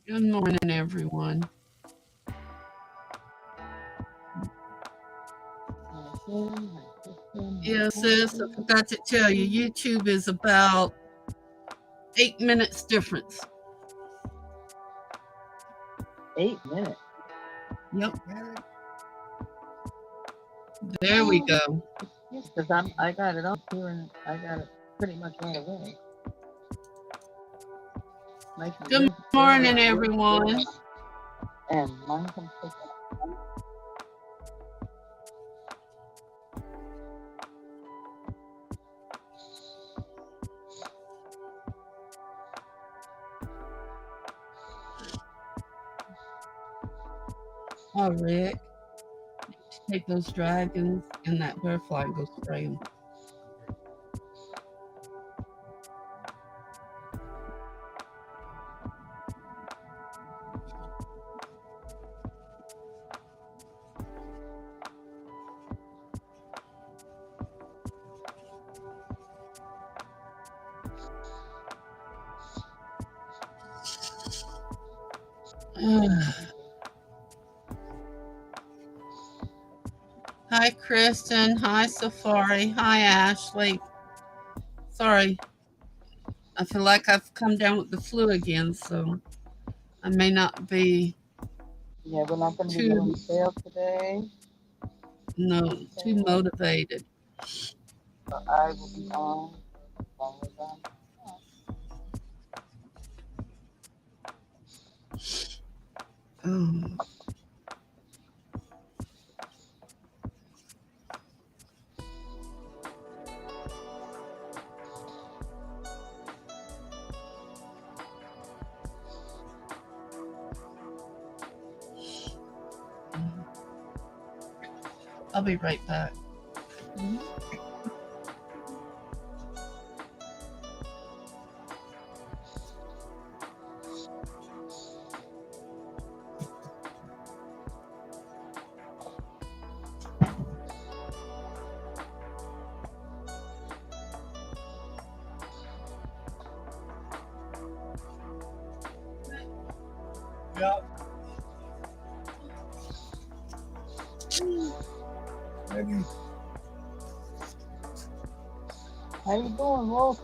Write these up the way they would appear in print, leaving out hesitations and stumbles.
Good morning, everyone. Yeah, sis, I forgot to tell you, YouTube is about 8 minutes difference. 8 minutes. Yep. There we go. Because I got it on here and I got it pretty much right away. Good morning, everyone. And mine comes quick. Oh, Rick, take those dragons and that butterfly and go spray them. Hi, Kristen. Hi, Safari. Hi, Ashley. Sorry, I feel like I've come down with the flu again, so I may not be. Yeah, we're not going to be doing sales today. No, too motivated. So I will be on as long as I'm Oh. I'll be right back. Yeah. Maybe. How you doing, Wolf?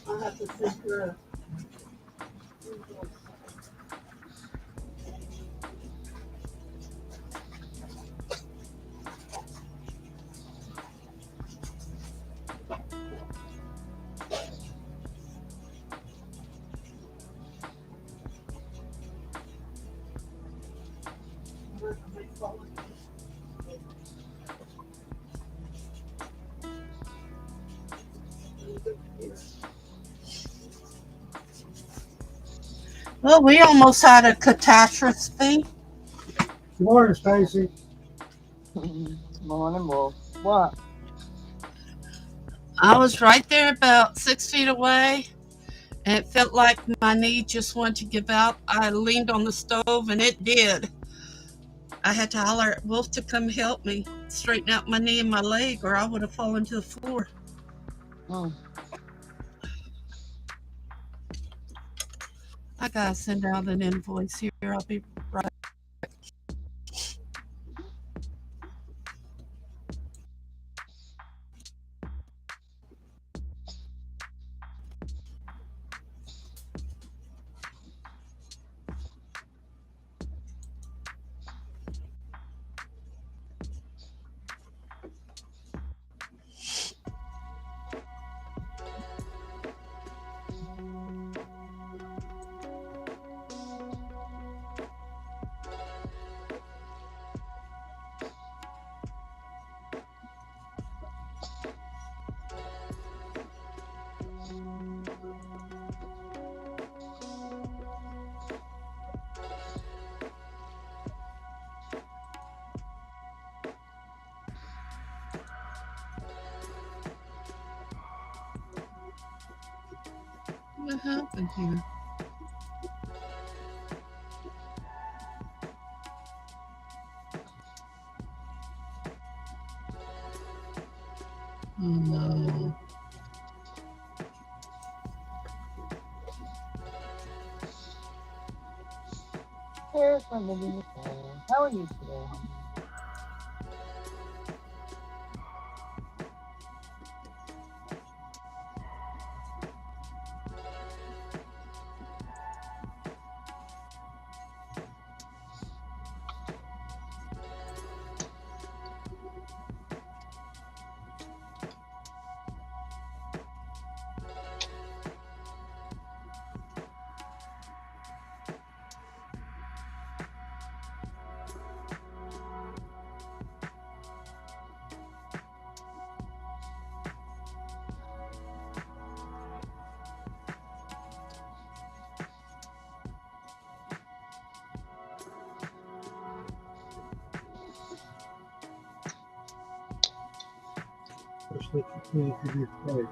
I'll have to send her a Well, we almost had a catastrophe. Good morning, Stacey. Morning, Wolf. What? I was right there about 6 feet away, and it felt like my knee just wanted to give out. I leaned on the stove, and it did. I had to holler at Wolf to come help me straighten out my knee and my leg, or I would have fallen to the floor. I gotta send out an invoice here. I'll be right back. happened here? Oh no. Here's my living phone. How are you today? Just let you finish with your plate.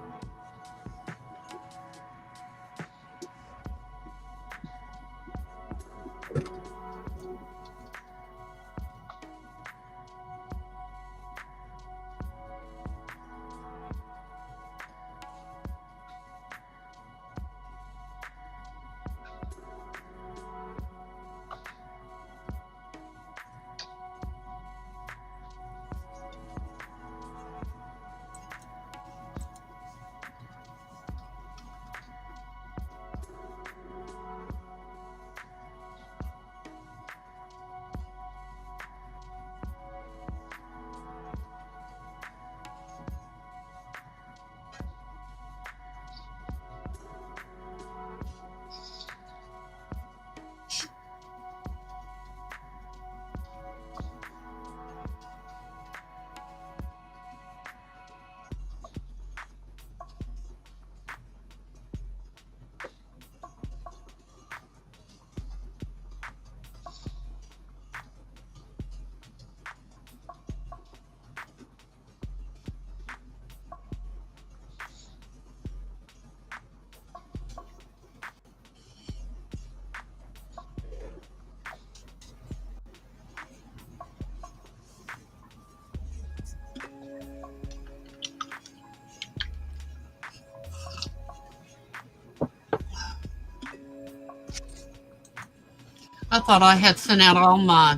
I thought I had sent out all my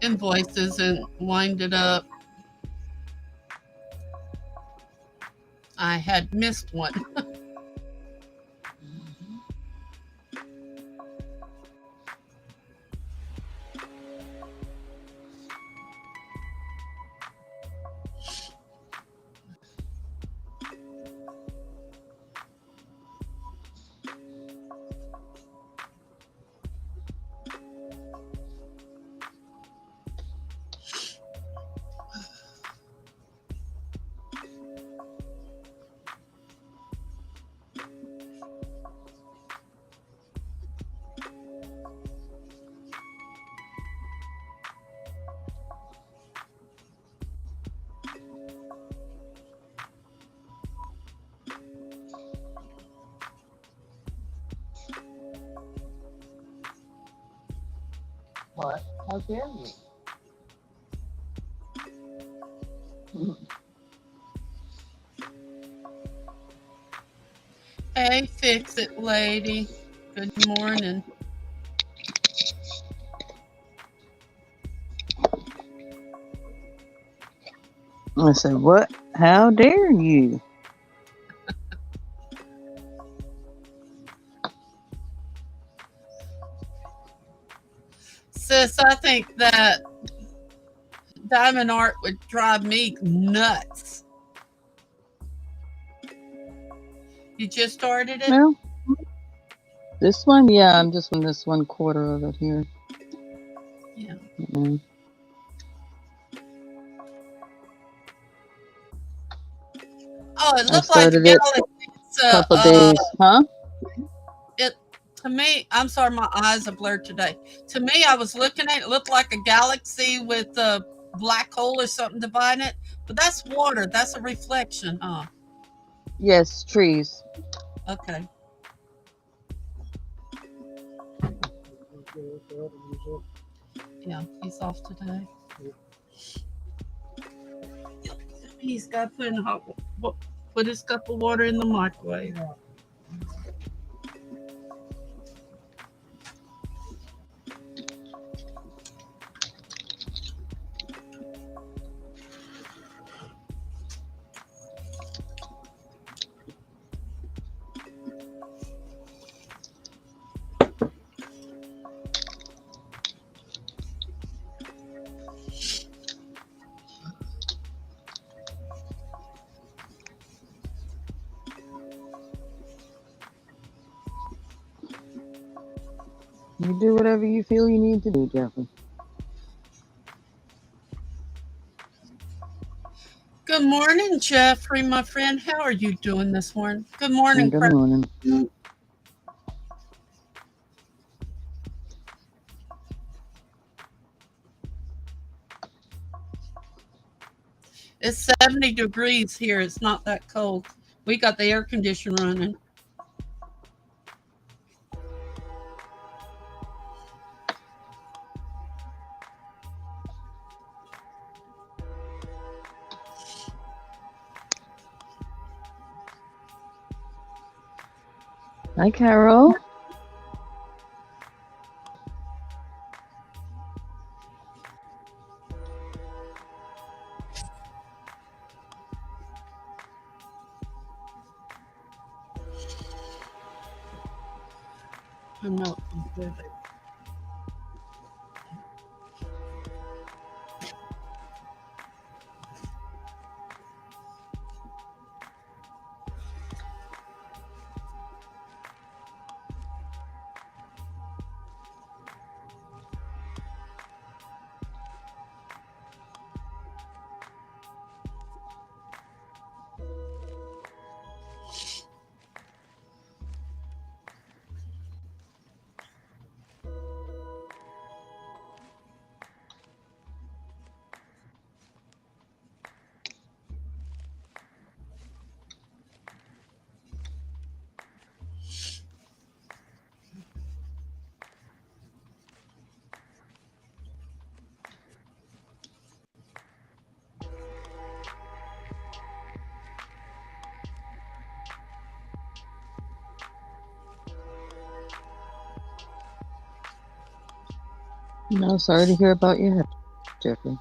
invoices and winded up. I had missed one. What? How dare you? Hey, fix it, lady. Good morning. I said, what? How dare you? Sis, I think that diamond art would drive me nuts. You just started it? Well, this one, yeah, I'm just in this 1/4 of it here. Yeah. Mm-mm. Oh, it I looked like a started it galaxy. It's a couple days, huh? it to me. I'm sorry, my eyes are blurred today. To me, I was looking at it, looked like a galaxy with a black hole or something dividing it. But that's water. That's a reflection, huh? Yes, trees. Okay. Yeah, he's off today. He's got to put his cup of water in the microwave. You do whatever you feel you need to do, Jeffrey. Good morning, Jeffrey, my friend. How are you doing this morning? Good morning, And good morning. It's 70 degrees here. It's not that cold. We got the air conditioner running. Hi, Carol. I'm not good. No, sorry to hear about your hip, Jeffrey.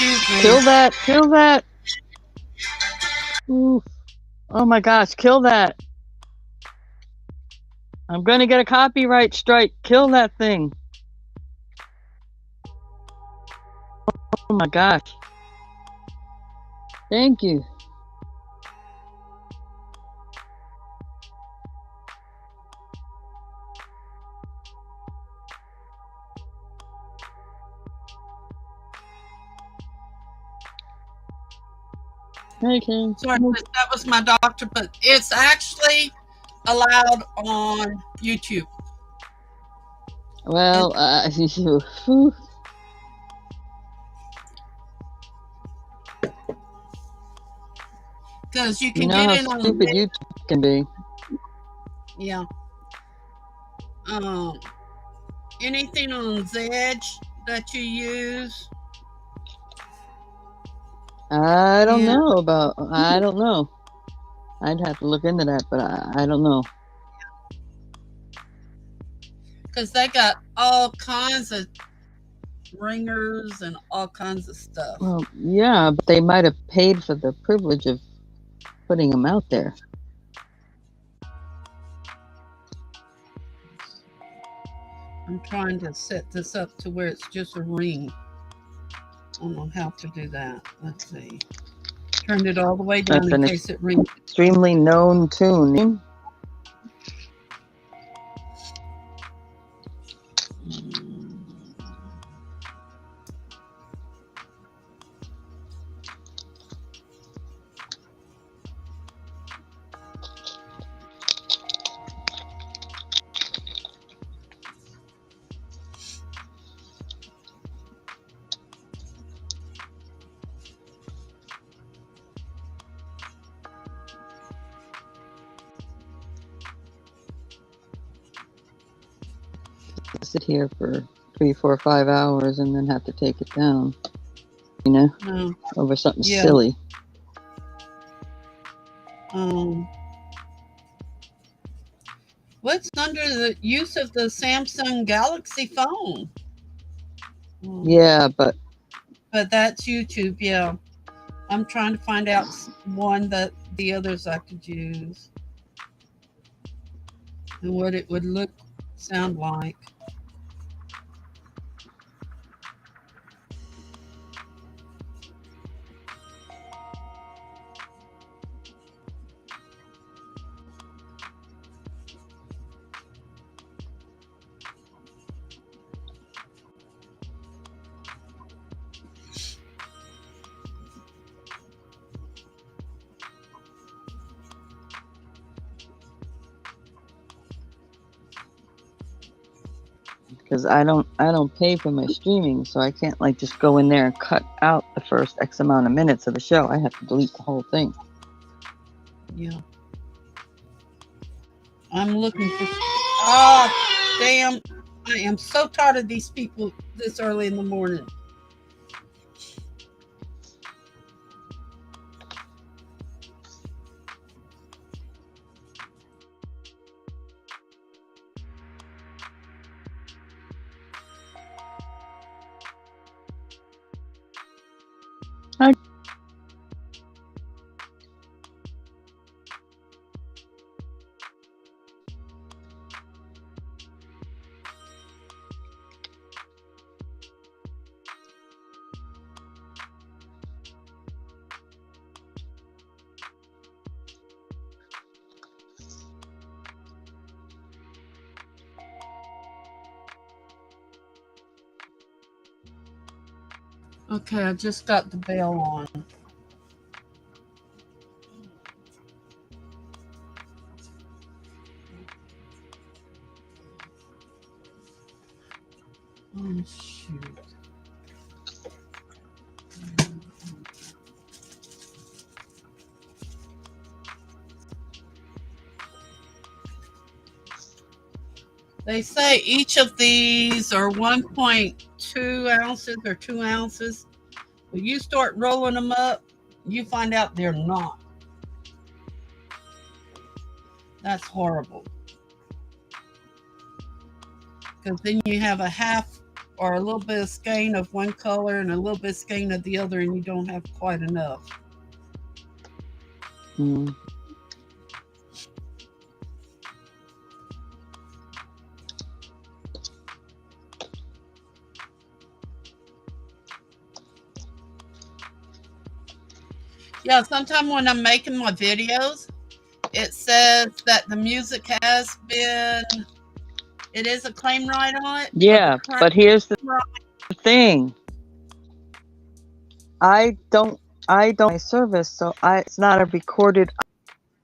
Excuse me. Kill that! Kill that! Oof. Oh my gosh, kill that! I'm gonna get a copyright strike. Kill that thing. Oh my gosh. Thank you. Okay. Sorry, that was my doctor, but it's actually allowed on YouTube. Well, whew. Because you You can know how get in on stupid the YouTube can be. yeah. Anything on Zedge that you use? I don't Yeah. know about. I don't know. I'd have to look into that, but I don't know. Because they got all kinds of ringers and all kinds of stuff. Well, yeah, but they might have paid for the privilege of putting them out there. I'm trying to set this up to where it's just a ring. I don't know how to do that. Let's see. Turned it all the way down That's in an case it rings. extremely known tune. sit here for 3, 4, 5 hours and then have to take it down, you know, over something silly. What's under the use of the Samsung Galaxy phone? Yeah, but that's YouTube. Yeah, I'm trying to find out one that the others I could use and what it would sound like. because I don't pay for my streaming, so I can't like just go in there and cut out the first X amount of minutes of the show. I have to delete the whole thing. Yeah. I'm looking for. Oh, damn. I am so tired of these people this early in the morning. Okay, I just got the bell on. Oh, shoot. They say each of these are 1.2 ounces or 2 ounces. When you start rolling them up, you find out they're not. That's horrible. Because then you have a half or a little bit of skein of one color and a little bit of skein of the other, and you don't have quite enough. Mm. Yeah, sometimes when I'm making my videos, it says that the music has been, it is a claim right on it. Yeah, but here's the thing. I don't my service, so it's not a recorded.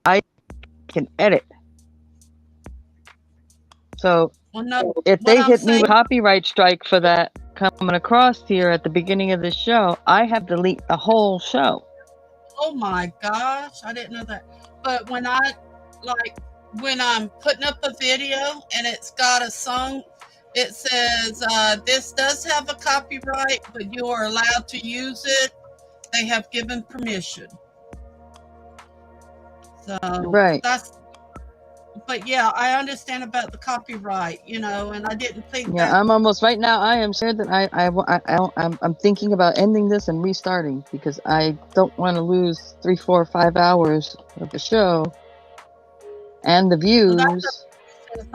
I can edit. So if they hit me with a copyright strike for that coming across here at the beginning of the show, I have to delete the whole show. Oh my gosh, I didn't know that. But when I'm putting up a video and it's got a song, it says this does have a copyright, but you are allowed to use it. They have given permission. So right. But yeah, I understand about the copyright, and I didn't think that. I'm almost right now. I am sure that I'm thinking about ending this and restarting because I don't want to lose 3, 4, 5 hours of the show and the views.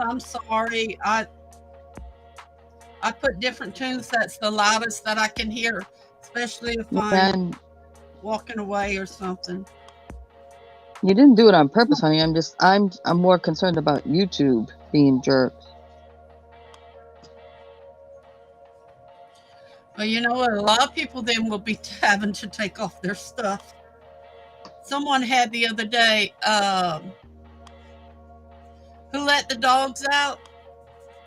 I'm sorry. I put different tunes. That's the loudest that I can hear, especially if I'm walking away or something. You didn't do it on purpose, honey. I'm more concerned about YouTube being jerks. Well, you know what? A lot of people then will be having to take off their stuff. Someone had the other day, who let the dogs out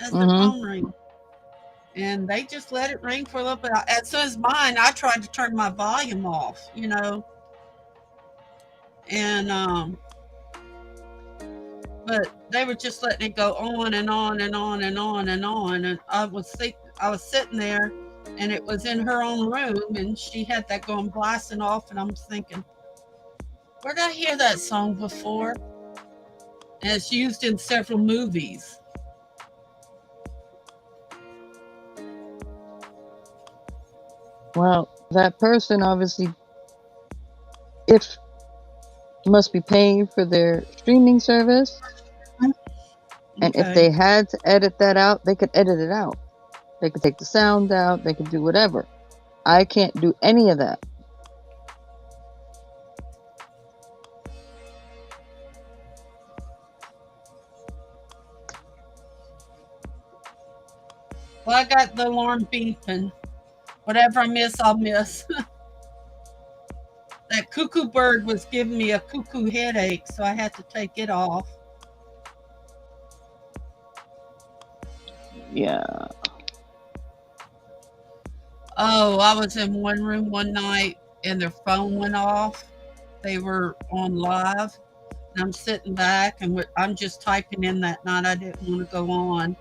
as the phone ring. And they just let it ring for a little bit. As soon as mine, I tried to turn my volume off, And but they were just letting it go on and on and on and on and on. And I was sitting there, and it was in her own room, and she had that going blasting off, and I'm thinking, where did I hear that song before? And it's used in several movies. Well, that person obviously, if must be paying for their streaming service, and if Okay. they had to edit that out, they could edit it out. They could take the sound out. They could do whatever. I can't do any of that. Well, I got the alarm beeping. Whatever I miss, I'll miss. That cuckoo bird was giving me a cuckoo headache, so I had to take it off. Yeah. Oh, I was in one room one night and their phone went off. They were on live, and I'm sitting back and I'm just typing in that night. I didn't want to go on,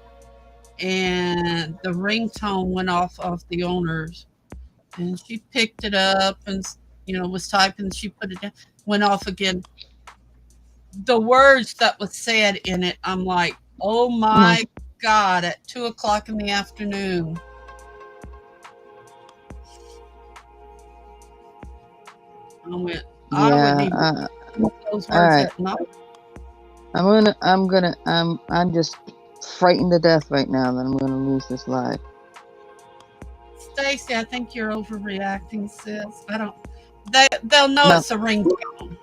and the ringtone went off of the owners, and she picked it up and was typing. She put it down, went off again. The words that was said in it, I'm like, oh Mm. my God, at 2 o'clock in the afternoon. I went, I wouldn't Yeah. even put those All words right. at night. I'm just frightened to death right now that I'm gonna lose this live. Stacey, I think you're overreacting, sis. I don't. They'll know No. it's a ringtone.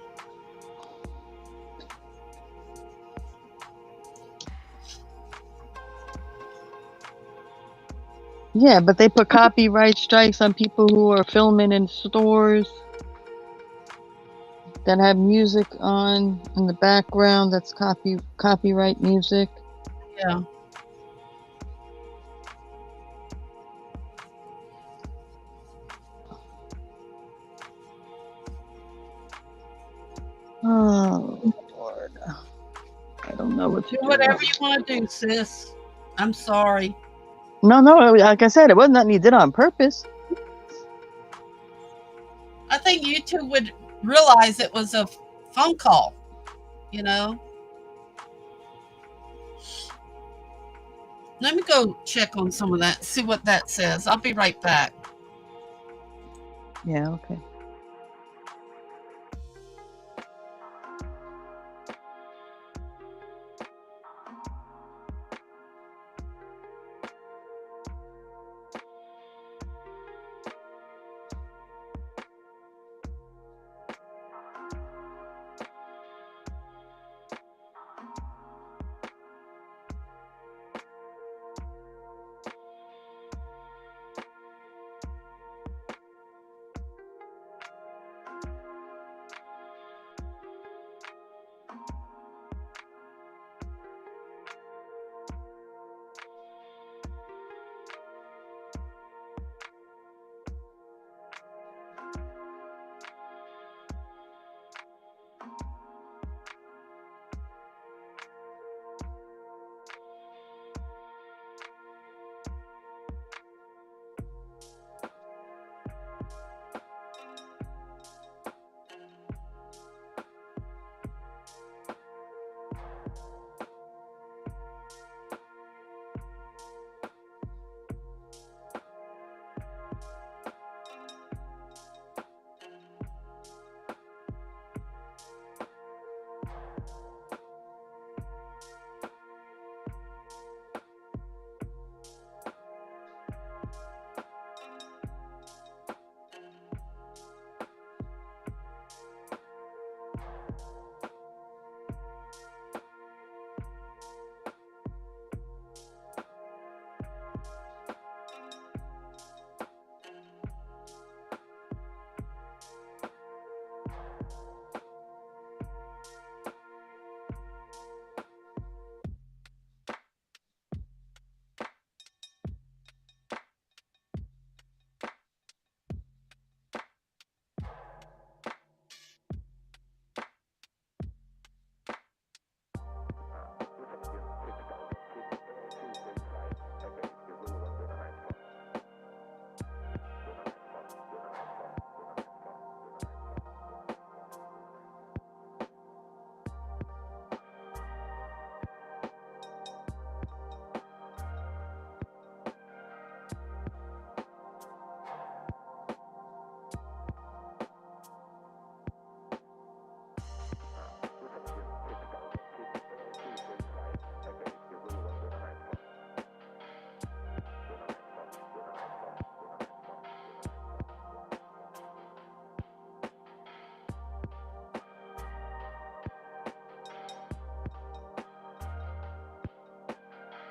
Yeah, but they put copyright strikes on people who are filming in stores that have music on in the background. That's copyright music. Yeah. Oh Lord, I don't know what to Do do. whatever you want to do, sis. I'm sorry. No, like I said, it wasn't nothing you did on purpose. I think YouTube would realize it was a phone call, you know? Let me go check on some of that, see what that says. I'll be right back. Yeah, okay.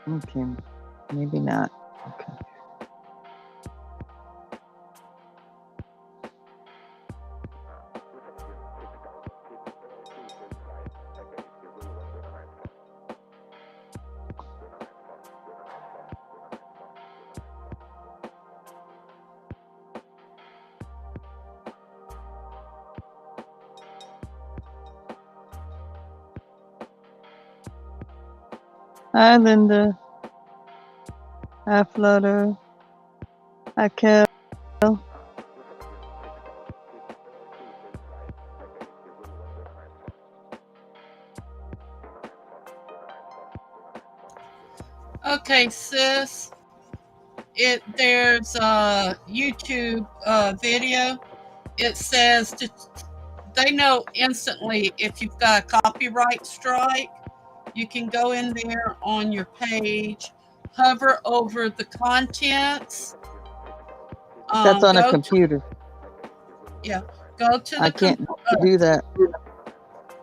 Okay, maybe not. Okay. Hi, Linda. Hi, Flutter. Hi, Kel. Okay, sis. There's a YouTube video. It says they know instantly if you've got a copyright strike. You can go in there on your page, hover over the contents. That's on a Go to, computer. yeah, go to the. I can't do that.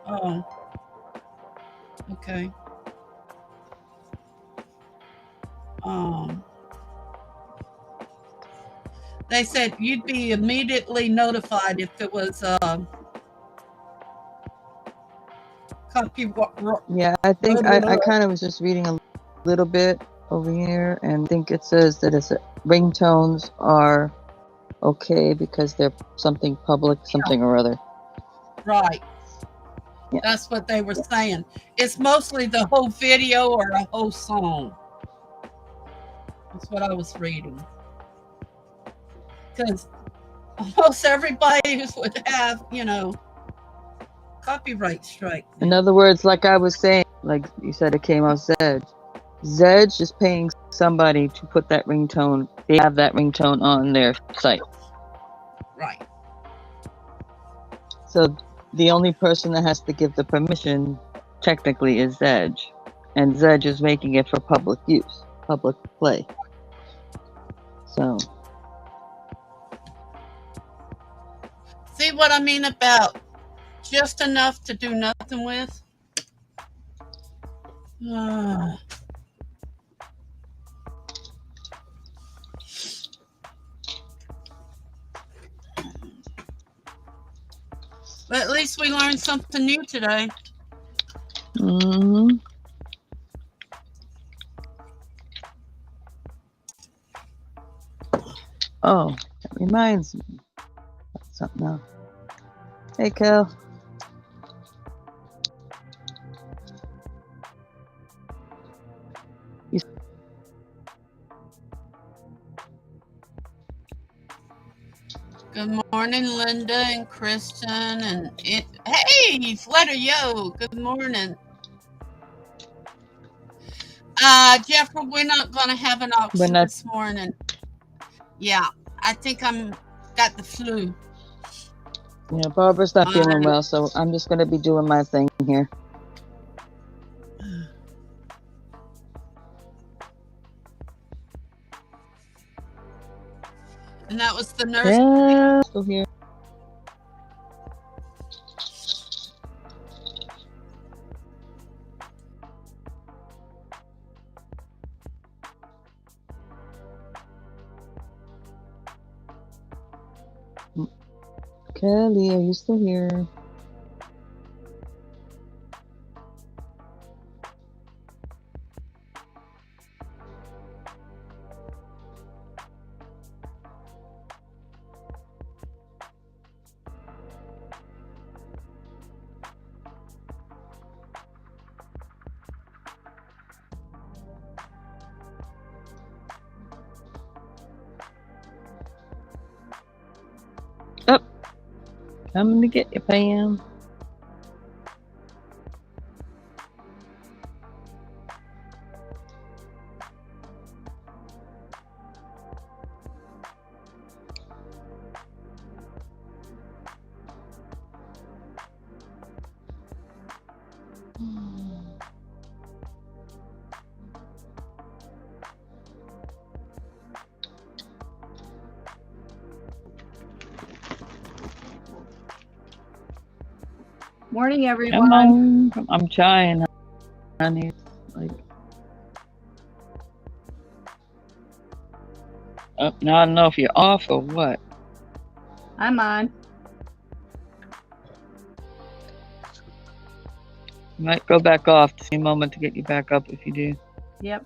Oh, okay. They said you'd be immediately notified if it was copyright. Yeah, I think I kind of was just reading a little bit over here, and I think it says that it's ringtones are okay because they're something public, something or other. Right. Yeah. That's what they were saying. It's mostly the whole video or a whole song. That's what I was reading. Because almost everybody would have, copyright strike. In other words, like I was saying, like you said, it came out Zedge. Zedge is paying somebody to put that ringtone. They have that ringtone on their site. Right. So the only person that has to give the permission, technically, is Zedge. And Zedge is making it for public use, public play. So. See what I mean about just enough to do nothing with? But at least we learned something new today. Mm-hmm. Oh, that reminds me of something else. Hey, Kel. Good morning, Linda and Kristen, and hey, Flutter, yo, good morning. Jeffrey, we're not going to have an auction this morning. Yeah, I think got the flu. Yeah, Barbara's not feeling well, so I'm just going to be doing my thing here. And that was the nurse. Yeah, still here. Kelly, are you still here? Oh, coming to get you, Pam. Morning, everyone. I'm trying, honey. Like, Now I don't know if you're off or what. I'm on. You might go back off. Just a moment to get you back up if you do. Yep.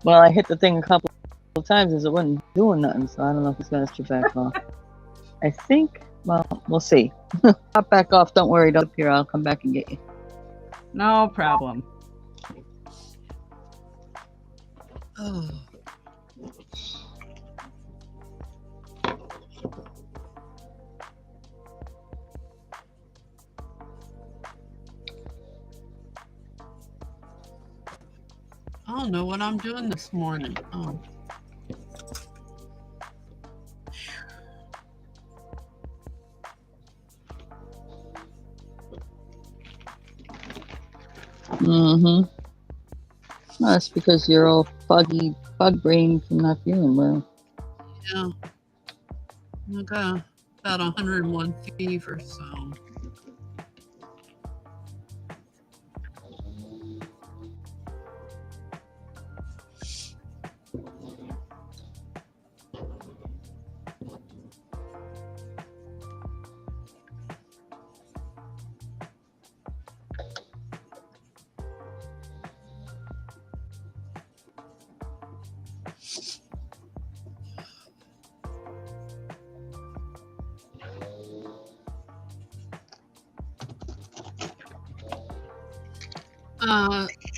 Well, I hit the thing a couple of times as it wasn't doing nothing, so I don't know if it's going to let you back off. I think, well, we'll see. Hop back off. Don't worry. Don't appear. I'll come back and get you. No problem. Oh. I don't know what I'm doing this morning. Oh. Mm-hmm. No, that's because you're all foggy, bug brain from not feeling well. Yeah. I got about 101 fever, so.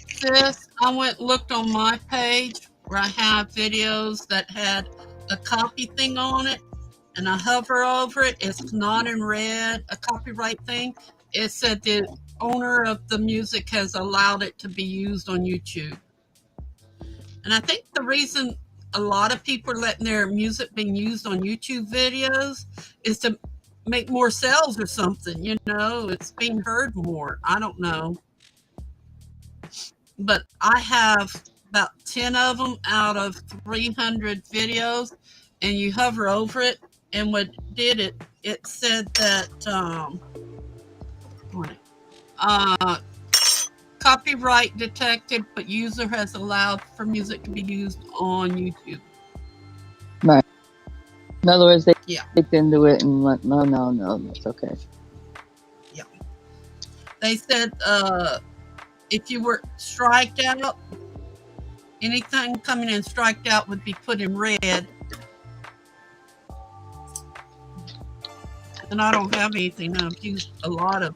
Sis, I went and looked on my page where I have videos that had a copy thing on it, and I hover over it. It's not in red, a copyright thing. It said the owner of the music has allowed it to be used on YouTube. And I think the reason a lot of people are letting their music being used on YouTube videos is to make more sales or something, you know, it's being heard more. I don't know. But I have about 10 of them out of 300 videos, and you hover over it, and what did it, it said that copyright detected, but user has allowed for music to be used on YouTube. Right. In other words, they Yeah. clicked into it and went, no, it's okay. Yeah. They said if you were striked out, anything coming in striked out would be put in red. And I don't have anything. I've used a lot of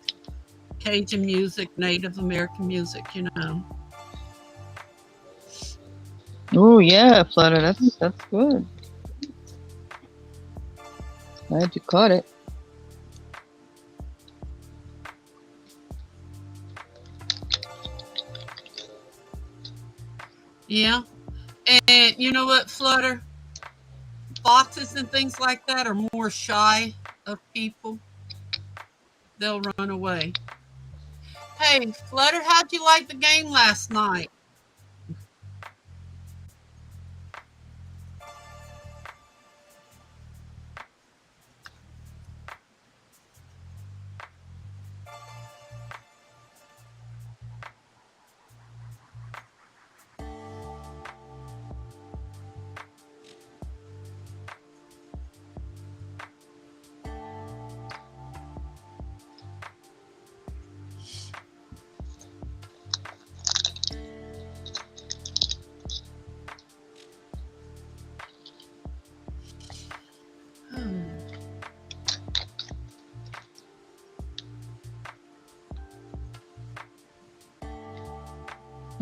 Cajun music, Native American music, you know. Oh yeah, Flutter, that's good. Glad you caught it. Yeah. And you know what, Flutter? Foxes and things like that are more shy of people. They'll run away. Hey, Flutter, how'd you like the game last night?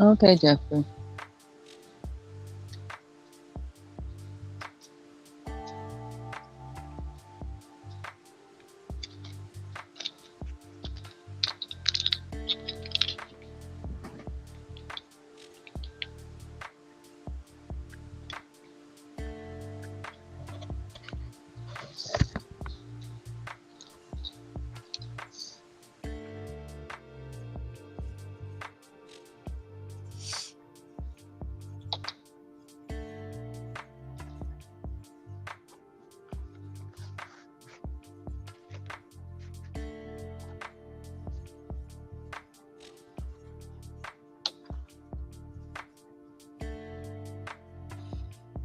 Okay, Jeffrey.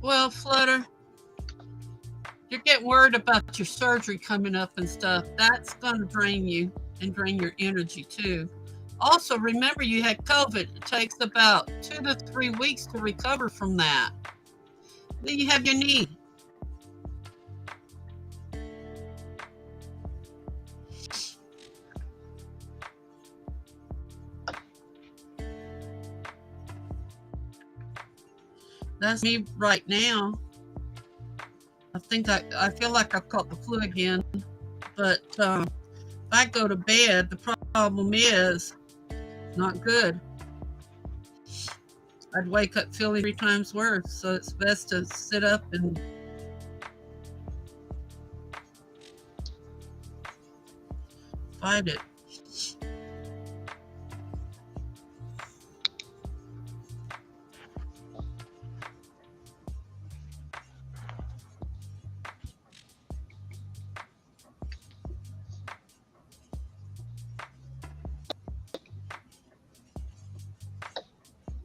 Well, Flutter, you're getting worried about your surgery coming up and stuff. That's going to drain you and drain your energy too. Also, remember you had COVID. It takes about 2 to 3 weeks to recover from that. Then you have your knee. That's me right now. I feel like I've caught the flu again, but if I go to bed, the problem is not good. I'd wake up feeling 3 times worse, so it's best to sit up and fight it.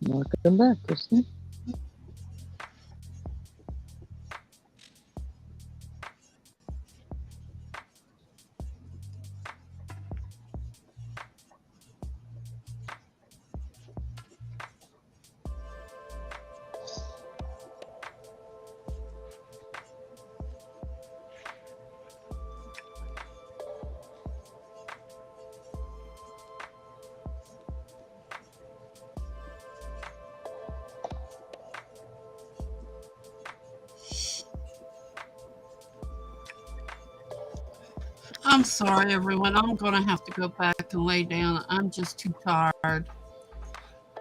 Welcome back, Kristen. I'm sorry, everyone. I'm going to have to go back and lay down. I'm just too tired.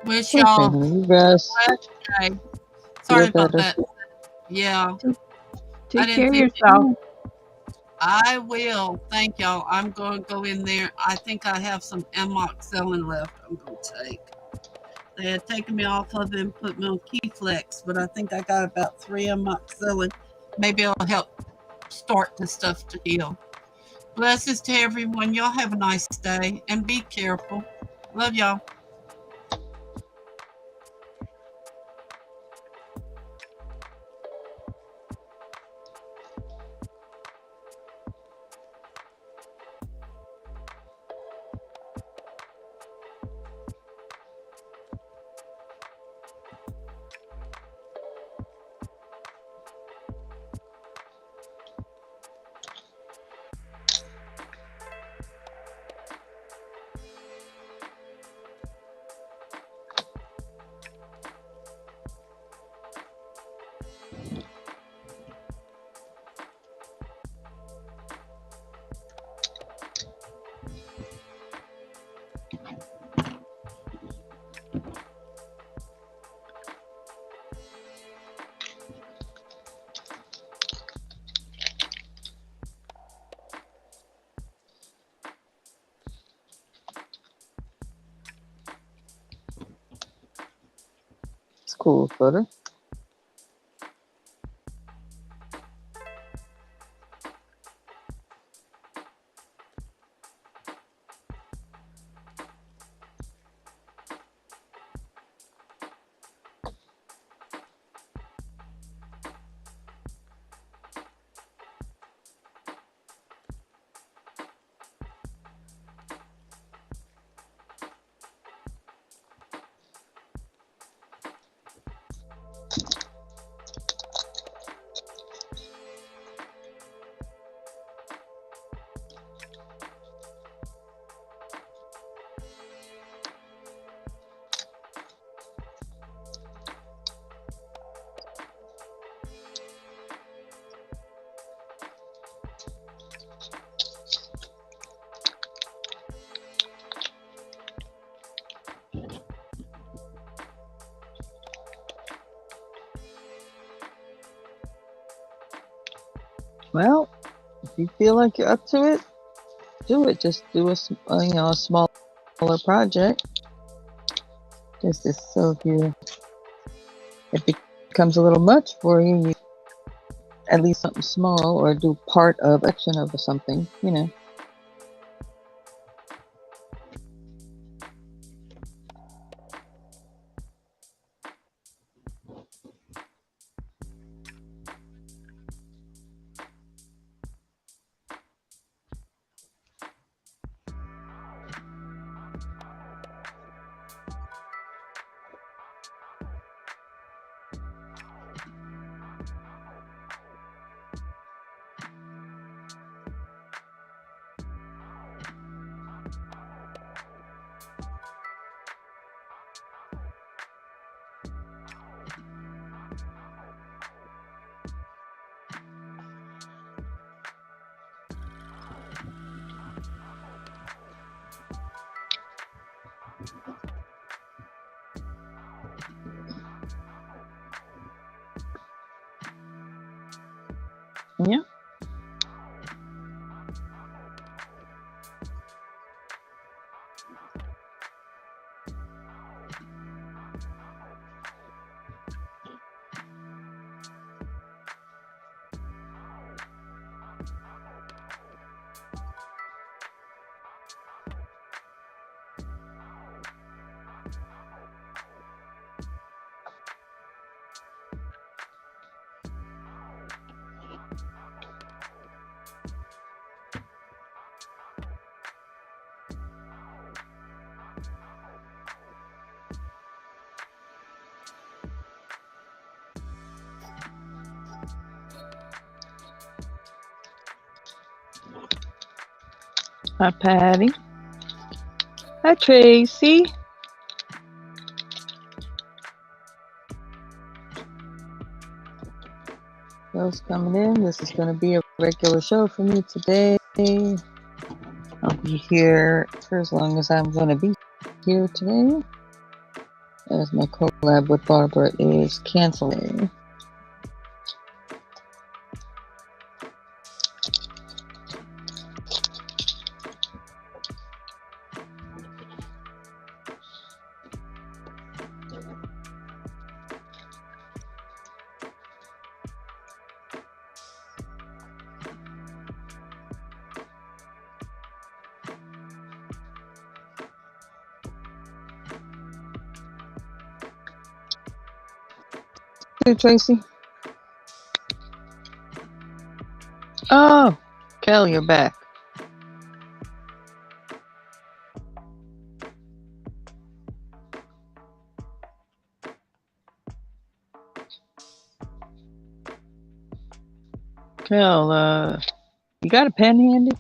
Wish Okay, y'all honey, you rest. a blessed day. Sorry Feel about better. that. Yeah, Take didn't care of think yourself. I will. Thank y'all. I'm going to go in there. I think I have some amoxicillin left I'm going to take. They had taken me off of it and put me on Keyflex, but I think I got about 3 amoxicillin. Maybe it'll help start the stuff to heal. Blessings to everyone. Y'all have a nice day and be careful. Love y'all. It's cool, Flutter. Well, if you feel like you're up to it, do it. Just do a smaller project. Just so if it becomes a little much for you, you at least something small or do part of action of something, Yeah. Hi, Patty. Hi, Tracy. Those coming in. This is going to be a regular show for me today. I'll be here for as long as I'm going to be here today, as my collab with Barbara is canceling. Hey, Tracy. Oh, Kel, you're back. Kel, you got a pen handy?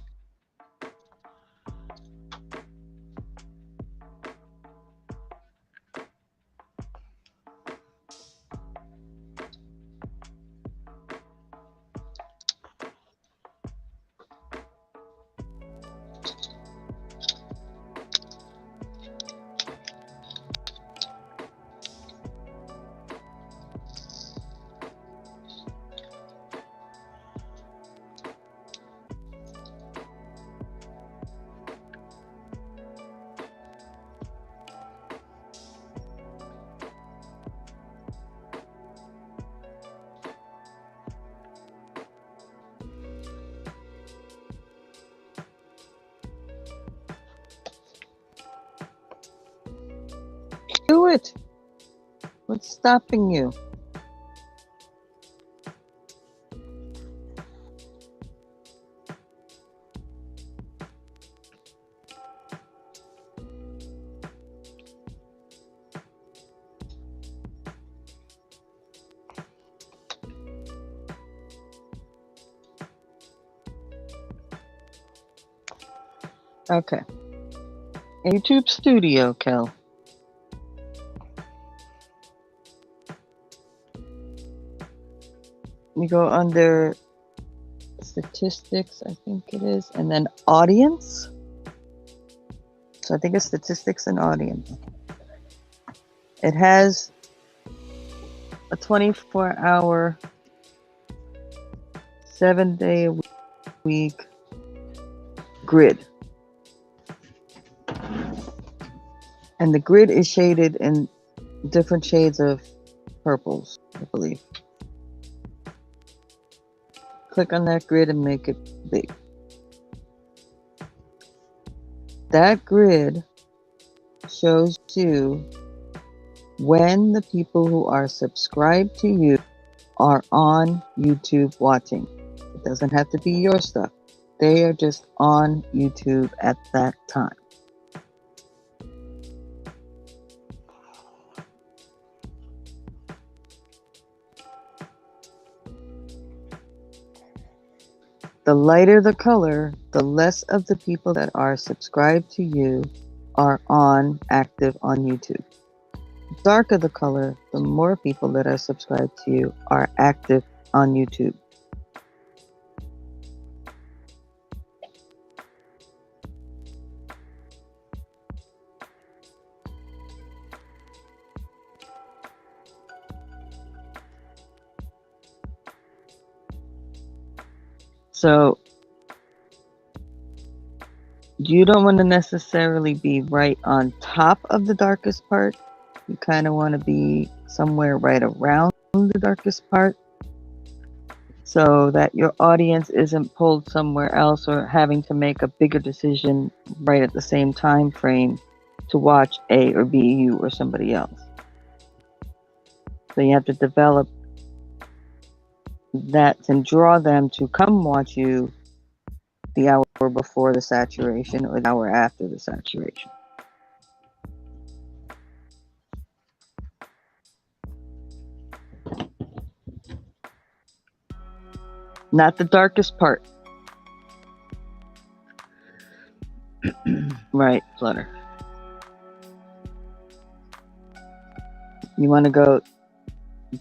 Do it. What's stopping you? Okay. YouTube Studio, Kel. You go under statistics, I think it is, and then audience. So I think it's statistics and audience. It has a 24-hour, 7-day a week grid. And the grid is shaded in different shades of purples, I believe. Click on that grid and make it big. That grid shows you when the people who are subscribed to you are on YouTube watching. It doesn't have to be your stuff. They are just on YouTube at that time. The lighter the color, the less of the people that are subscribed to you are active on YouTube. The darker the color, the more people that are subscribed to you are active on YouTube. So you don't want to necessarily be right on top of the darkest part. You kind of want to be somewhere right around the darkest part so that your audience isn't pulled somewhere else or having to make a bigger decision right at the same time frame to watch A or B, you or somebody else. So you have to develop that and draw them to come watch you the hour before the saturation or the hour after the saturation. Not the darkest part. Right, Flutter. You want to go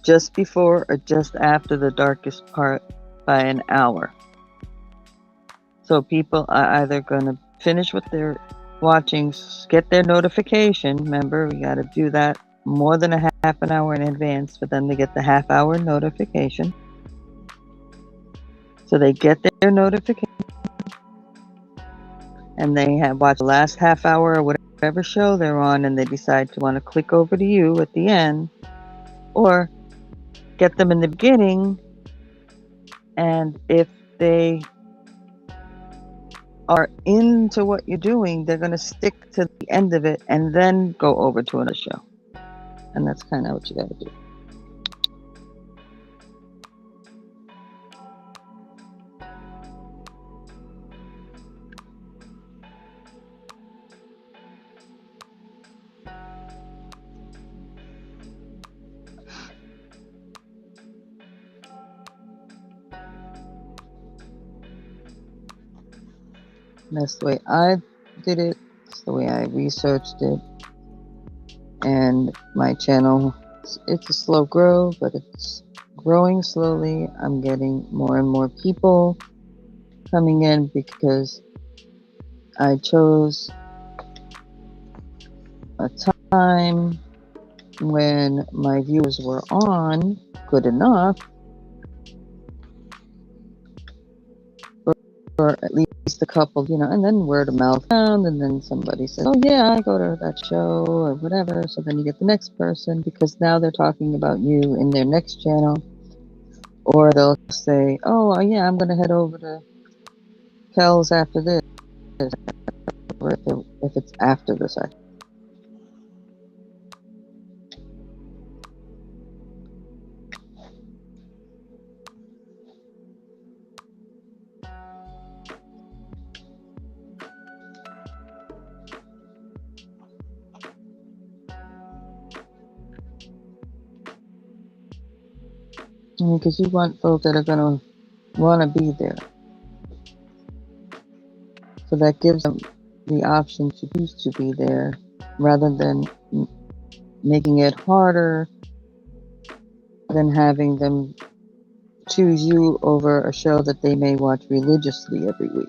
just before or just after the darkest part by an hour. So people are either going to finish what they're watching, get their notification. Remember, we got to do that more than a half an hour in advance for them to get the half hour notification. So they get their notification and they have watched the last half hour or whatever show they're on, and they decide to want to click over to you at the end, or get them in the beginning. And if they are into what you're doing, they're going to stick to the end of it and then go over to another show. And that's kind of what you got to do. That's the way I did it. It's the way I researched it. And my channel, it's a slow grow, but it's growing slowly. I'm getting more and more people coming in because I chose a time when my viewers were on good enough for at least a couple, and then word of mouth found, and then somebody says, oh yeah, I go to that show or whatever. So then you get the next person because now they're talking about you in their next channel. Or they'll say, oh yeah, I'm going to head over to Kel's after this, or if it's after the session. Because you want folks that are going to want to be there. So that gives them the option to choose to be there rather than making it harder than having them choose you over a show that they may watch religiously every week.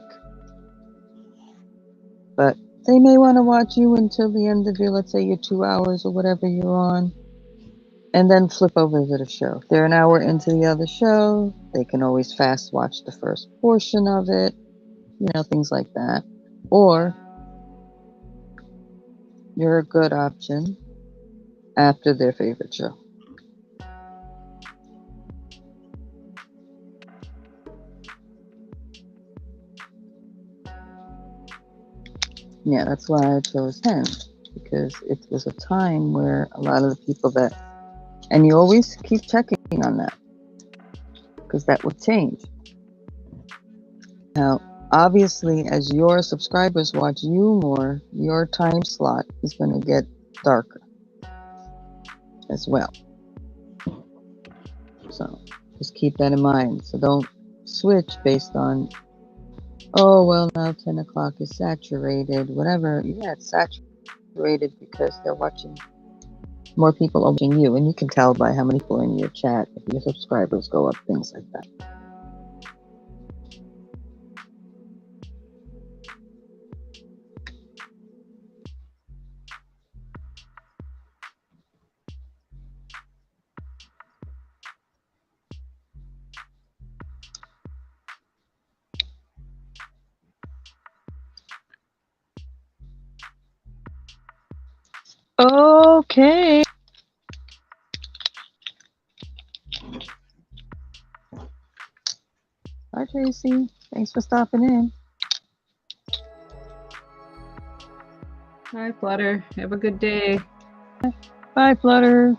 But they may want to watch you until the end of your, let's say your 2 hours or whatever you're on, and then flip over to the show. If they're an hour into the other show, they can always fast watch the first portion of it, things like that. Or you're a good option after their favorite show. Yeah, that's why I chose 10, because it was a time where a lot of the people that, and you always keep checking on that, because that will change. Now, obviously, as your subscribers watch you more, your time slot is going to get darker as well. So just keep that in mind. So don't switch based on, oh, well, now 10 o'clock is saturated, whatever. Yeah, it's saturated because they're watching, more people are watching you. And you can tell by how many people are in your chat, if your subscribers go up, things like that. Okay. Hi, Tracy. Thanks for stopping in. Hi, Flutter. Have a good day. Bye, Flutter.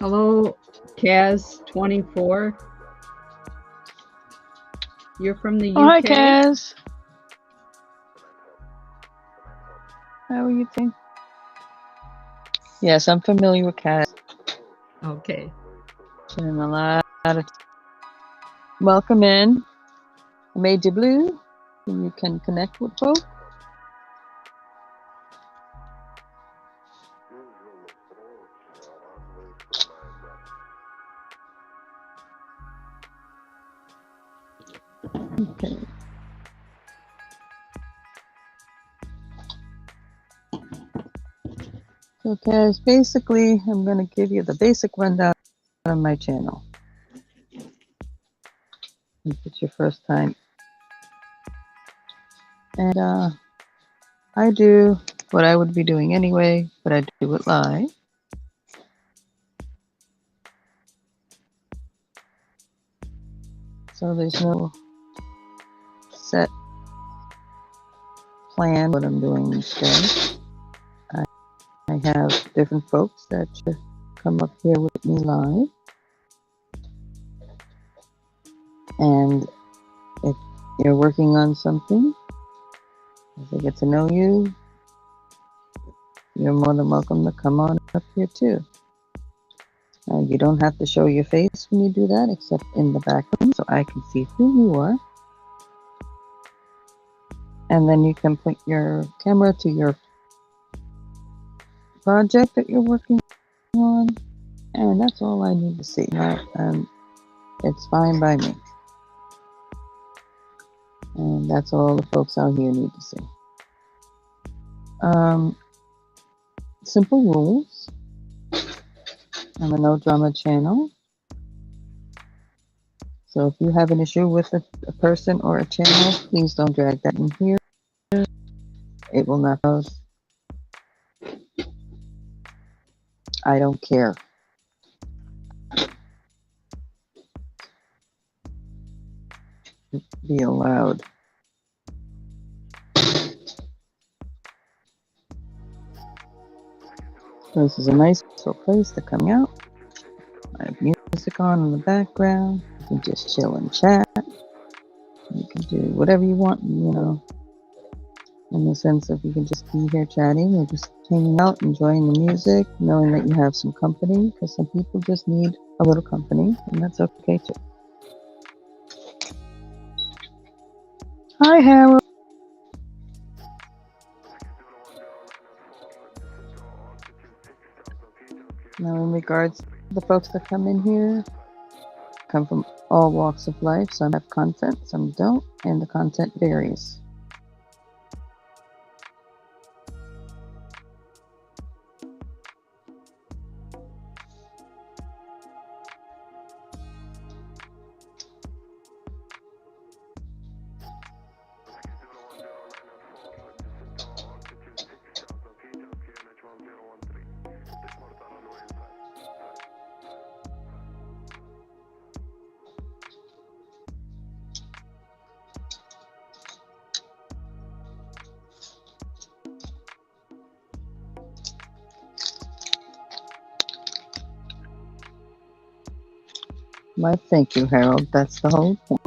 Hello, Kaz24. You're from the Oh, hi, UK? Kaz. How are you doing? Yes, I'm familiar with Kaz. Okay. And a lot of welcome in. Major Blue. You can connect with folks. Okay. So, Kaz, basically, I'm going to give you the basic rundown of my channel. If it's your first time. And I do what I would be doing anyway, but I do it live. So there's no set plan what I'm doing each day. I have different folks that come up here with me live. And if you're working on something, as I get to know you, you're more than welcome to come on up here too. You don't have to show your face when you do that, except in the background, so I can see who you are. And then you can point your camera to your project that you're working on, and that's all I need to see. It's fine by me. And that's all the folks out here need to see. Simple rules. I'm a no drama channel. So if you have an issue with a person or a channel, please don't drag that in here. It will not cause. I don't care. Be allowed. This is a nice little place to come out. I have music on in the background. You can just chill and chat. You can do whatever you want, in the sense of you can just be here chatting or just hanging out, enjoying the music, knowing that you have some company, because some people just need a little company, and that's okay too. Hi, Harold. Now, in regards to the folks that come in here, come from all walks of life. Some have content, some don't, and the content varies. Why, thank you, Harold. That's the whole point.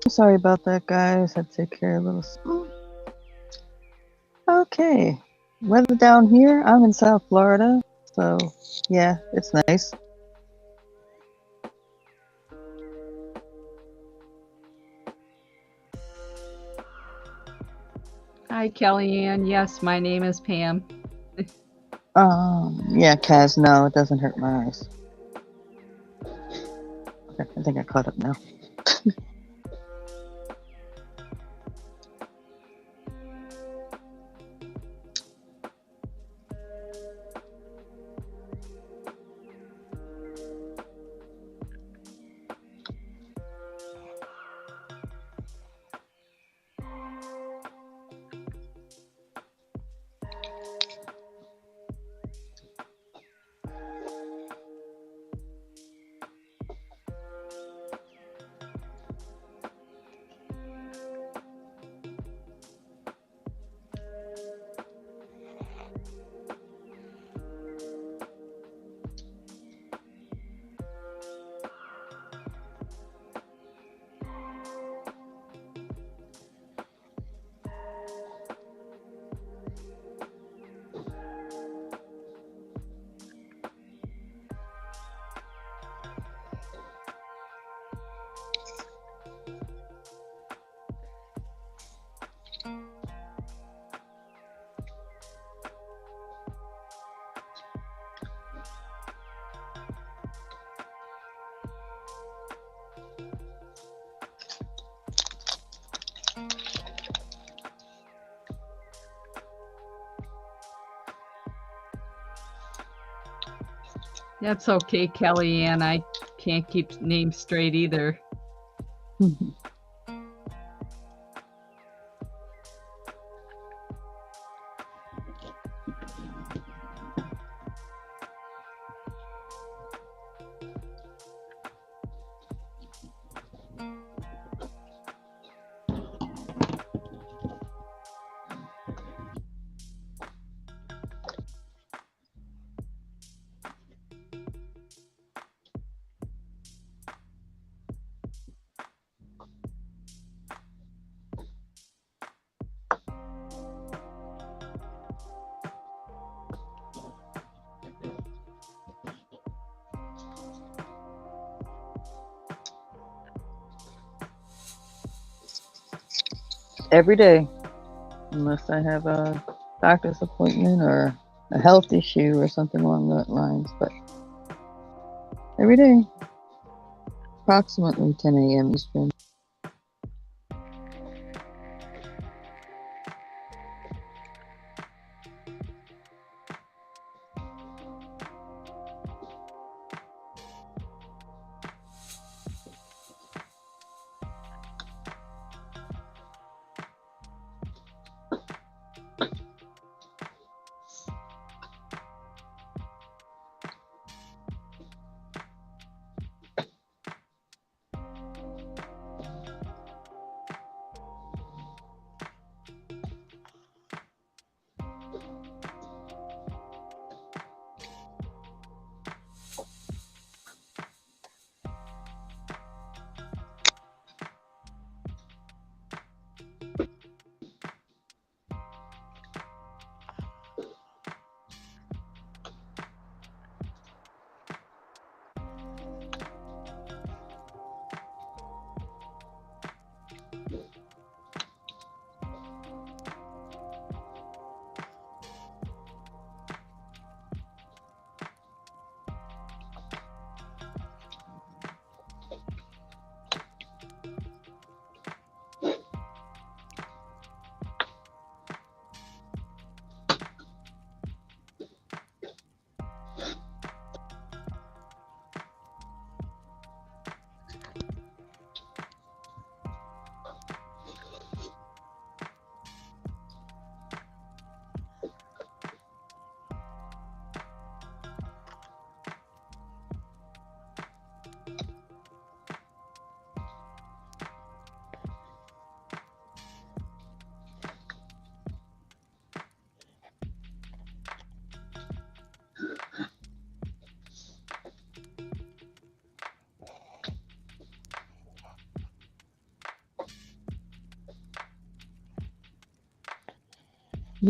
Sorry about that, guys. Had to take care of a little. Okay. Weather down here, I'm in South Florida, so yeah, it's nice. Hi, Kellyanne. Yes, my name is Pam. Yeah, Kaz, no, it doesn't hurt my eyes. Okay, I think I caught up now. That's okay, Kellyanne. I can't keep names straight either. Every day, unless I have a doctor's appointment or a health issue or something along that lines, but every day, approximately 10 a.m. Eastern.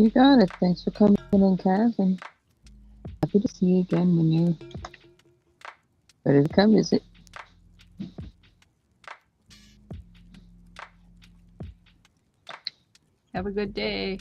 You got it. Thanks for coming in, Cass, and happy to see you again when you're ready to come visit. Have a good day.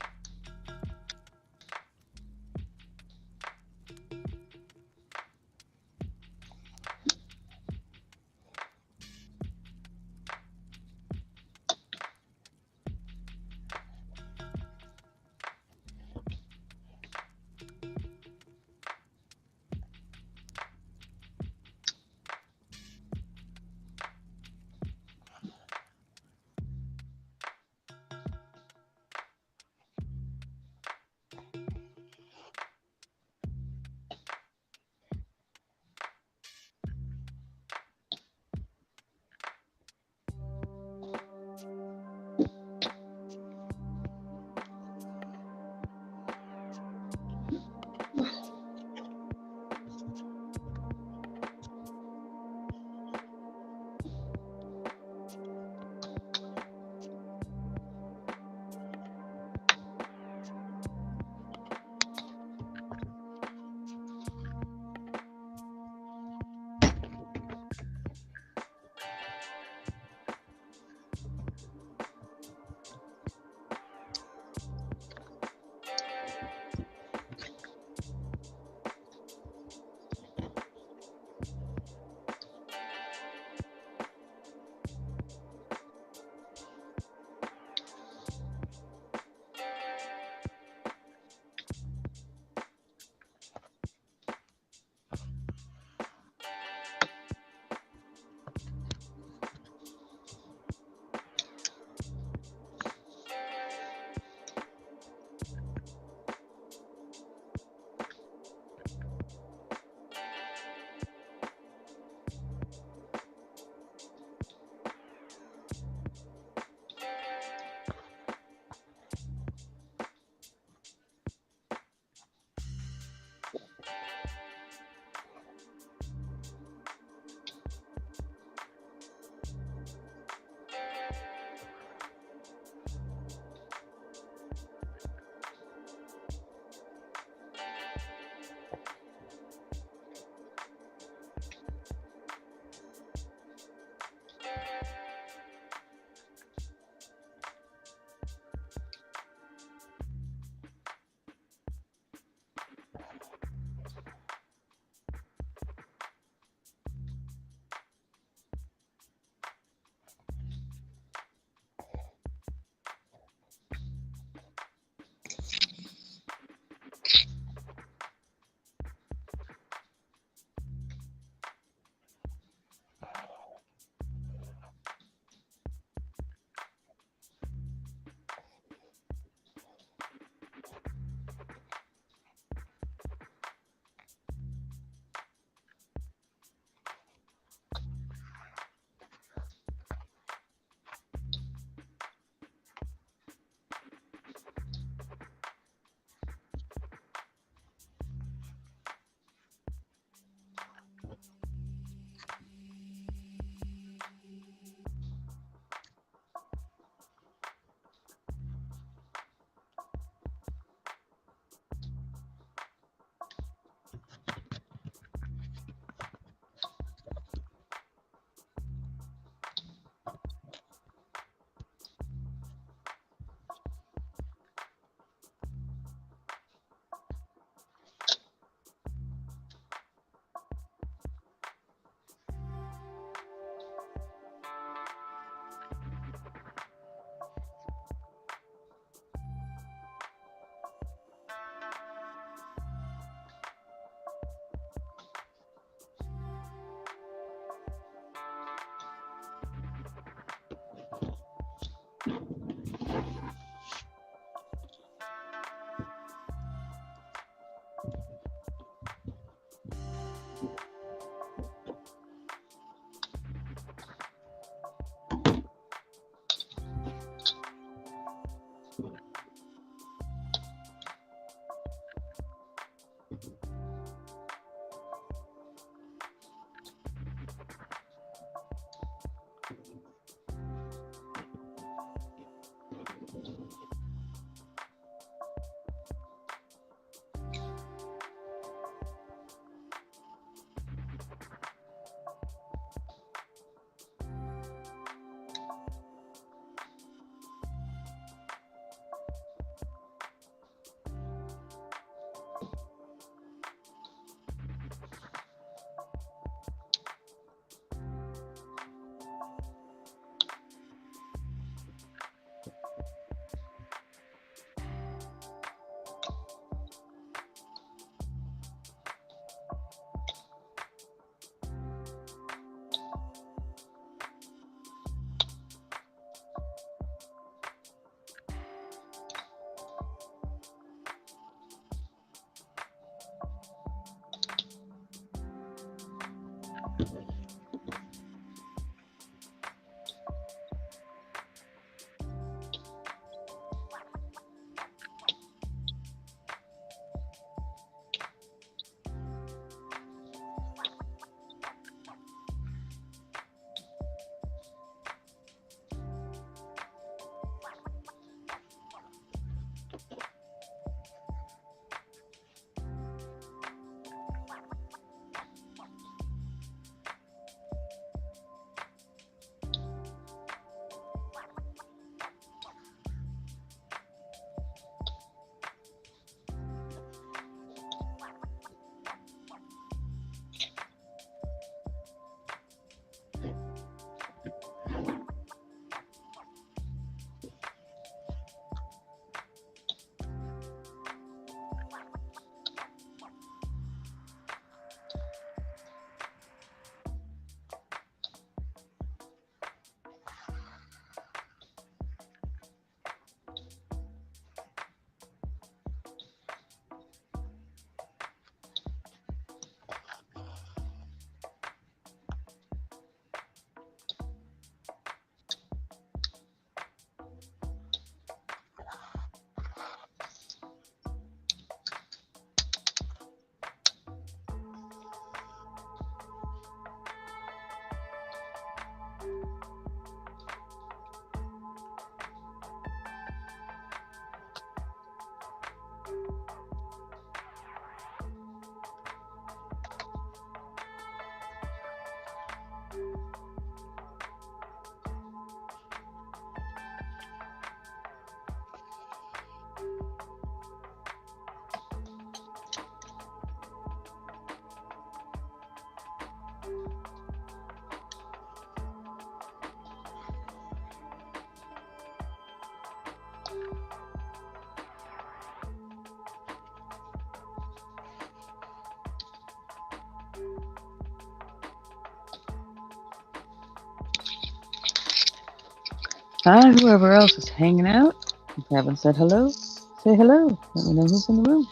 Hi, whoever else is hanging out. If you haven't said hello, say hello. Let me know who's in the room.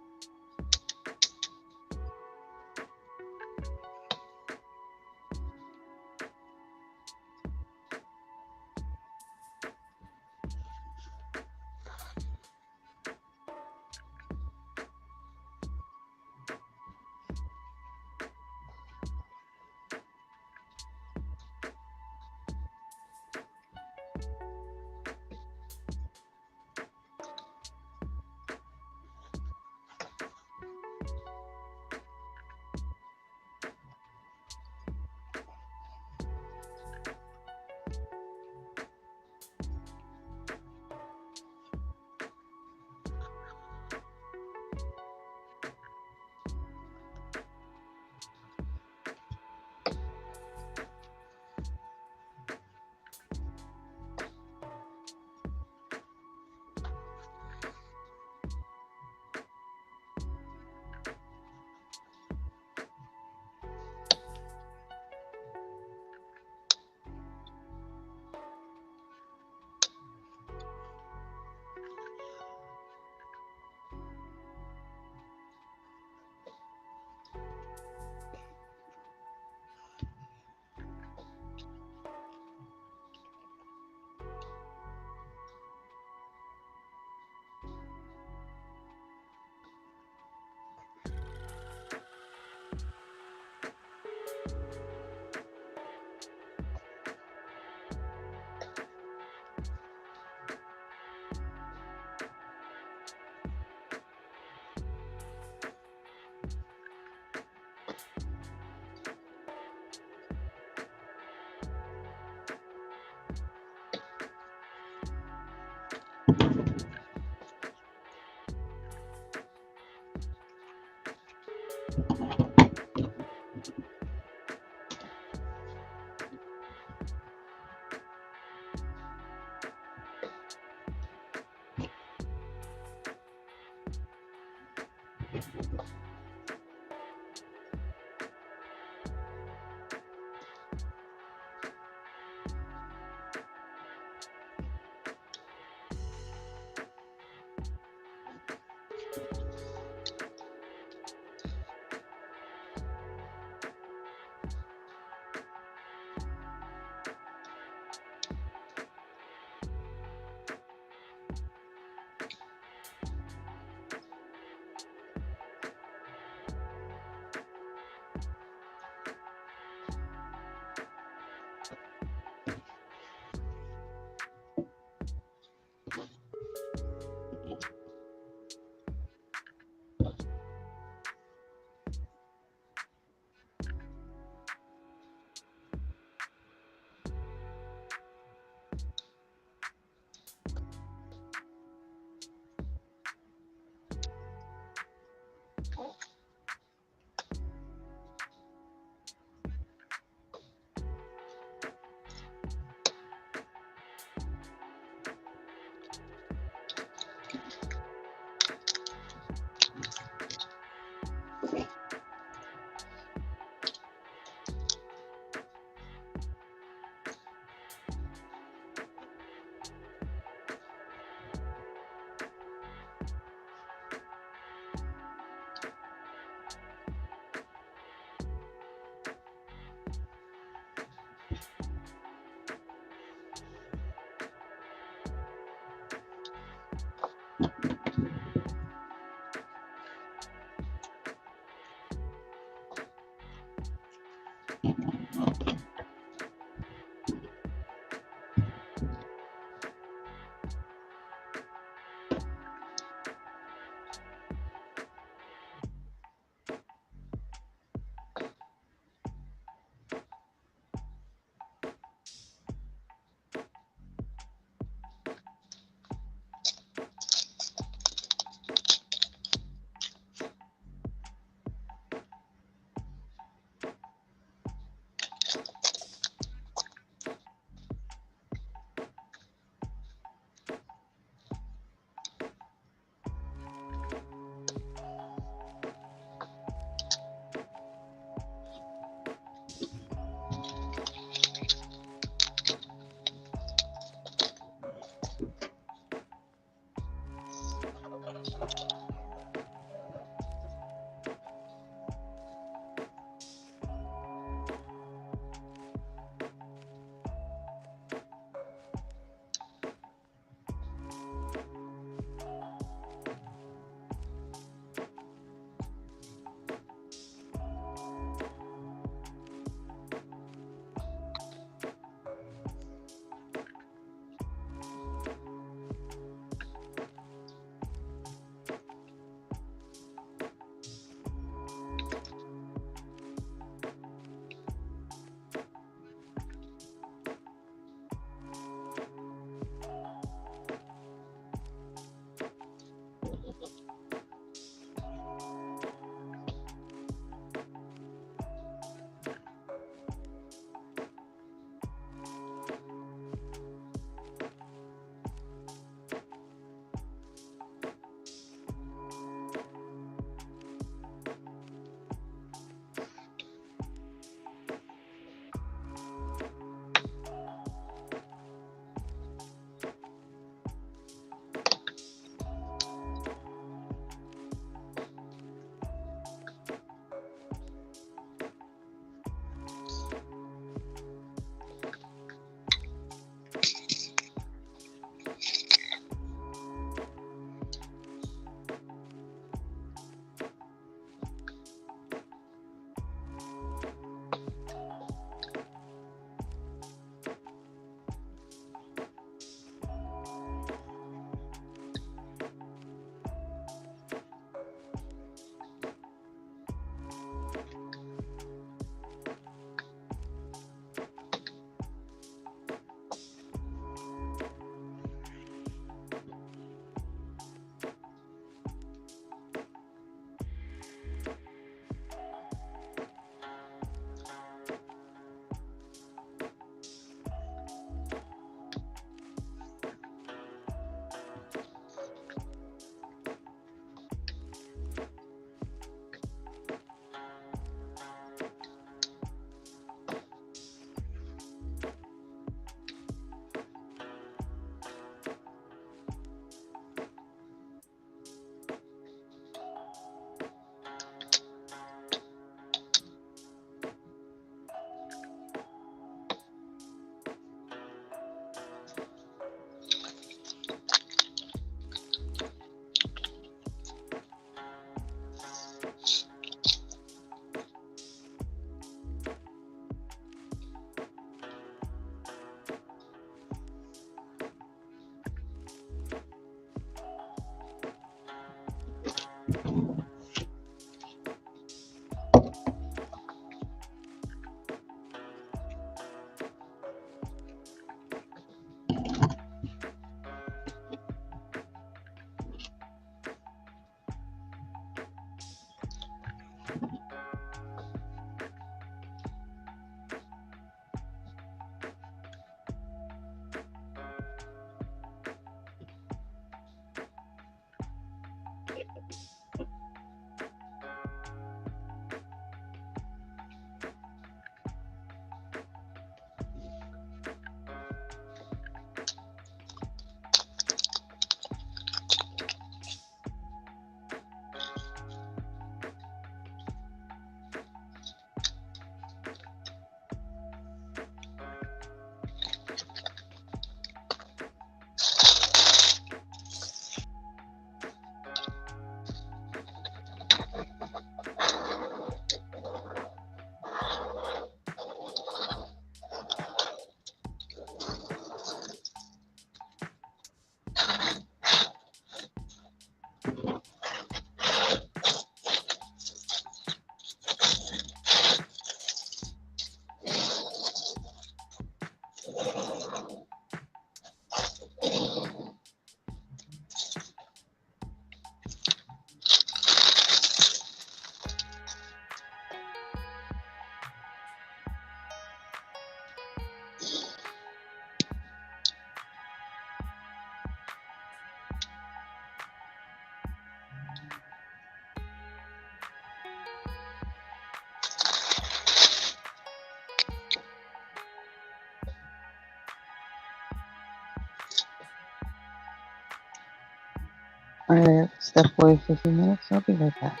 I have to step away for a few minutes. I'll be right back.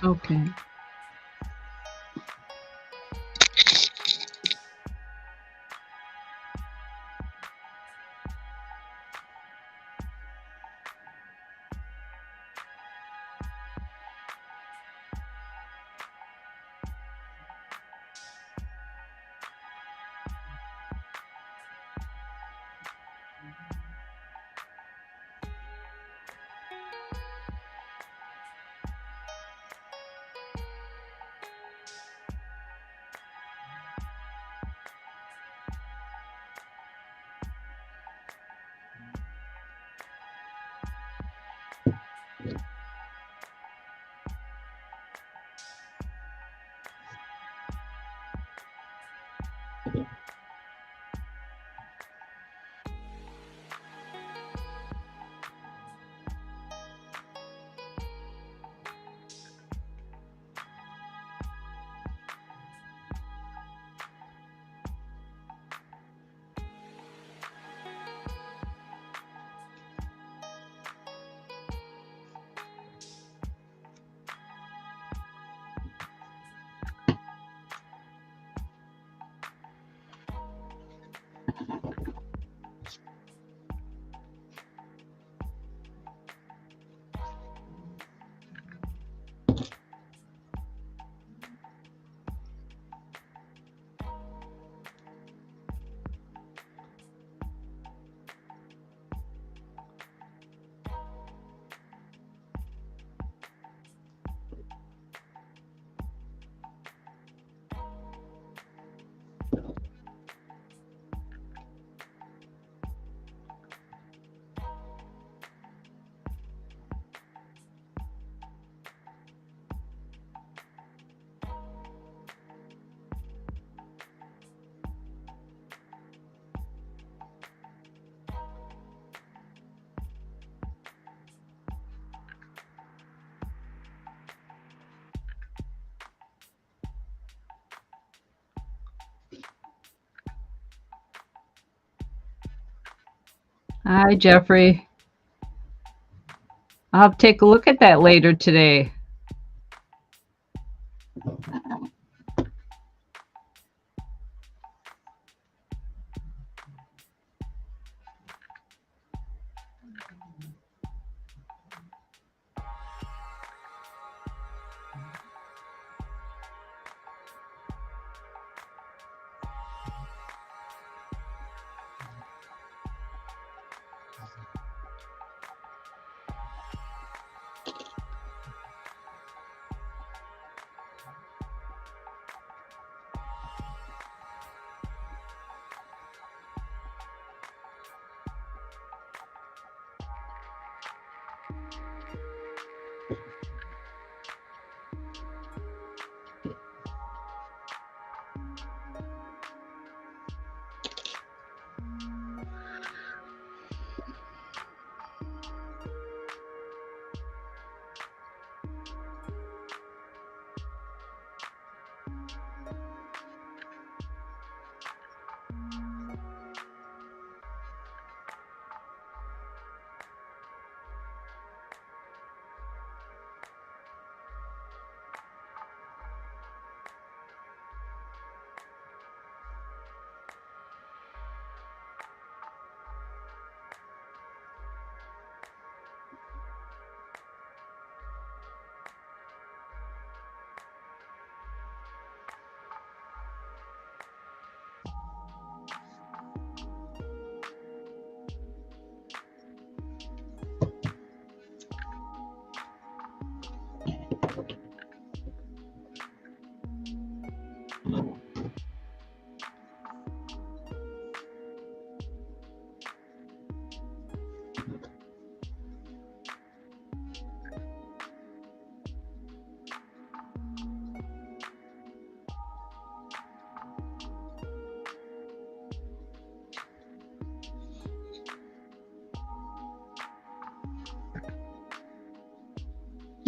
Okay. Hi, Jeffrey. I'll take a look at that later today.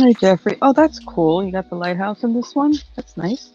Hi, Jeffrey. Oh, that's cool. You got the lighthouse in this one? That's nice.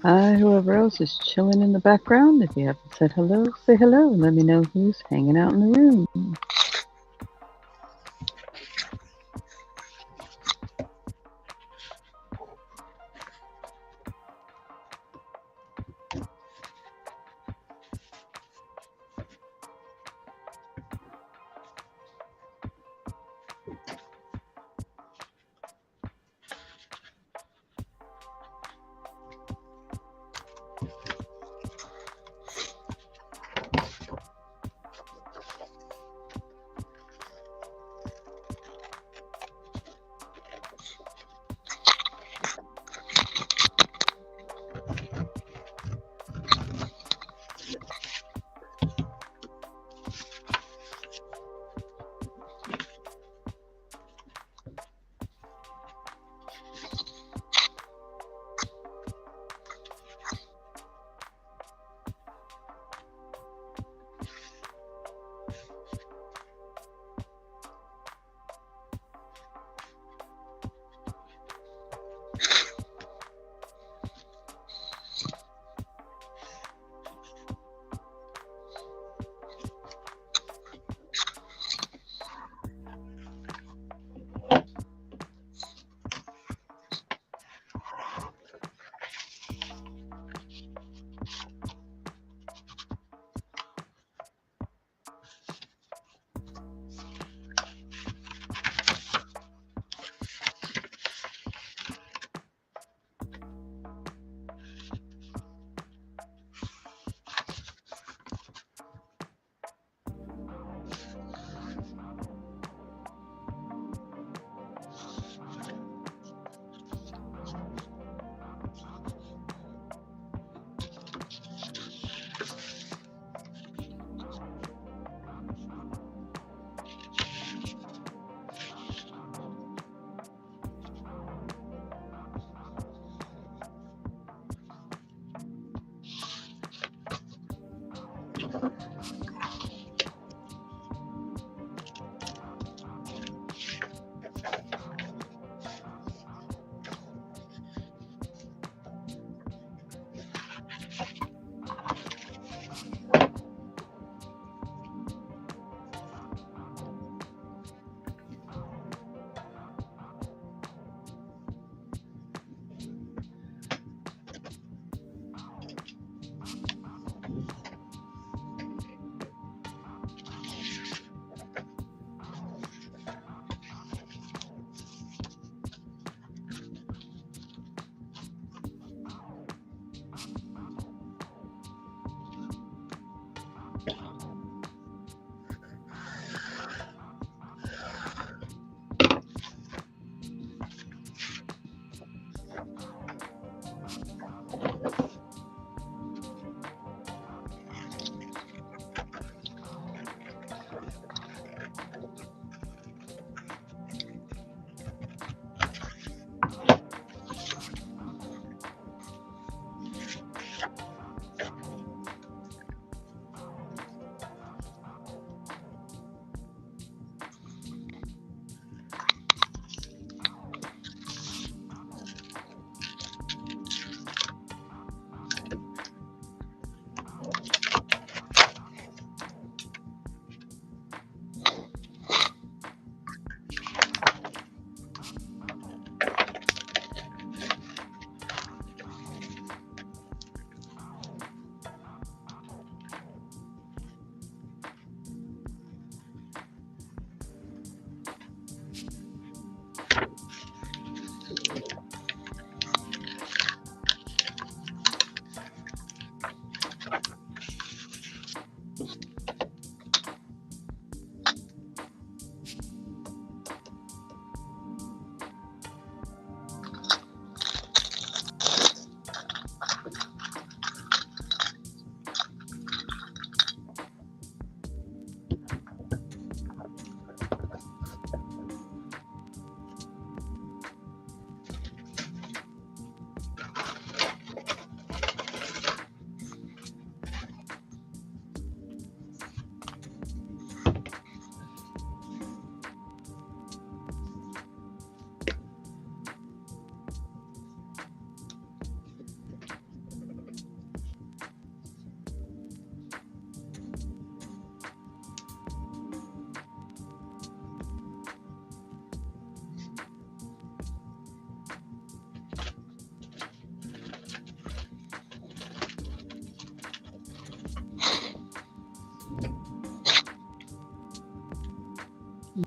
Hi, whoever else is chilling in the background. If you haven't said hello, say hello and let me know who's hanging out in the room.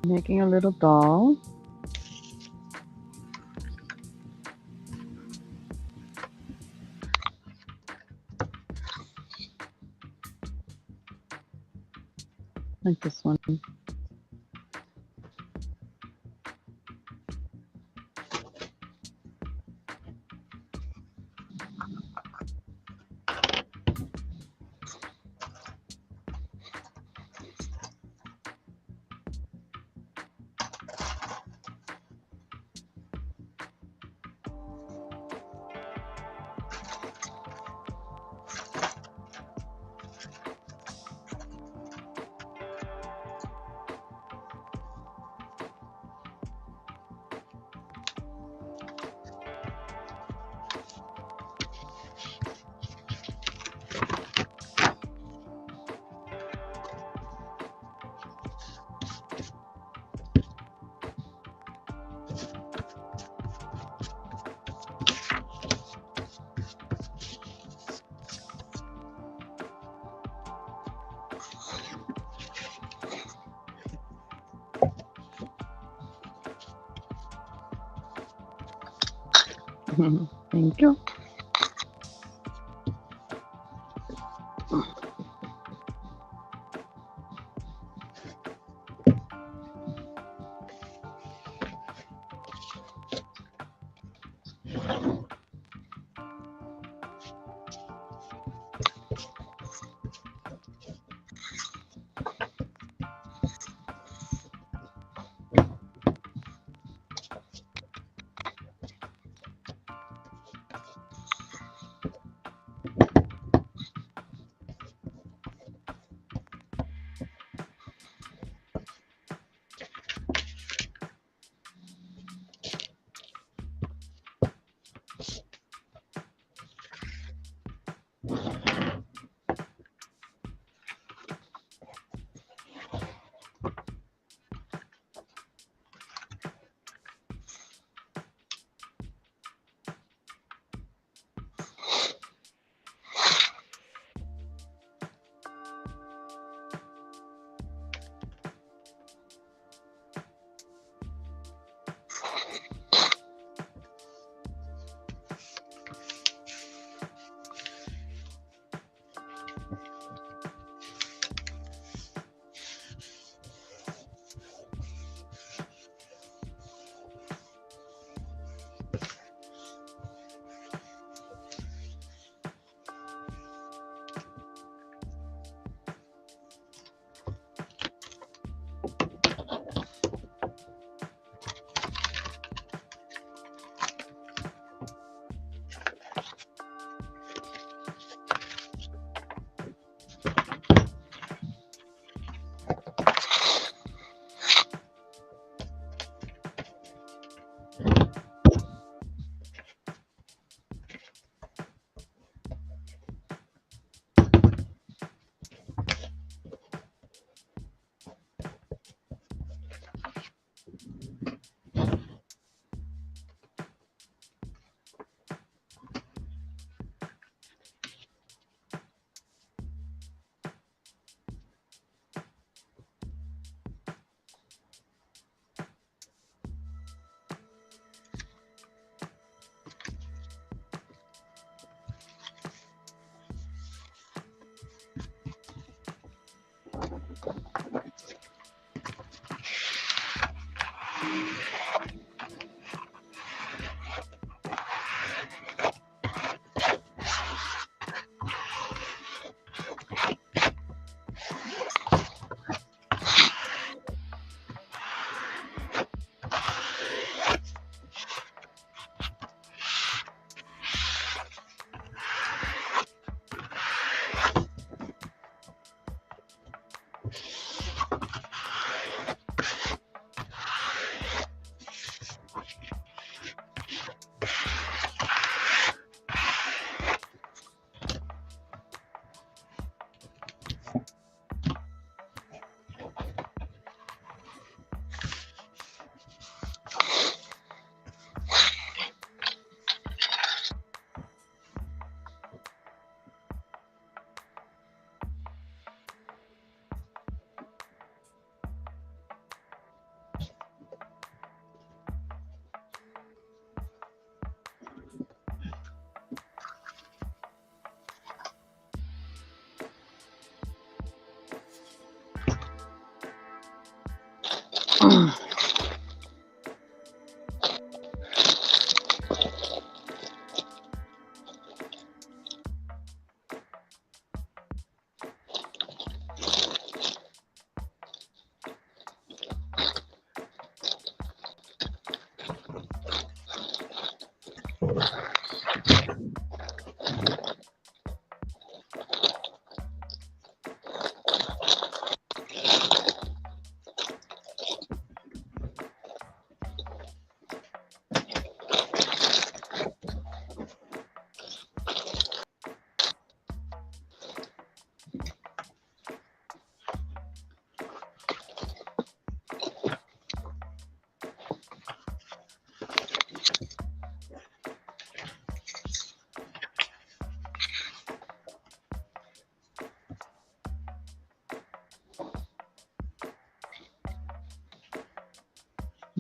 Making a little doll. Like this one. Thank you.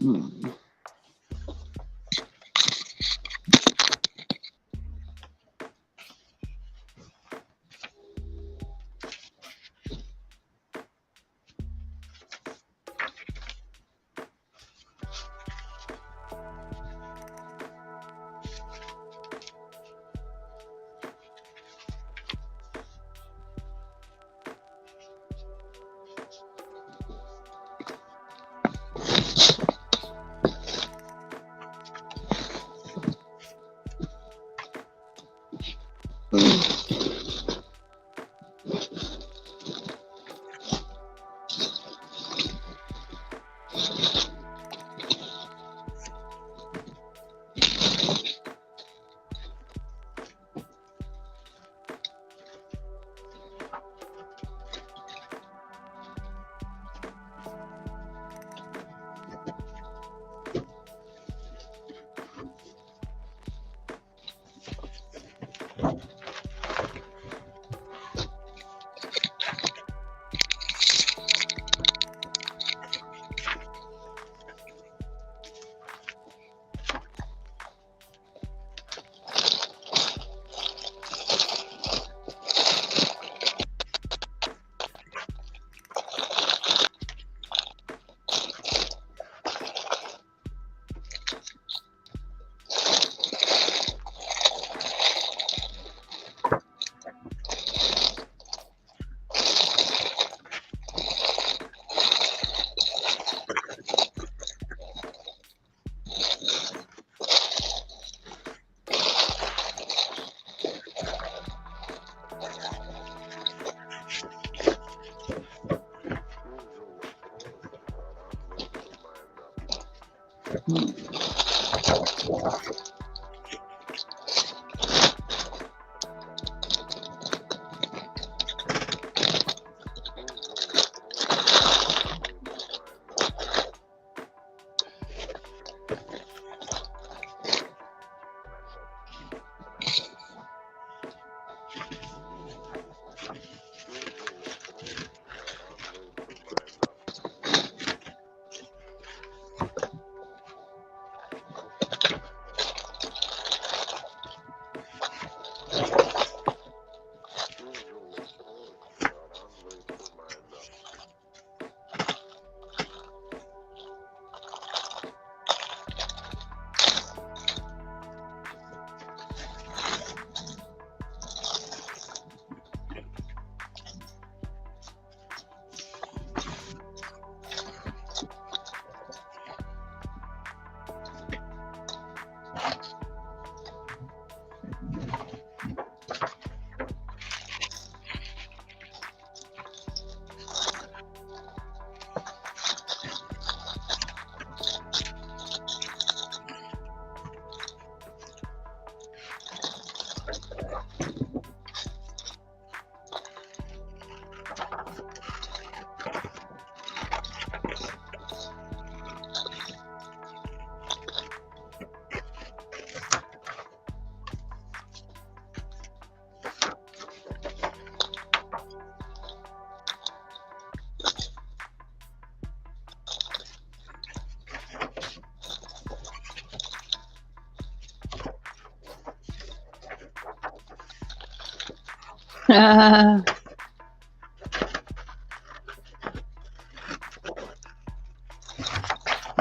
Hmm.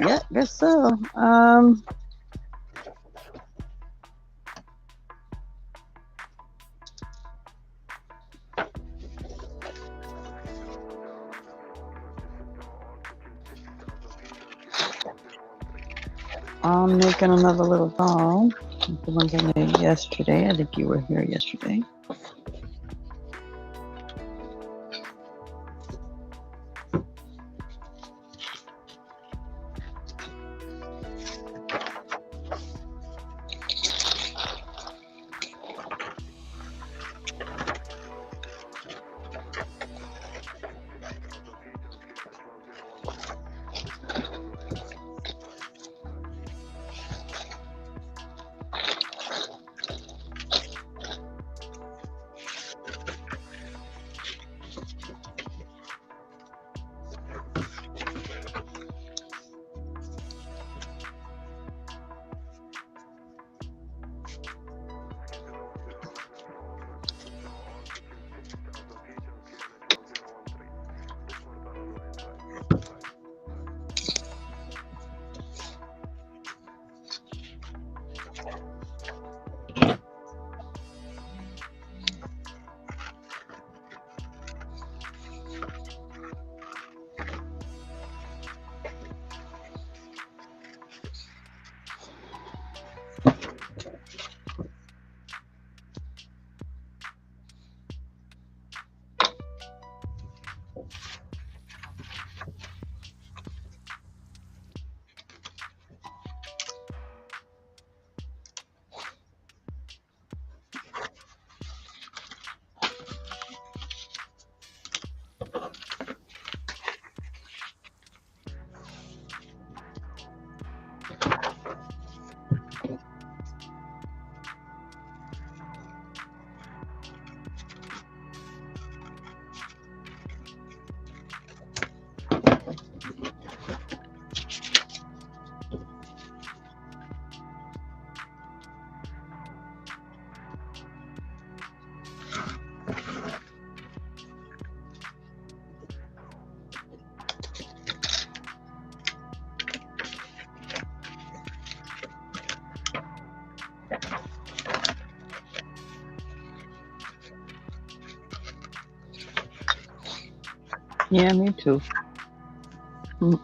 Yeah, guess so. I'm making another little doll. The ones I made yesterday. I think you were here yesterday. Yeah, me too. Mm.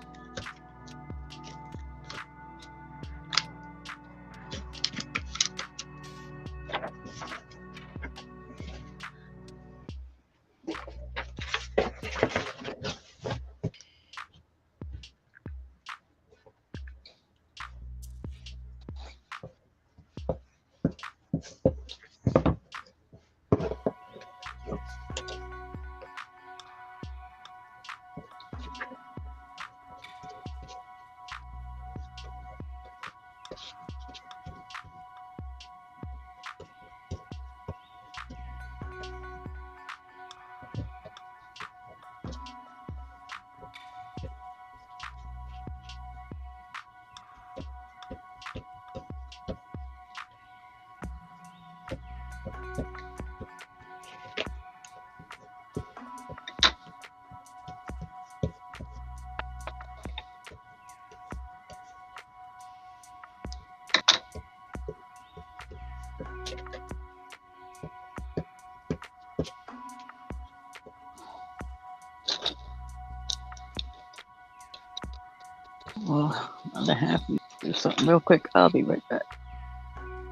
Well, another half. Do something real quick. I'll be right back.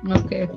Okay.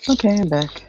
Okay, I'm back.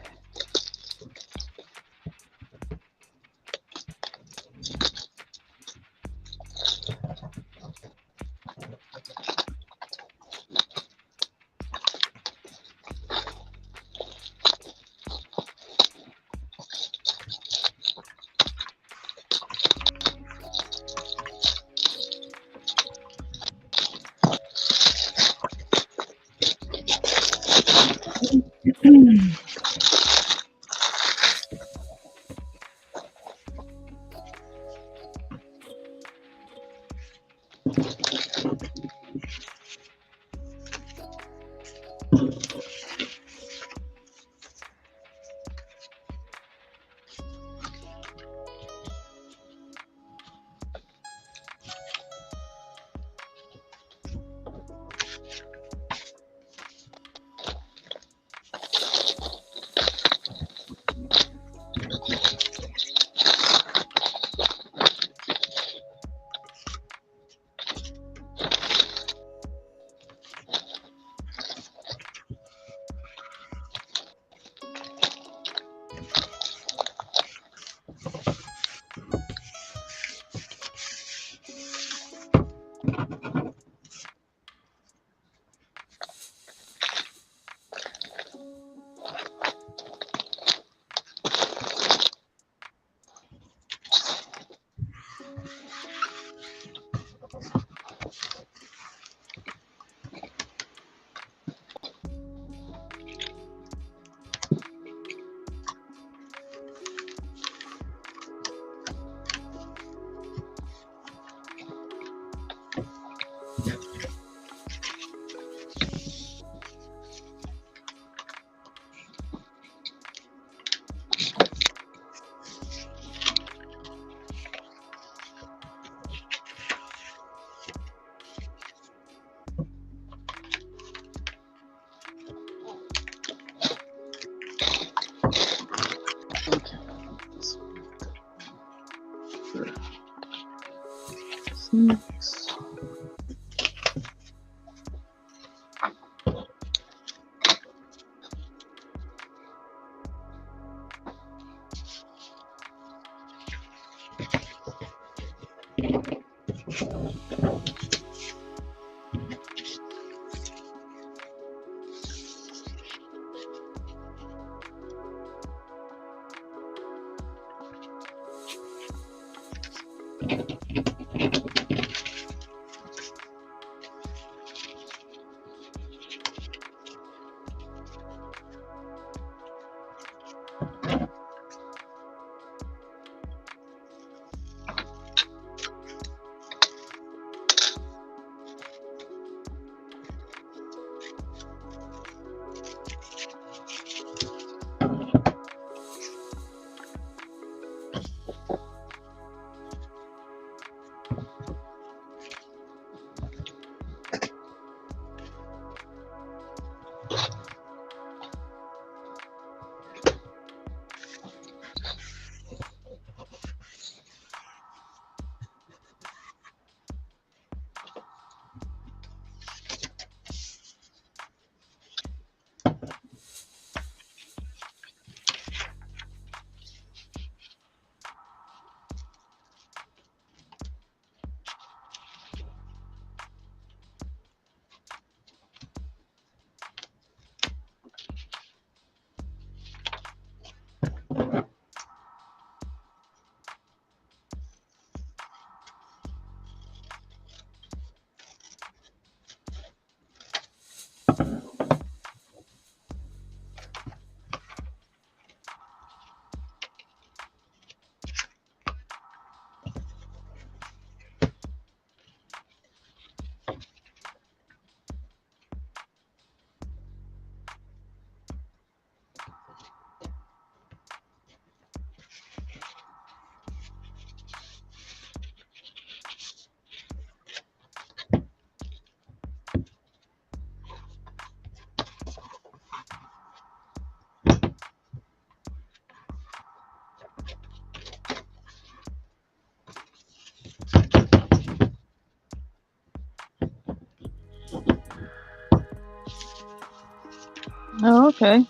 Oh, okay.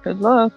Good luck.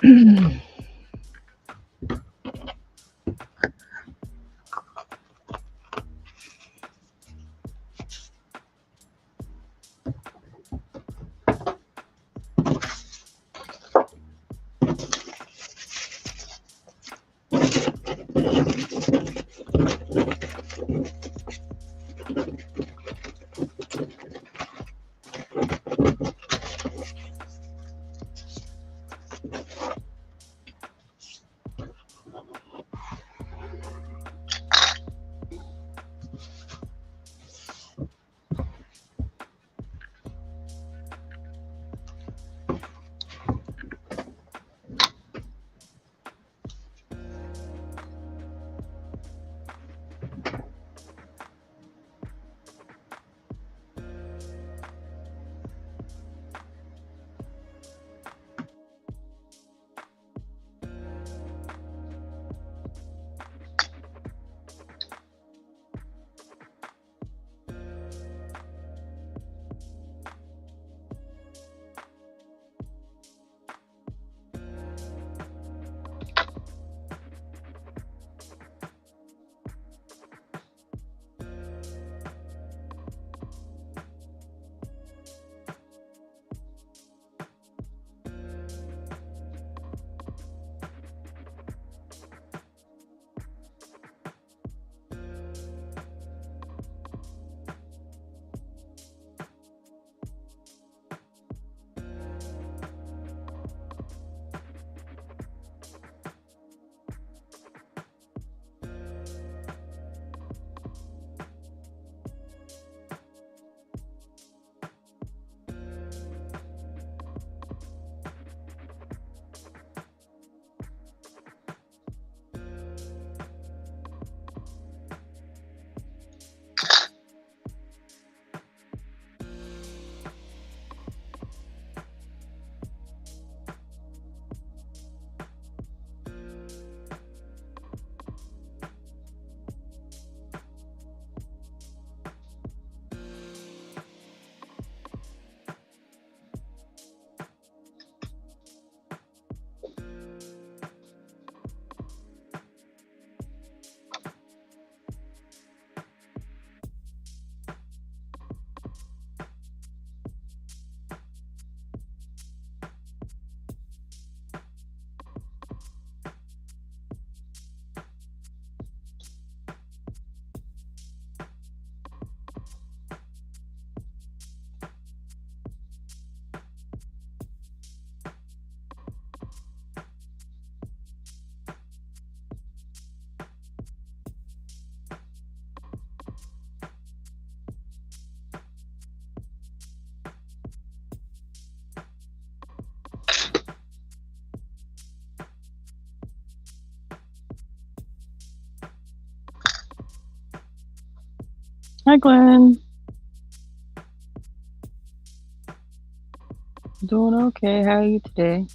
Hi, Glenn. Doing okay. How are you today?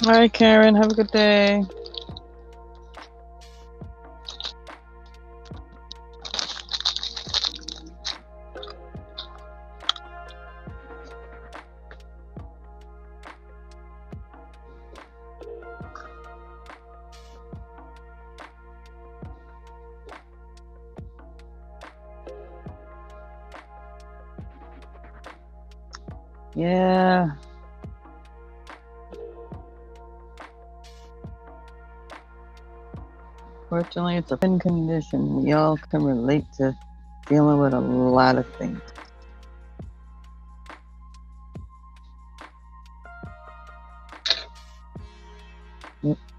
Hi, Karen. Have a good day. Yeah. Fortunately, it's a human condition. We all can relate to dealing with a lot of things.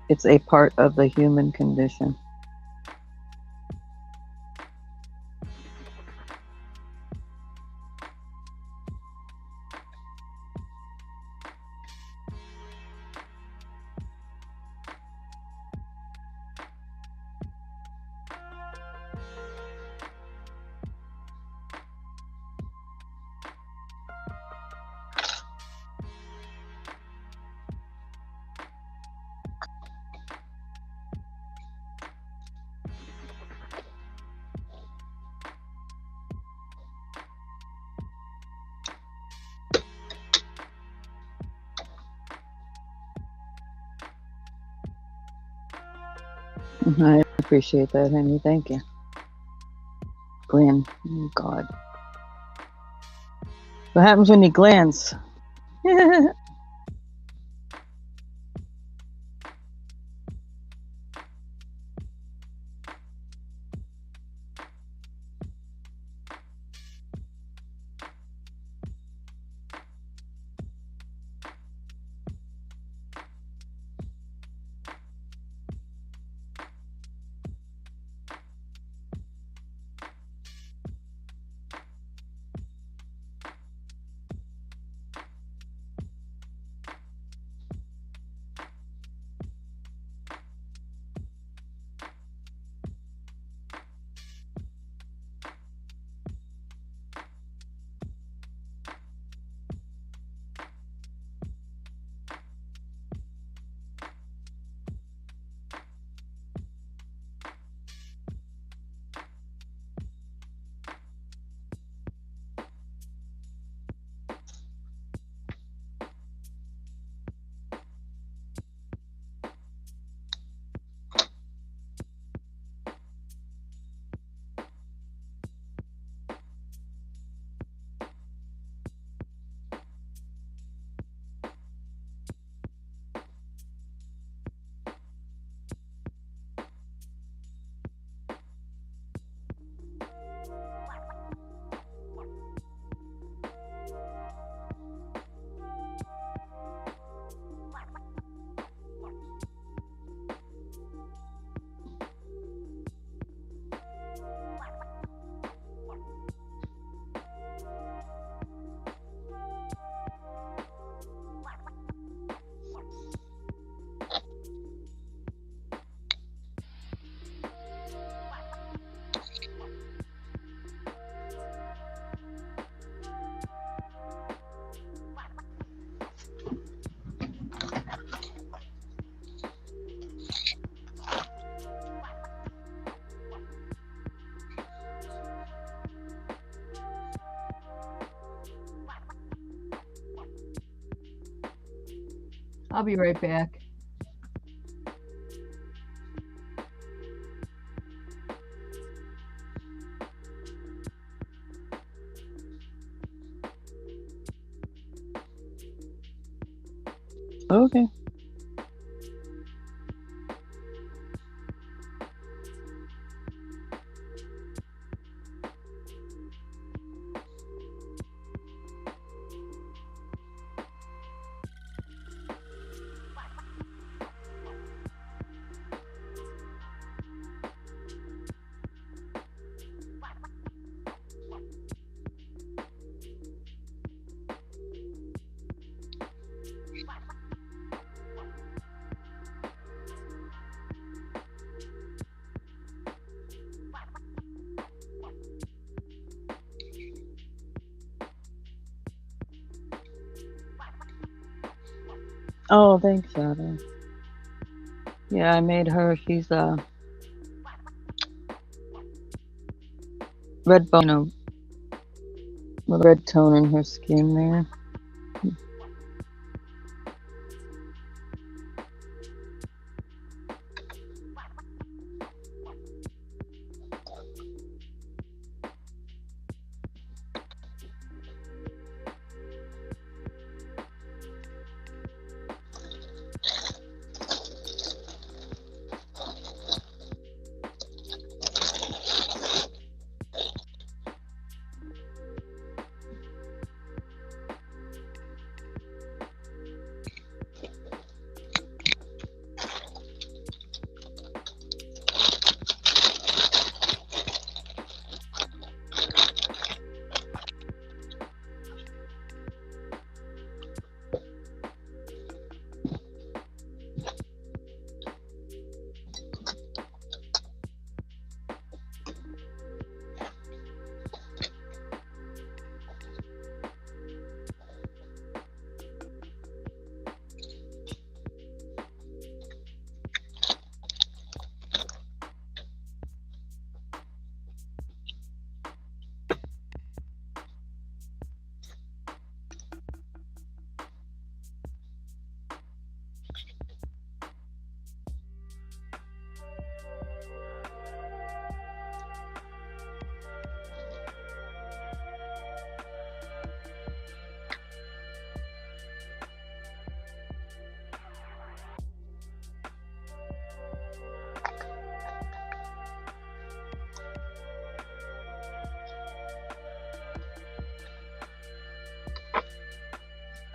It's a part of the human condition. I appreciate that, Henry. Thank you. Glenn. Oh, God. What happens when you glance? I'll be right back. Okay. Oh, thanks, Shadow. Yeah, I made her. She's red bone, with red tone in her skin there.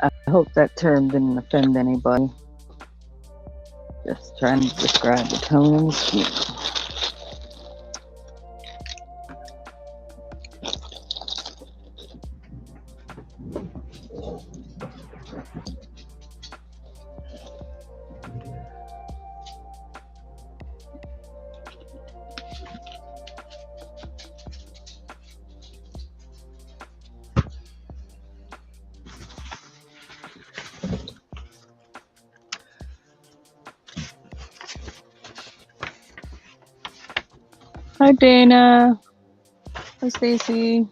I hope that term didn't offend anybody. Just trying to describe the tone and the scheme. Hi, Dana. Hi, Stacey.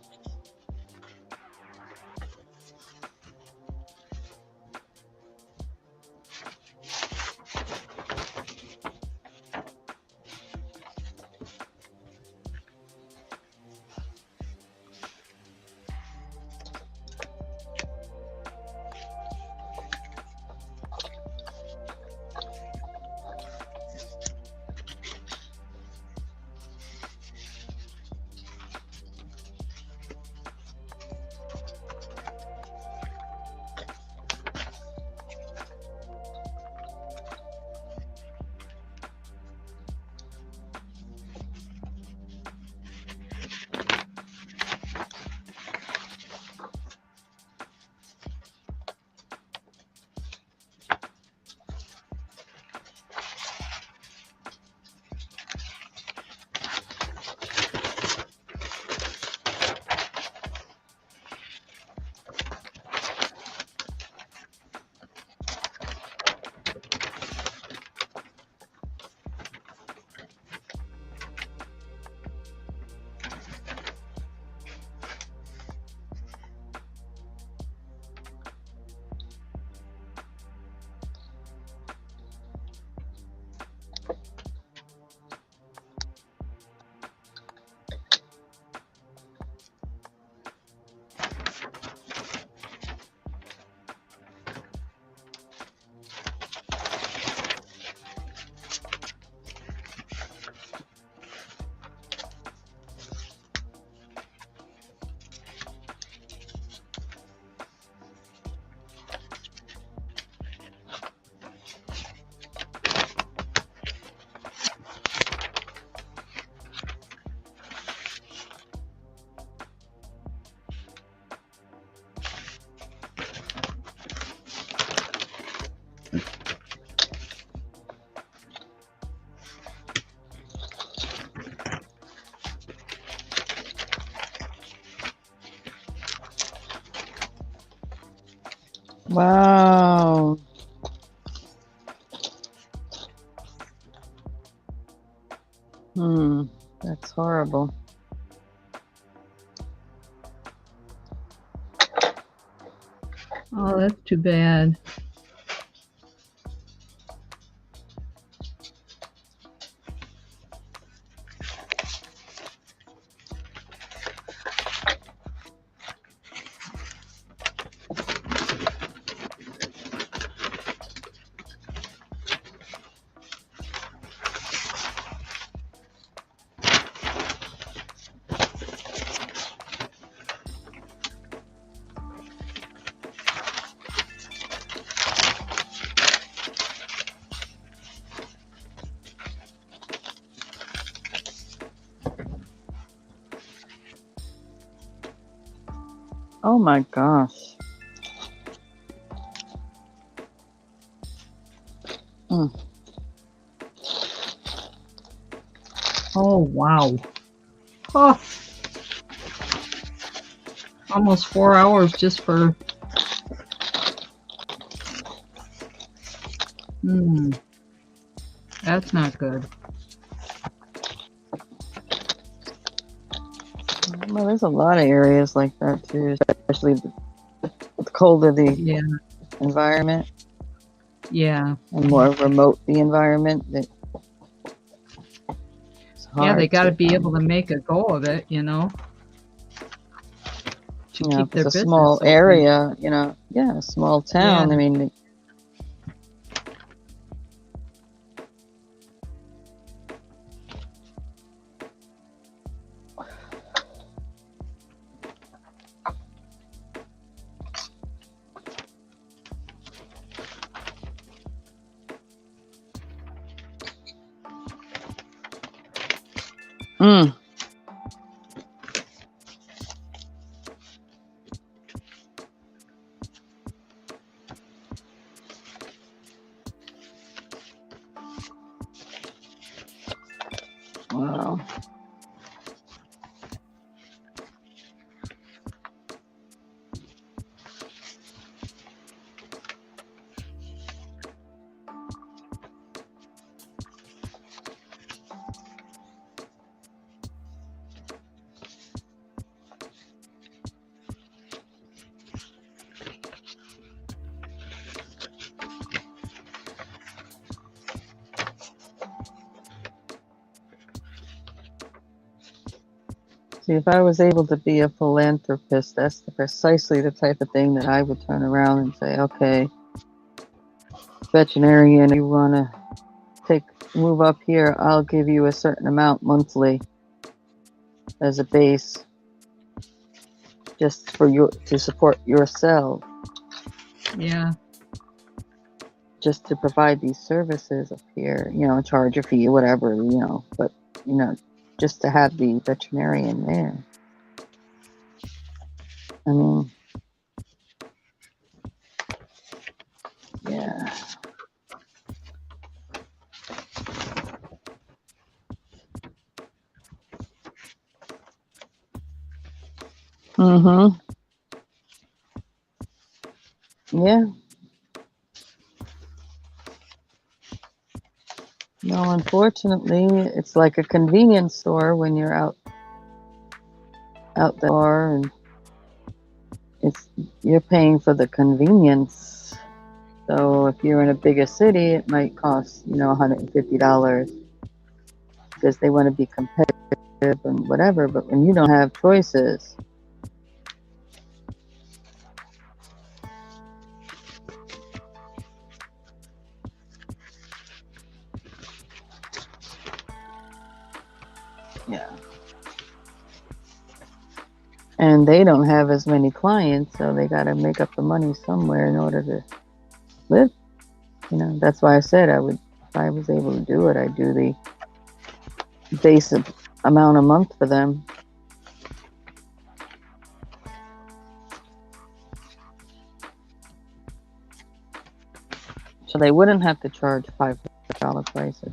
Wow. That's horrible. Oh, that's too bad. Oh my gosh. Oh, wow. Oh, almost 4 hours just for. That's not good. Well, there's a lot of areas like that too, especially the colder the environment. Yeah. And more remote the environment. Yeah, they got to be able to make a go of it, you know. To keep their it's a business small open. area, you know. Yeah, a small town. Yeah. I mean. Mm. Wow. See, if I was able to be a philanthropist, that's precisely the type of thing that I would turn around and say, okay, veterinarian, you want to move up here, I'll give you a certain amount monthly as a base just to support yourself, Yeah. just to provide these services up here, charge a fee or whatever, but, just to have the veterinarian there. I mean, yeah. Mm-hmm. Yeah. No, unfortunately, it's like a convenience store when you're out there, and you're paying for the convenience. So if you're in a bigger city, it might cost, $150 because they want to be competitive and whatever. But when you don't have choices, yeah. And they don't have as many clients, so they got to make up the money somewhere in order to live. That's why I said if I was able to do it, I'd do the basic amount a month for them. So they wouldn't have to charge $5 prices.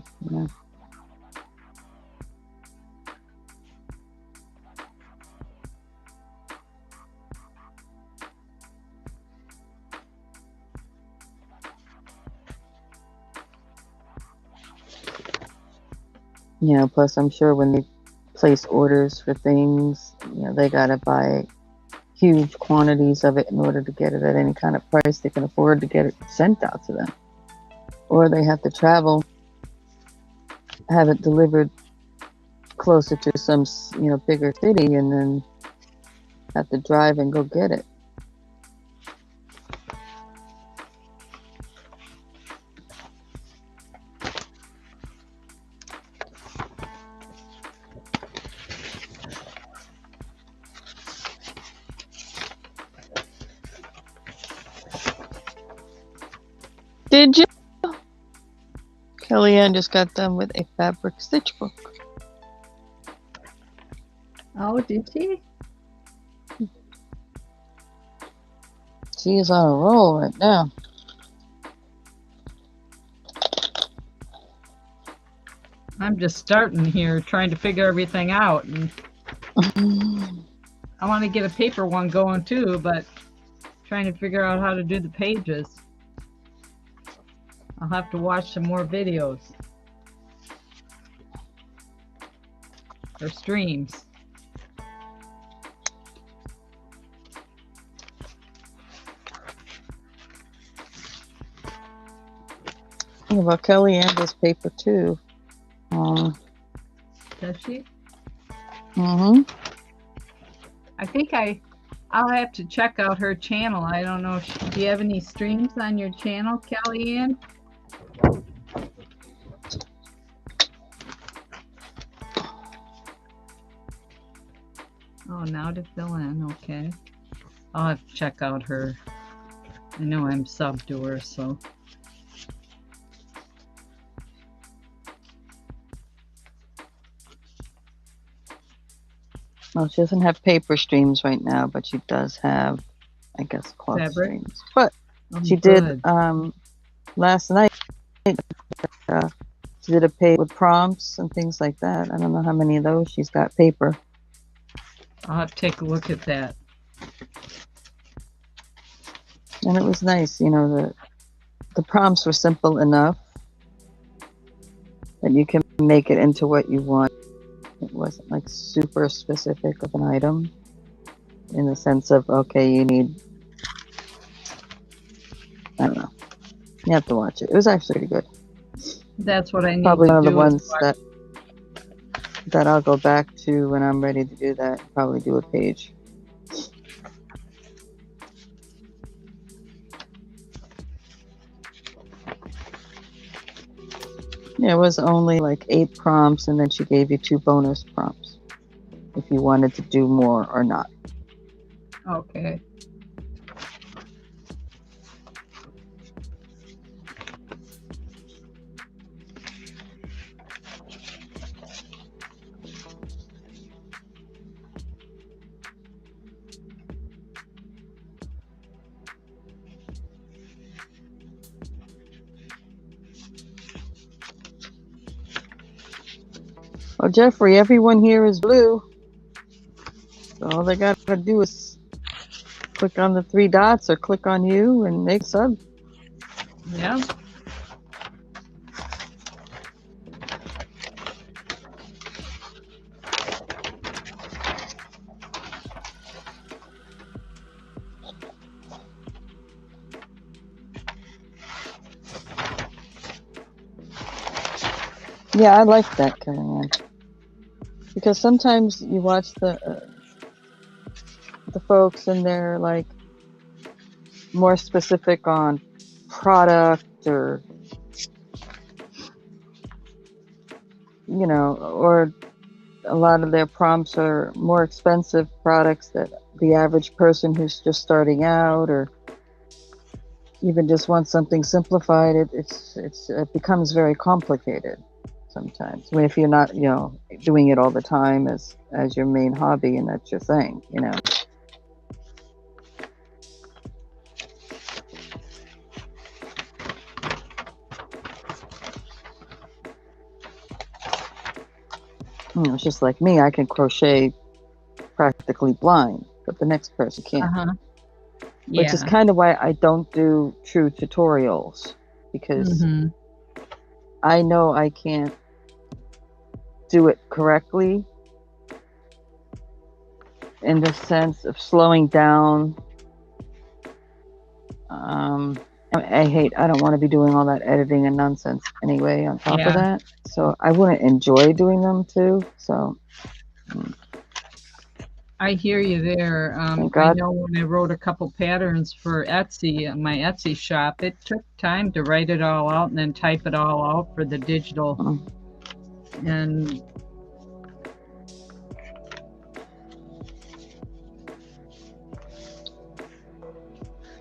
Plus I'm sure when they place orders for things, they gotta buy huge quantities of it in order to get it at any kind of price they can afford to get it sent out to them. Or they have to travel, have it delivered closer to some, bigger city, and then have to drive and go get it. Did you? Kellyanne just got done with a fabric stitch book. Oh, did she? She is on a roll right now. I'm just starting here, trying to figure everything out, and I want to get a paper one going too, but trying to figure out how to do the pages. I'll have to watch some more videos or streams. Well, Kellyanne does paper too. Does she? Mm-hmm. I think I'll have to check out her channel. I don't know. Do you have any streams on your channel, Kellyanne? Oh, now to fill in. Okay. I'll have to check out her. I know I'm sub to her, so. Well, she doesn't have paper streams right now, but she does have, I guess, cloth Fabric? streams. But Oh, she did good. last night. She did a page with prompts and things like that. I don't know how many of those she's got paper. I'll have to take a look at that. And it was nice, you know, the prompts were simple enough that you can make it into what you want. It wasn't like super specific of an item in the sense of, okay, you need, I don't know. You have to watch it. It was actually pretty good. That's what I need Probably to one of the do. ones that I'll go back to when I'm ready to do that. Probably do a page. Yeah, it was only like 8 prompts, and then she gave you 2 bonus prompts if you wanted to do more or not. Okay. Well, Jeffrey, everyone here is blue. So all they got to do is click on the 3 dots or click on you and make sub. Yeah. Yeah, I like that, Karen. Because sometimes you watch the folks and they're like more specific on product or, you know, or a lot of their prompts are more expensive products that the average person who's just starting out or even just wants something simplified, it becomes very complicated sometimes. I mean, if you're not, you know, doing it all the time as your main hobby and that's your thing, you know. You know, it's just like me, I can crochet practically blind, but the next person can't. Uh-huh. Which is kind of why I don't do true tutorials, because I know I can't do it correctly in the sense of slowing down. I don't want to be doing all that editing and nonsense anyway on top of that. So I wouldn't enjoy doing them too. So I hear you there. I know when I wrote a couple patterns for Etsy, my Etsy shop, it took time to write it all out and then type it all out for the digital. And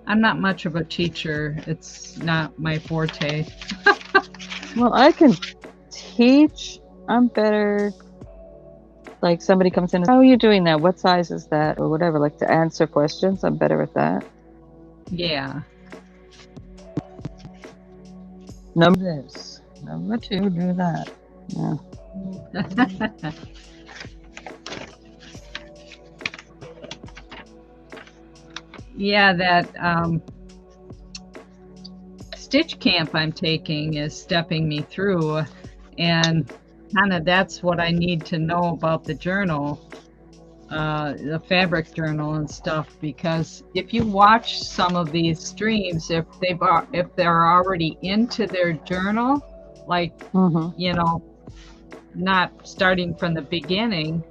I'm not much of a teacher. It's not my forte. Well, I can teach. I'm better. Like somebody comes in, how are you doing that? What size is that? Or whatever, like to answer questions. I'm better at that. Yeah. Number this. Number 2, do that. Yeah. Yeah, that Stitch Camp I'm taking is stepping me through, and kind of that's what I need to know about the journal, the fabric journal and stuff, because if you watch some of these streams, if they're already into their journal, like you know, not starting from the beginning,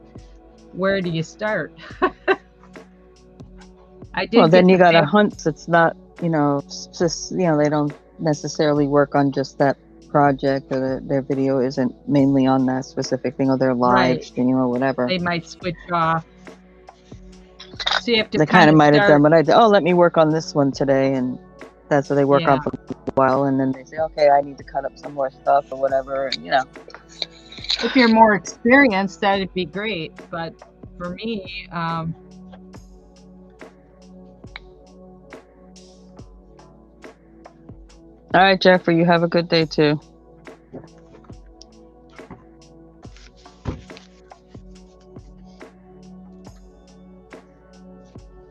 where do you start? Well, then you got to hunt. It's not, you know, just, you know, they don't necessarily work on just that project, or their video isn't mainly on that specific thing, or their live stream or whatever. They might switch off. So you have to they kind of might have done what I did. Oh, let me work on this one today, and that's what they work on for a while, and then they say, okay, I need to cut up some more stuff or whatever, and you know. If you're more experienced, that'd be great, but for me, All right, Jeffrey, you have a good day too.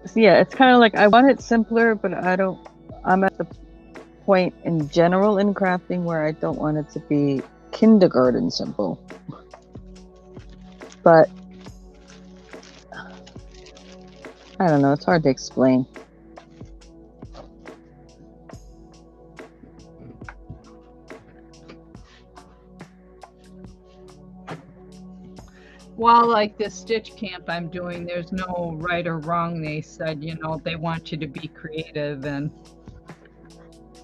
So yeah, it's kind of like I want it simpler, but I'm at the point in general in crafting where I don't want it to be kindergarten simple. But I don't know, it's hard to explain. well, like this stitch camp I'm doing, there's no right or wrong. They said, they want you to be creative, and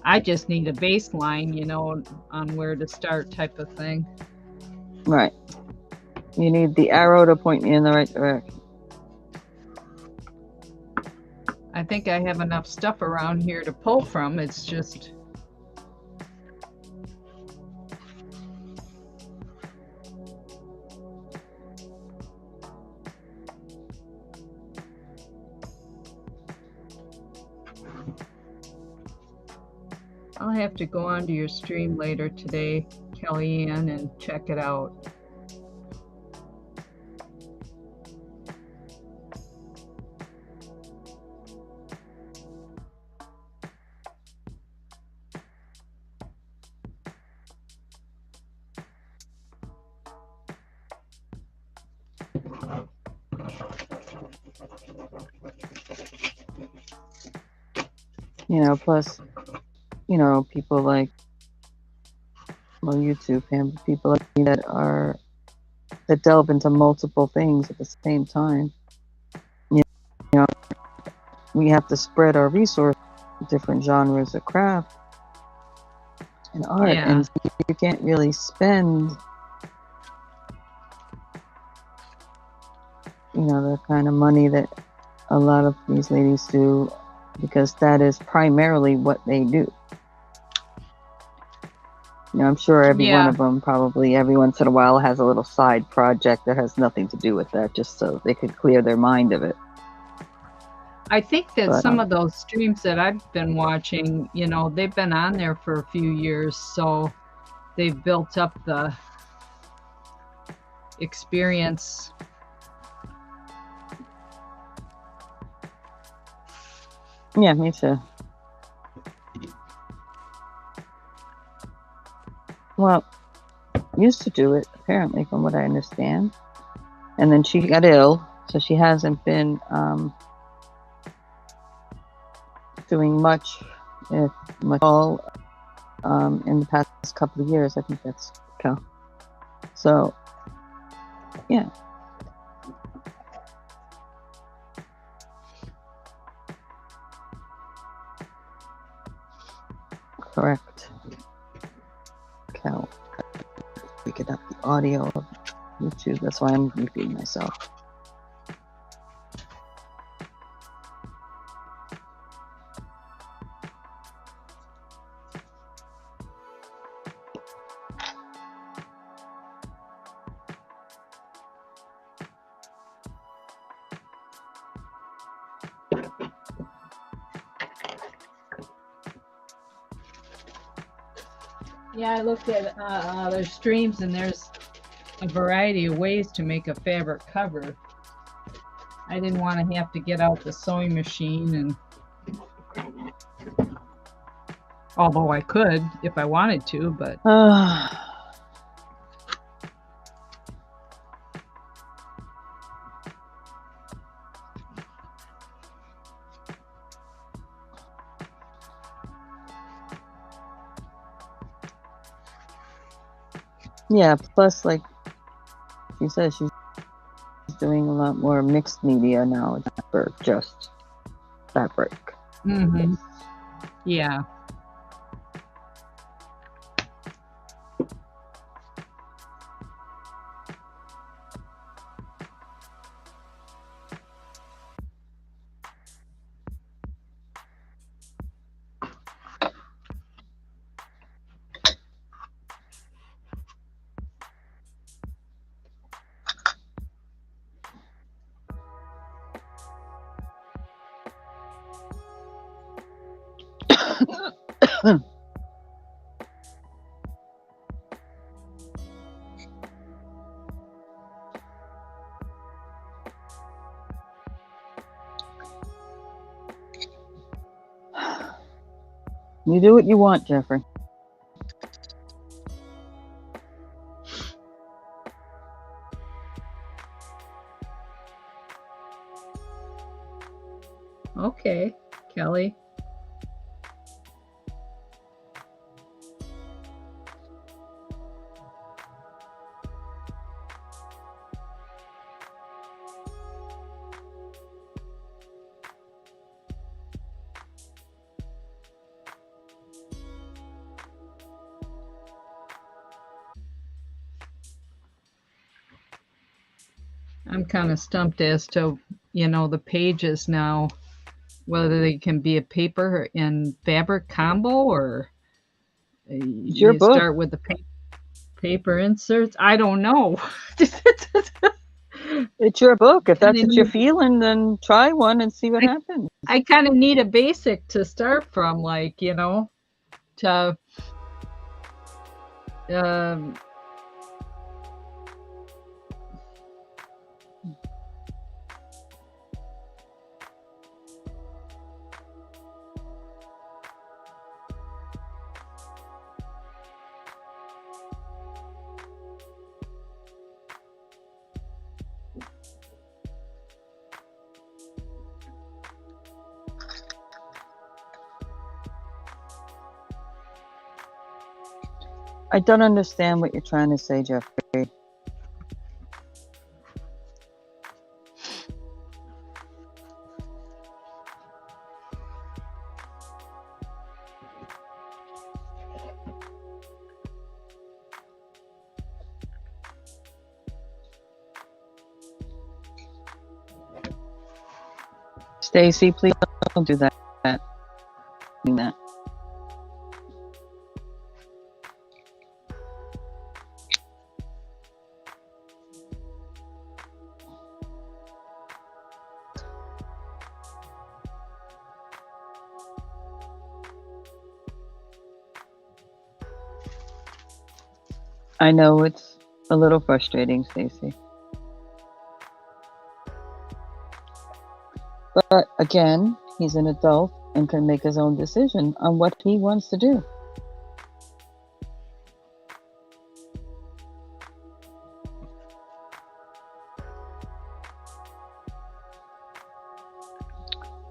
I just need a baseline, on where to start type of thing. Right. You need the arrow to point you in the right direction. I think I have enough stuff around here to pull from. It's just... I'll have to go onto your stream later today, Kellyanne, and check it out. Plus, people like, well, YouTube and people like me that delve into multiple things at the same time. You know, we have to spread our resources, different genres of craft and art, Yeah. and you can't really spend, the kind of money that a lot of these ladies do, because that is primarily what they do. I'm sure every one of them probably every once in a while has a little side project that has nothing to do with that, just so they could clear their mind of it. I think that some of those streams that I've been watching, they've been on there for a few years, so they've built up the experience. Yeah, me too. Well, used to do it, apparently, from what I understand. And then she got ill, so she hasn't been doing much, if much at all, in the past couple of years. I think that's okay. So, yeah. Correct. Cal. We could have the audio of YouTube. That's why I'm repeating myself. Yeah, I looked at their streams, and there's a variety of ways to make a fabric cover. I didn't want to have to get out the sewing machine, and although I could if I wanted to, but yeah, plus, like she says, she's doing a lot more mixed media now for just fabric. Mm-hmm. Yeah. You do what you want, Jeffrey. Okay, Kelly. I'm kind of stumped as to, the pages now, whether they can be a paper and fabric combo, or It's your you book. start with the paper inserts. I don't know. It's your book. If that's And what you're feeling, then try one and see what happens. I kind of need a basic to start from, to I don't understand what you're trying to say, Jeffrey. Stacey, please don't do that. I know it's a little frustrating, Stacey. But again, he's an adult and can make his own decision on what he wants to do.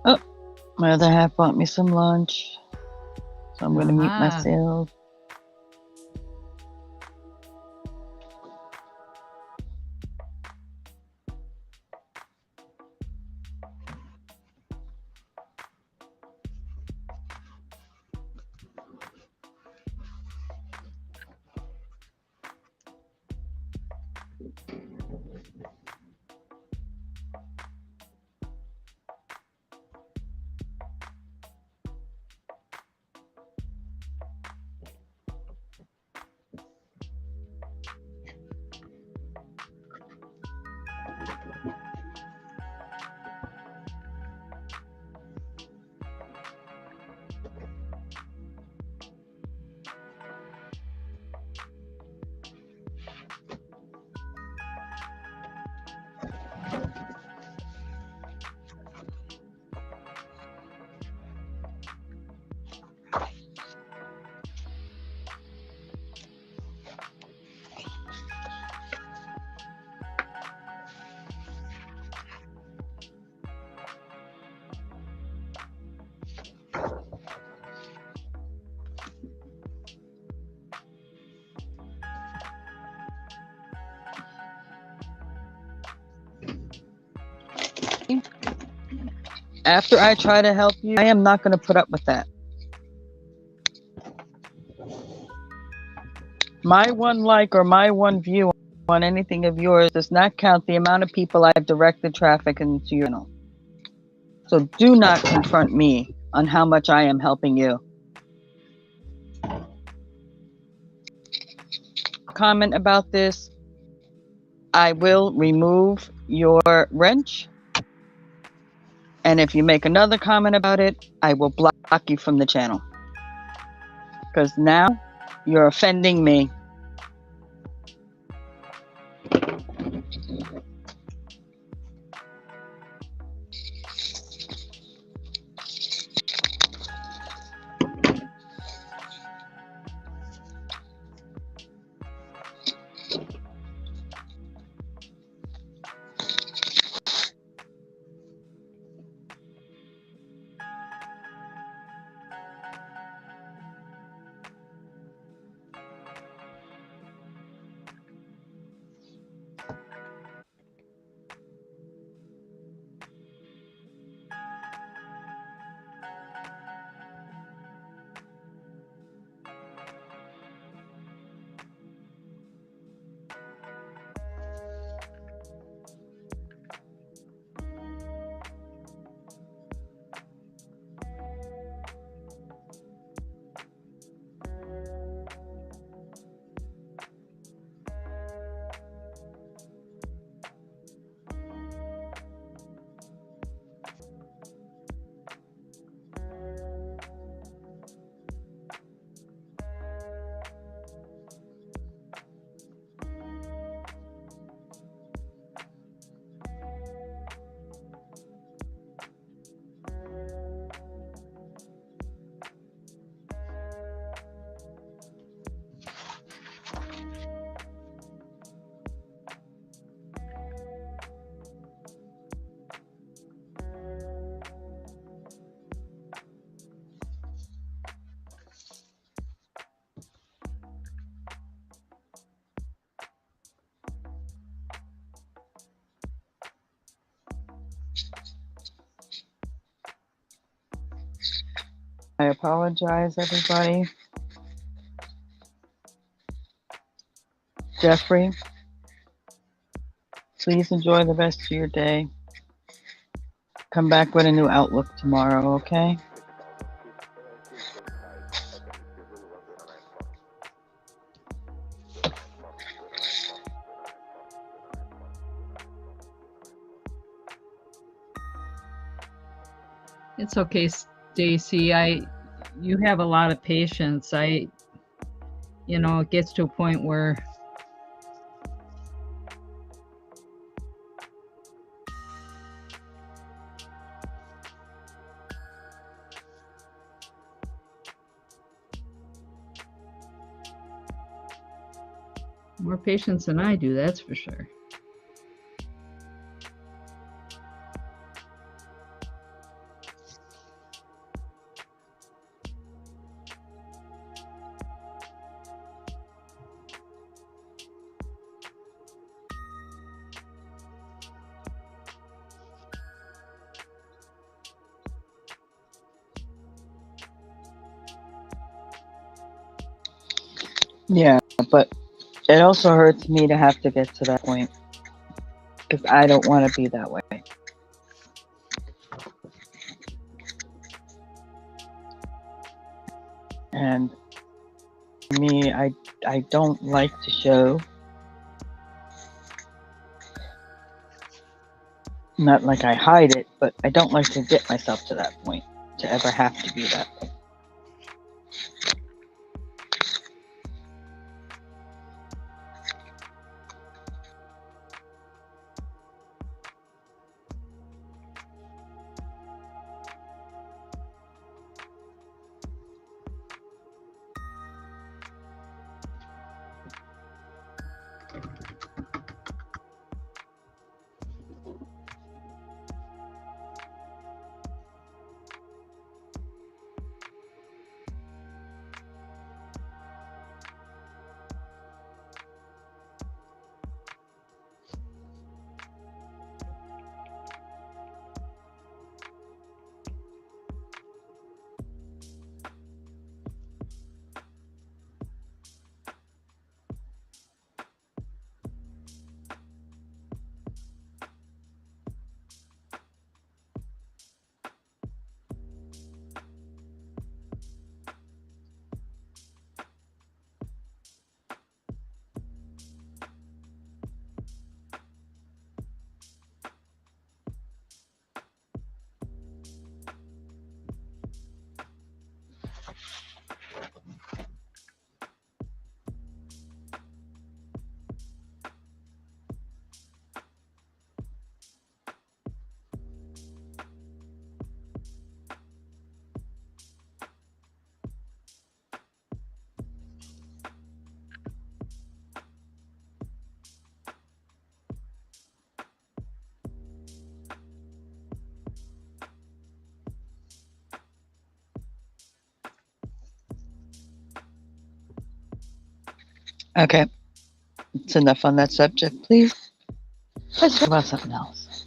Oh, my other half bought me some lunch, so I'm going to mute myself. After I try to help you, I am not going to put up with that. My one like or my one view on anything of yours does not count the amount of people I've directed traffic into your channel. So do not confront me on how much I am helping you. Comment about this, I will remove your wrench. And if you make another comment about it, I will block you from the channel. because now you're offending me. I apologize, everybody. Jeffrey, please enjoy the rest of your day. Come back with a new outlook tomorrow, okay? It's okay, Stacey. You have a lot of patience. It gets to a point where more patience than I do, that's for sure. Yeah, but it also hurts me to have to get to that point because I don't want to be that way. And me, I don't like to show. Not like I hide it, but I don't like to get myself to that point, to ever have to be that way. Okay, it's enough on that subject, please. Let's talk about something else.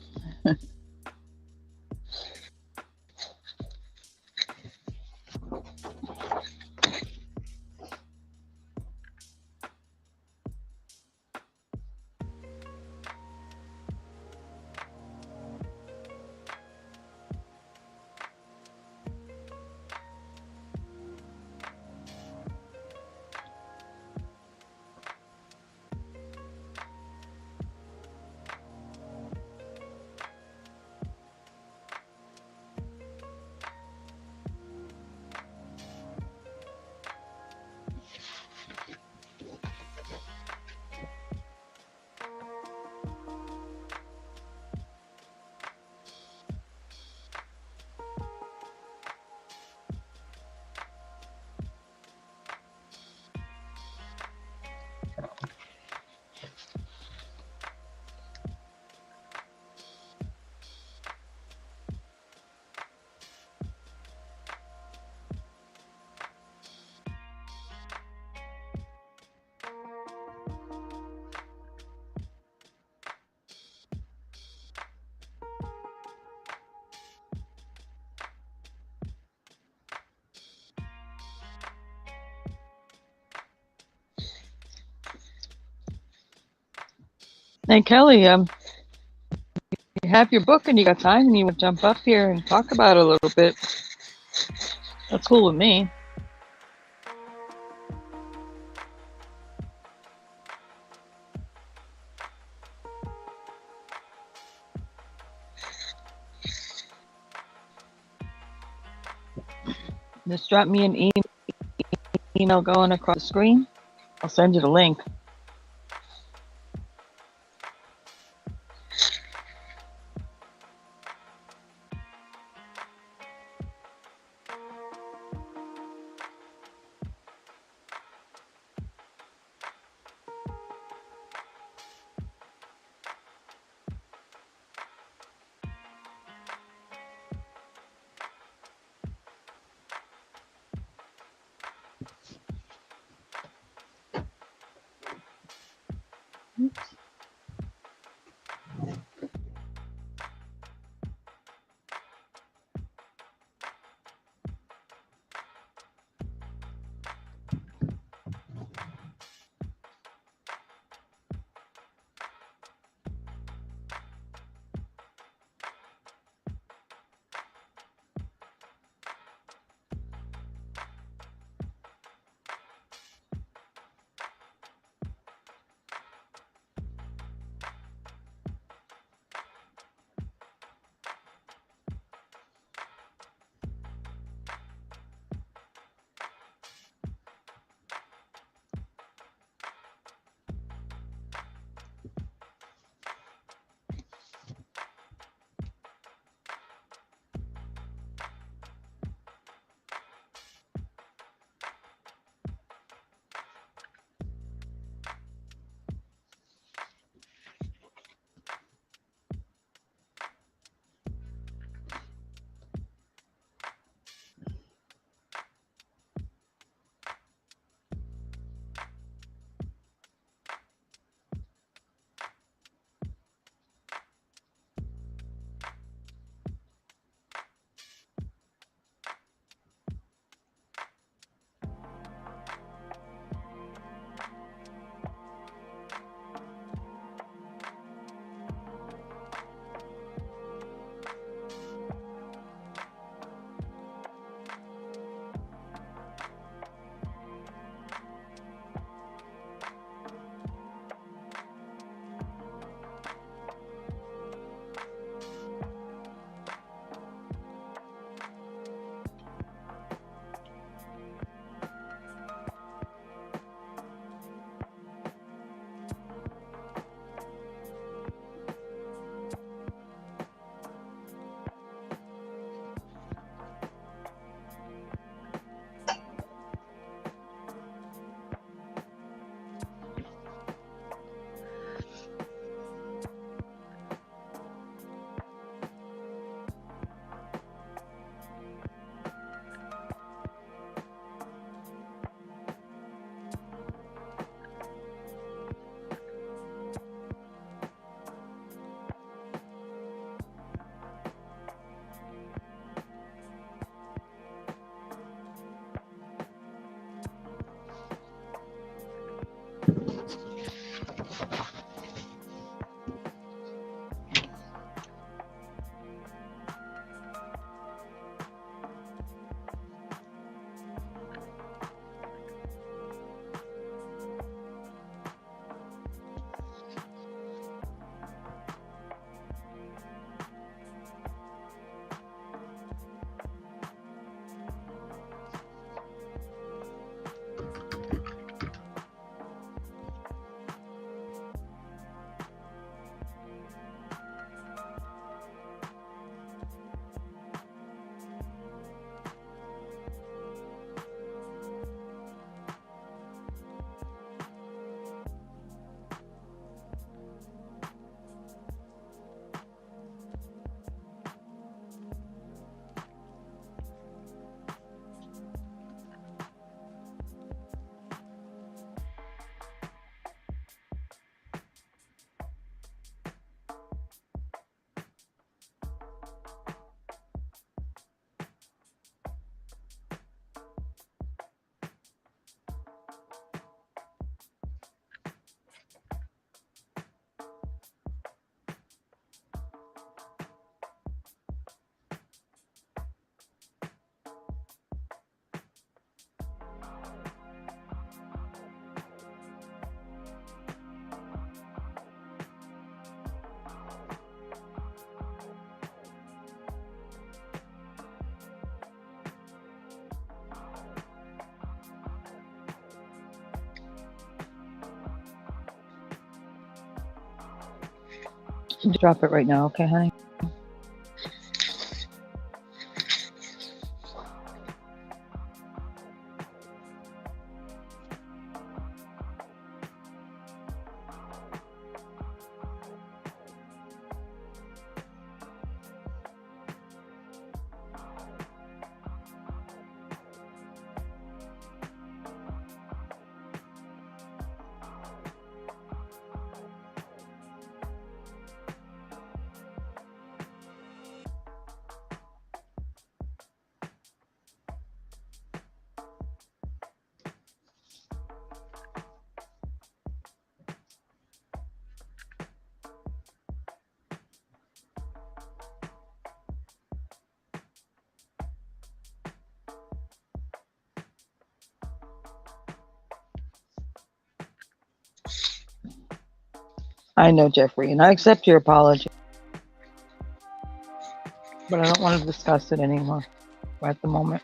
And Kelly, you have your book and you got time and you would jump up here and talk about it a little bit. That's cool with me. Just drop me an email going across the screen. I'll send you the link. Drop it right now, okay, honey? I know, Jeffrey, and I accept your apology, but I don't want to discuss it anymore at the moment.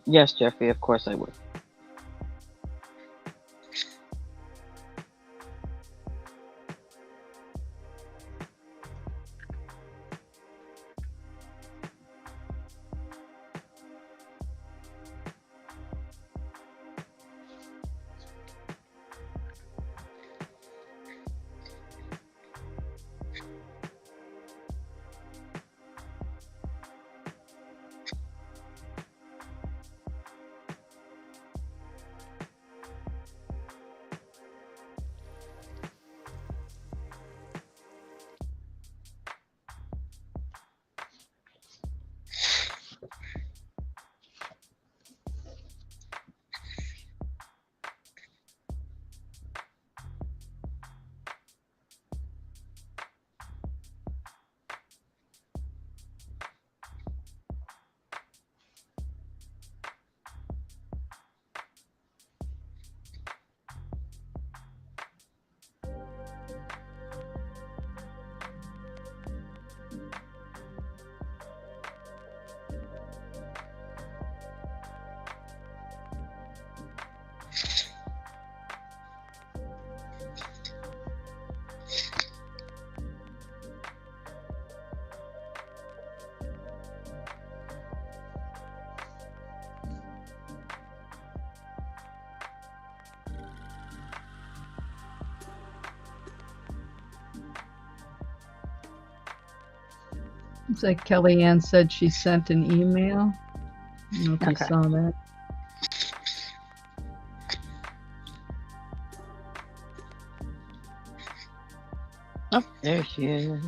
Yes, Jeffrey, of course I would. Looks like Kellyanne said she sent an email. I don't know if you Okay. saw that. Oh, there she is.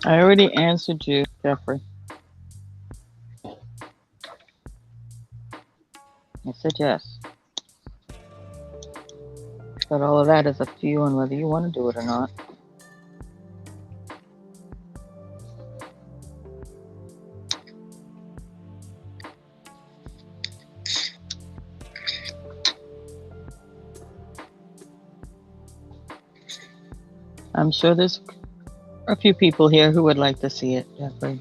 I already answered you, Jeffrey. I said yes. But all of that is up to you on whether you want to do it or not. I'm sure there's a few people here who would like to see it, Jeffrey.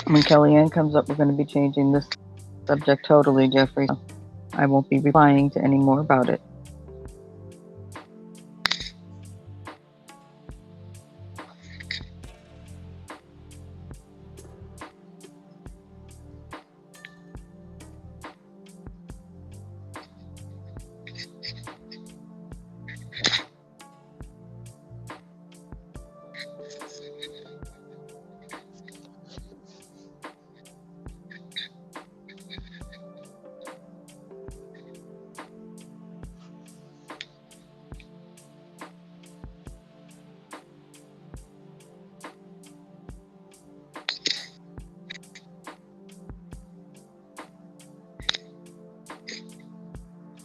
When Kellyanne comes up, we're going to be changing this subject totally, Jeffrey. I won't be replying to any more about it.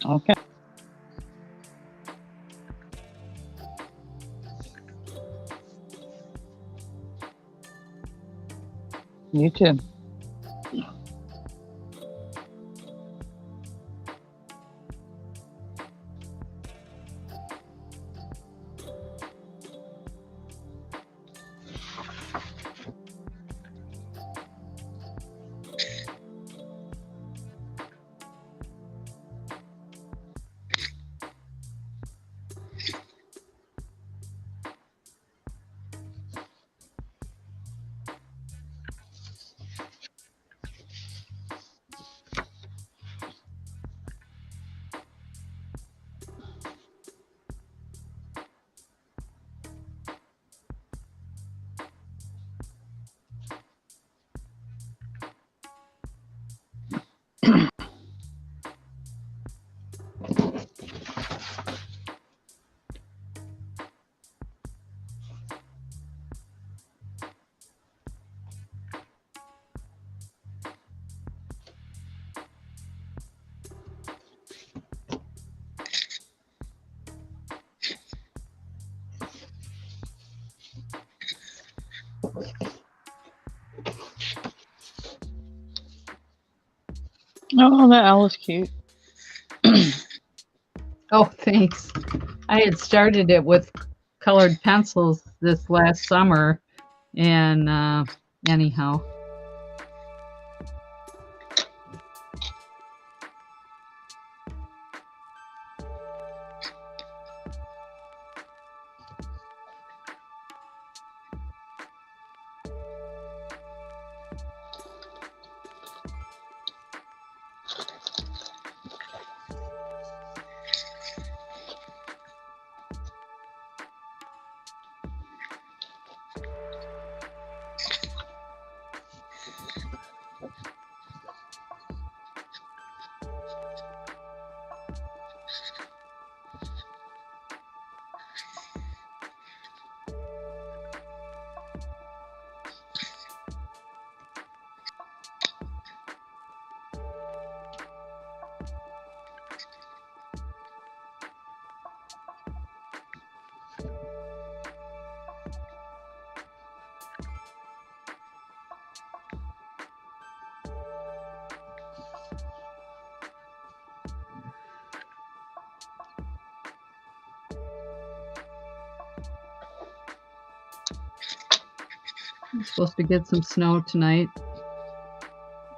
Okay. You too. Oh, that owl is cute. Oh, thanks. I had started it with colored pencils this last summer, and anyhow. I'm supposed to get some snow tonight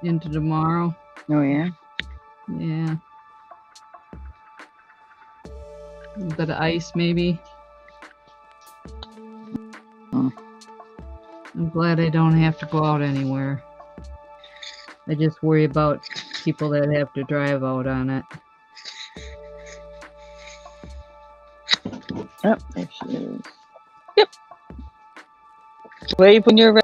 into tomorrow. Oh, yeah? Yeah. A little bit of ice, maybe. Hmm. I'm glad I don't have to go out anywhere. I just worry about people that have to drive out on it. Yep, there she is. Yep. Wave when you're ready.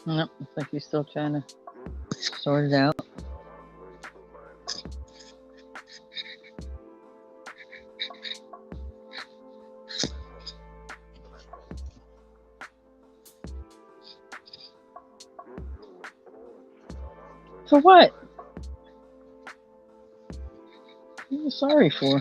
Nope, looks like he's still trying to sort it out. For what? What are you sorry for?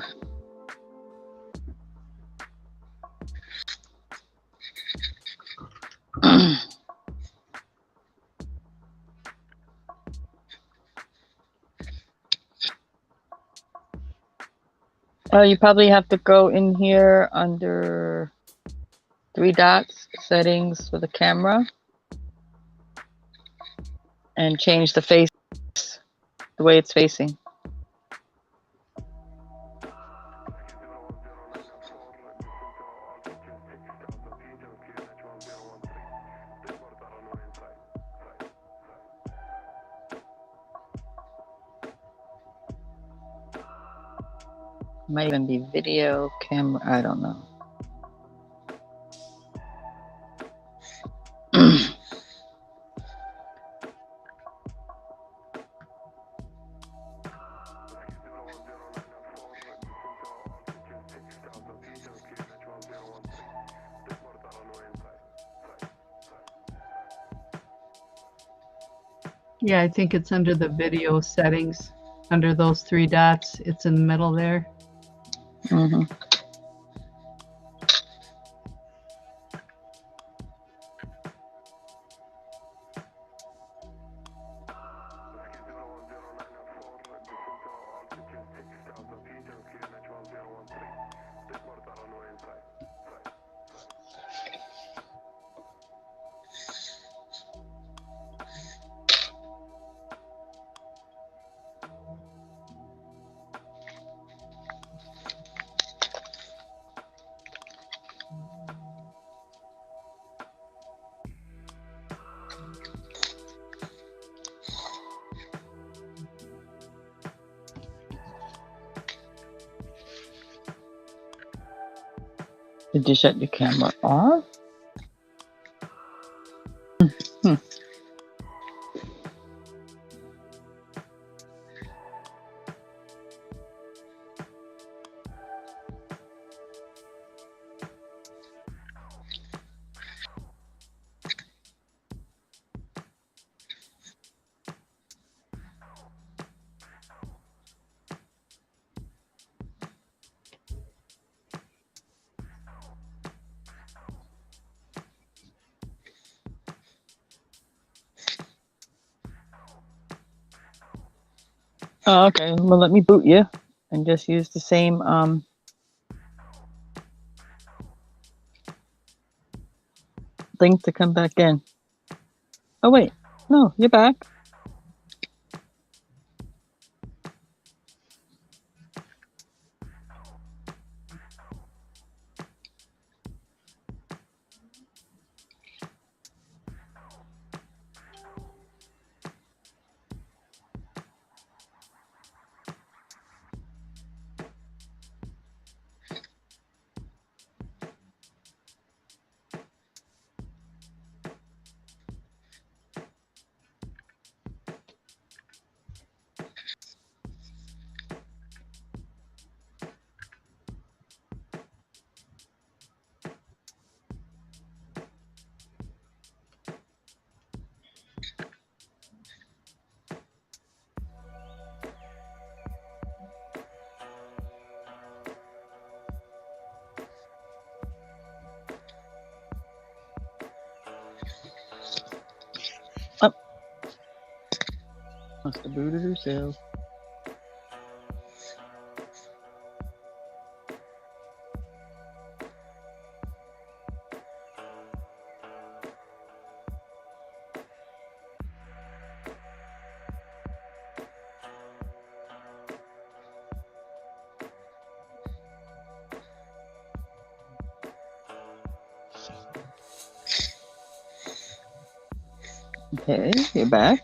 Oh, you probably have to go in here under 3 dots, settings for the camera, and change the face, the way it's facing. Might even be video, camera, I don't know. Yeah, I think it's under the video settings, under those 3 dots. It's in the middle there. Mm-hmm. Did you shut your camera off? Hmm. Oh, okay. Well, let me boot you and just use the same link to come back in. Oh, wait. No, you're back. Oh, must have booted herself. Okay, you're back.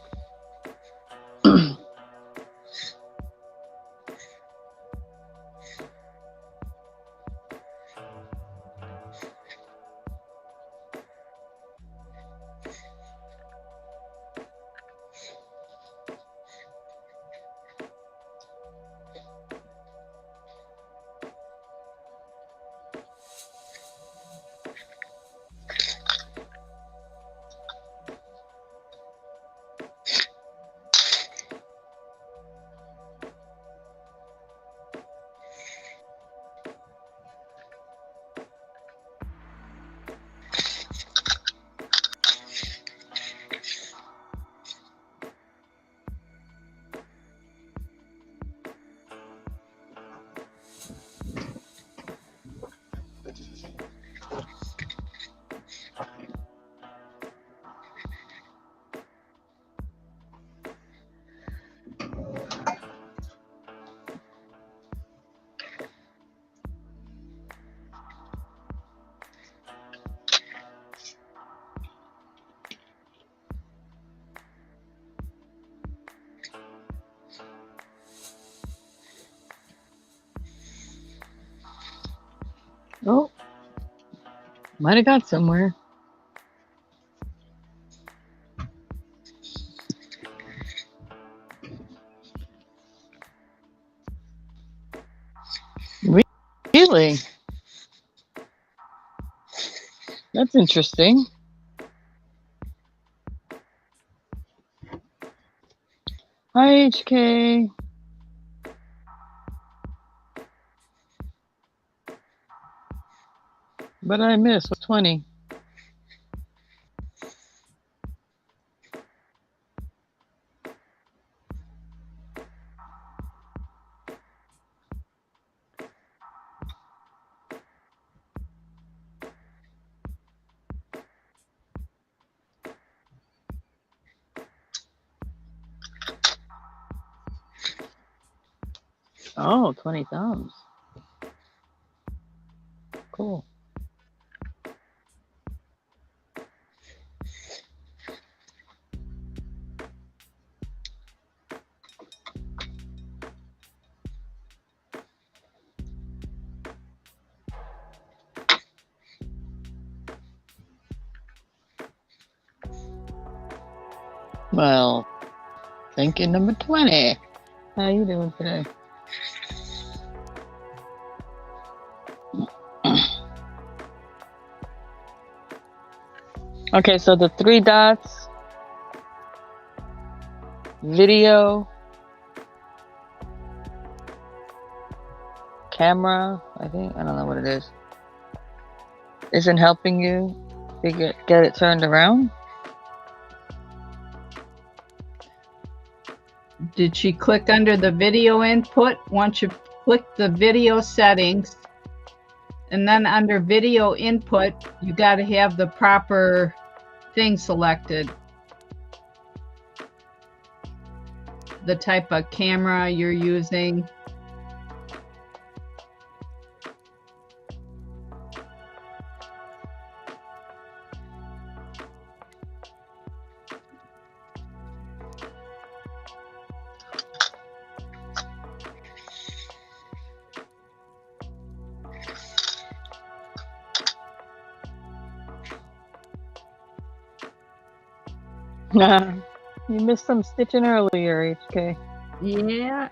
Might have got somewhere. Really? That's interesting. Hi, HK. But I missed 20. Oh, 20 thumbs. Cool. Well, thinking number 20. How you doing today? Okay, so the 3 dots, video, camera, I think, I don't know what it is, isn't helping you to get it turned around. Did she click under the video input? Once you click the video settings, and then under video input, you got to have the proper thing selected. The type of camera you're using. You missed some stitching earlier, HK. Yeah.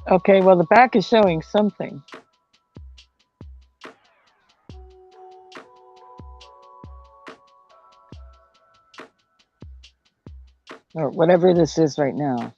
Okay, well, the back is showing something. Or whatever this is right now.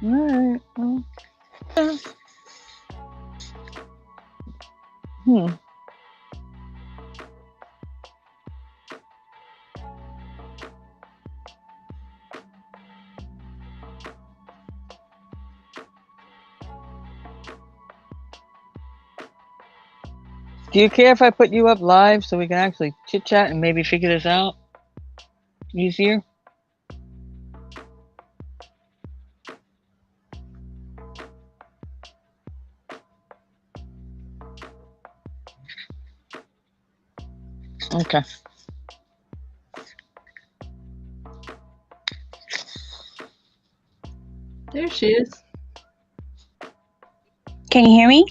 Alright, well. Do you care if I put you up live so we can actually chit chat and maybe figure this out easier? Okay. There she is. Can you hear me?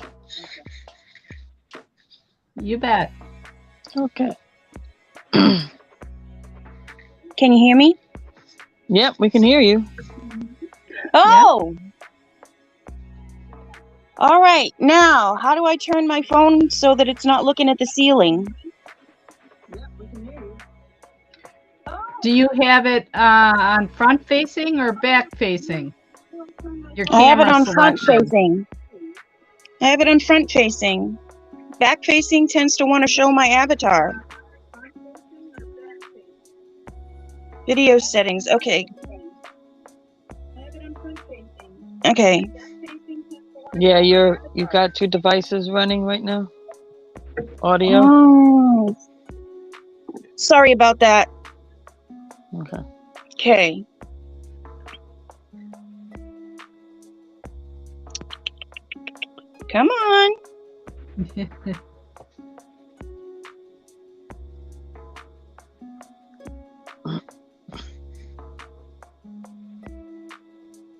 You bet. Okay. Can you hear me? Yep, we can hear you. Oh! All right. Now, how do I turn my phone so that it's not looking at the ceiling? Do you have it on front facing or back facing? Your I have it camera on front selection. facing. I have it on front facing. Back facing tends to want to show my avatar. Video settings. Okay. Okay. Yeah, you've got two devices running right now. Audio. Oh. Sorry about that. Okay. Okay. Come on.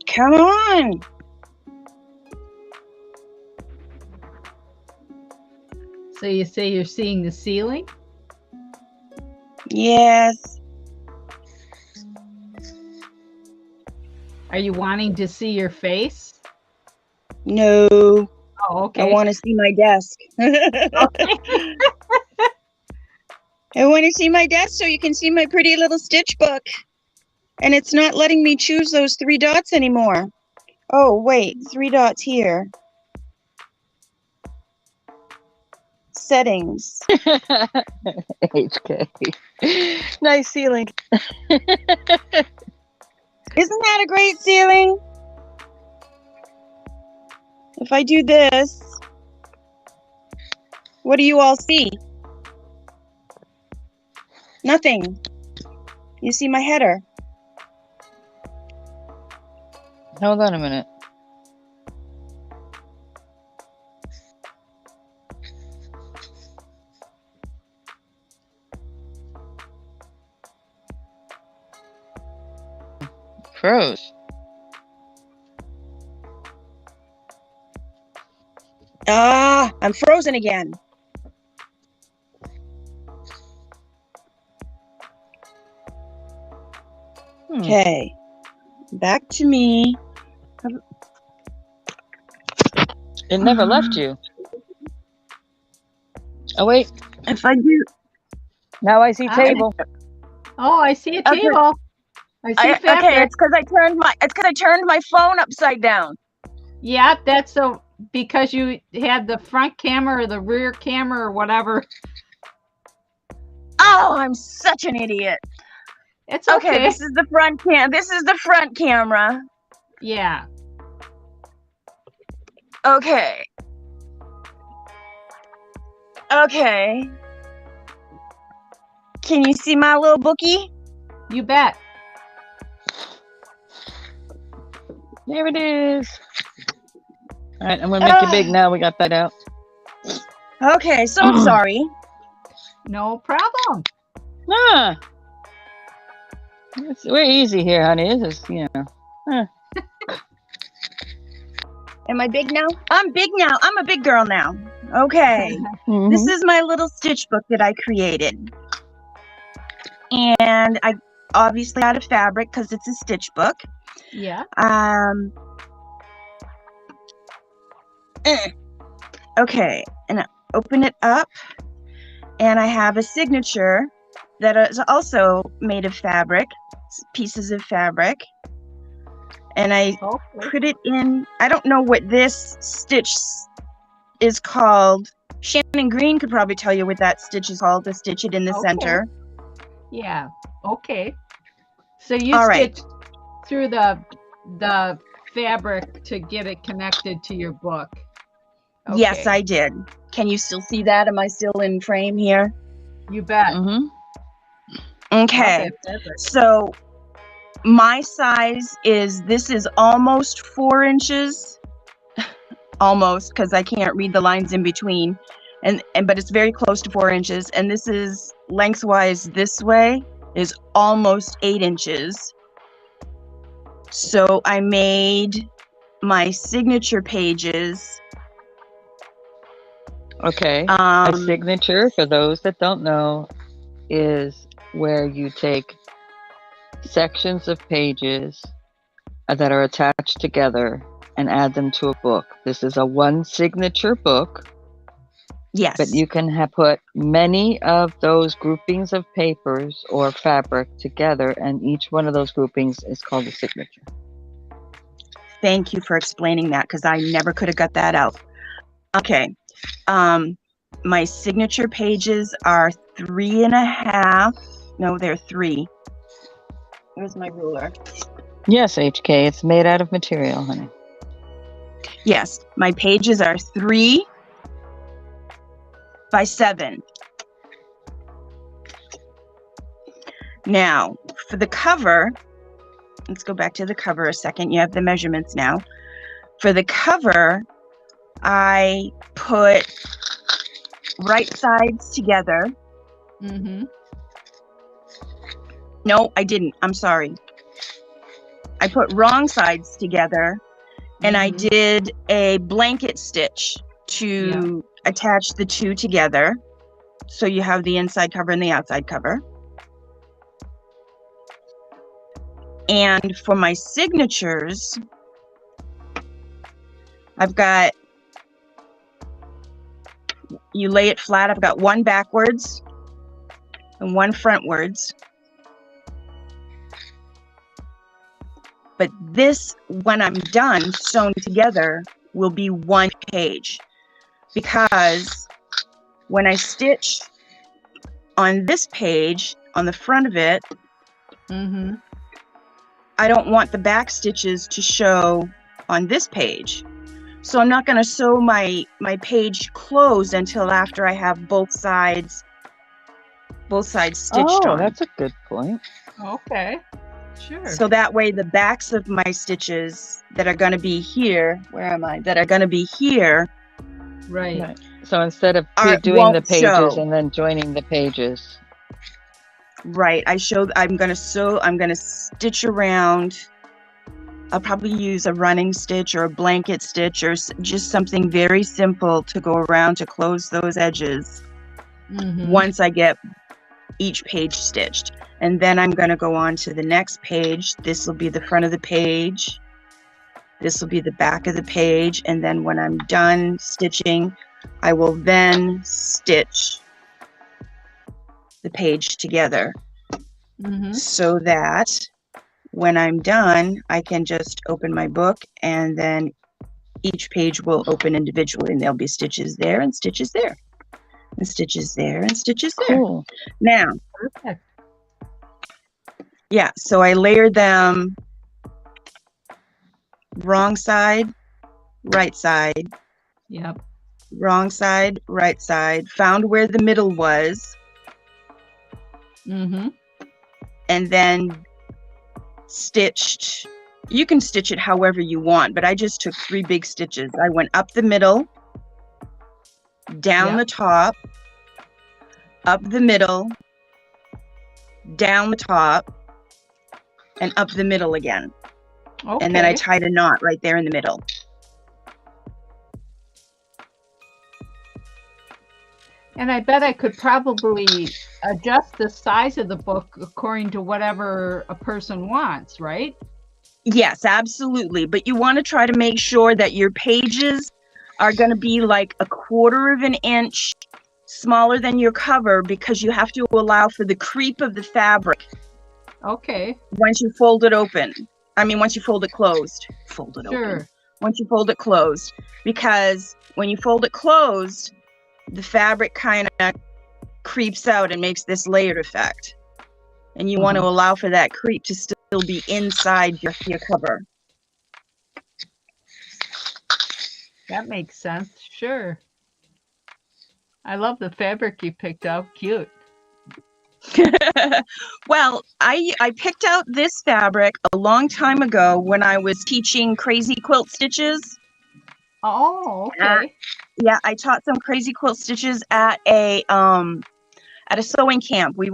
Come on. So you say you're seeing the ceiling? Yes. Are you wanting to see your face? No. Oh, I okay. want to see my desk. Okay. I want to see my desk so you can see my pretty little stitch book. And it's not letting me choose those 3 dots anymore. Oh, wait, 3 dots here. Settings. HK. Nice ceiling. Isn't that a great ceiling? If I do this, what do you all see? Nothing. You see my header. Hold on a minute. Froze. Ah, I'm frozen again. Okay, back to me. It never left you. Oh wait, If I do, now I see Ah. table. Oh, I see a Okay. table. I see fabric. okay, it's because I turned my phone upside down. Yeah, that's because you had the front camera or the rear camera or whatever. Oh, I'm such an idiot. It's Okay, okay. this is the front This is the front camera. Yeah. Okay. Okay. Can you see my little bookie? You bet. There it is. All right, I'm gonna make it big now. We got that out. Okay, so sorry. No problem. Ah, we're easy here, honey. This is, Am I big now? I'm big now. I'm a big girl now. Okay. Mhm. This is my little stitch book that I created. And I obviously out of fabric because it's a stitch book. Yeah. Okay, and I open it up and I have a signature that is also made of fabric, pieces of fabric. And I Okay. put it in, I don't know what this stitch is called. Shannon Green could probably tell you what that stitch is called, to stitch it in the Okay. center. Yeah. Okay. So you All right. stitched through the fabric to get it connected to your book. Okay. Yes, I did. Can you still see that? Am I still in frame here? You bet. Mhm. Okay. Love that fabric. So my size this is almost 4 inches. Almost, because I can't read the lines in between. But it's very close to 4 inches. And this is lengthwise this way is almost 8 inches. So I made my signature pages. Okay. A signature, for those that don't know, is where you take sections of pages that are attached together and add them to a book. This is a one signature book, Yes. but you can put many of those groupings of papers or fabric together, and each one of those groupings is called a signature. Thank you for explaining that, because I never could have got that out. Okay. My signature pages are 3.5. No, they're 3. Where's my ruler? Yes, HK, it's made out of material, honey. Yes, my pages are 3 by 7. Now, for the cover, let's go back to the cover a second. You have the measurements now. For the cover, I put right sides together. Mm-hmm. No, I didn't. I'm sorry. I put wrong sides together, and I did a blanket stitch to attach the two together. So you have the inside cover and the outside cover. And for my signatures, I've got, you lay it flat. I've got one backwards and one frontwards. But this, when I'm done sewn together, will be one page, because when I stitch on this page, on the front of it, I don't want the back stitches to show on this page. So I'm not going to sew my page closed until after I have both sides stitched on. Oh, that's a good point. Okay. Sure. So that way the backs of my stitches that are going to be here, where am I? That are going to be here. Right. So instead of doing the won't pages show. and then joining the pages. Right. I'm going to stitch around. I'll probably use a running stitch or a blanket stitch or just something very simple to go around to close those edges once I get each page stitched. And then I'm going to go on to the next page. This will be the front of the page. This will be the back of the page. And then when I'm done stitching, I will then stitch the page together so that when I'm done, I can just open my book, and then each page will open individually, and there'll be stitches there and stitches there and stitches there and stitches there. Cool. Now, Perfect. yeah, so I layered them wrong side, right side, Yep. wrong side, right side, found where the middle was, and then stitched. You can stitch it however you want, but I just took 3 big stitches. I went up the middle, down the top, up the middle, down the top, and up the middle again. Okay. And then I tied a knot right there in the middle. And I bet I could probably adjust the size of the book according to whatever a person wants, right? Yes, absolutely. But you want to try to make sure that your pages are going to be like 1/4 of an inch smaller than your cover, because you have to allow for the creep of the fabric. Okay. Once you fold it open. Once you fold it closed. Fold it Sure. open. Once you fold it closed. Because when you fold it closed, the fabric kind of creeps out and makes this layered effect. And you want to allow for that creep to still be inside your cover. That makes sense. Sure. I love the fabric you picked out. Cute. Well, I picked out this fabric a long time ago when I was teaching crazy quilt stitches. Oh, okay. Yeah, I taught some crazy quilt stitches at a sewing camp. I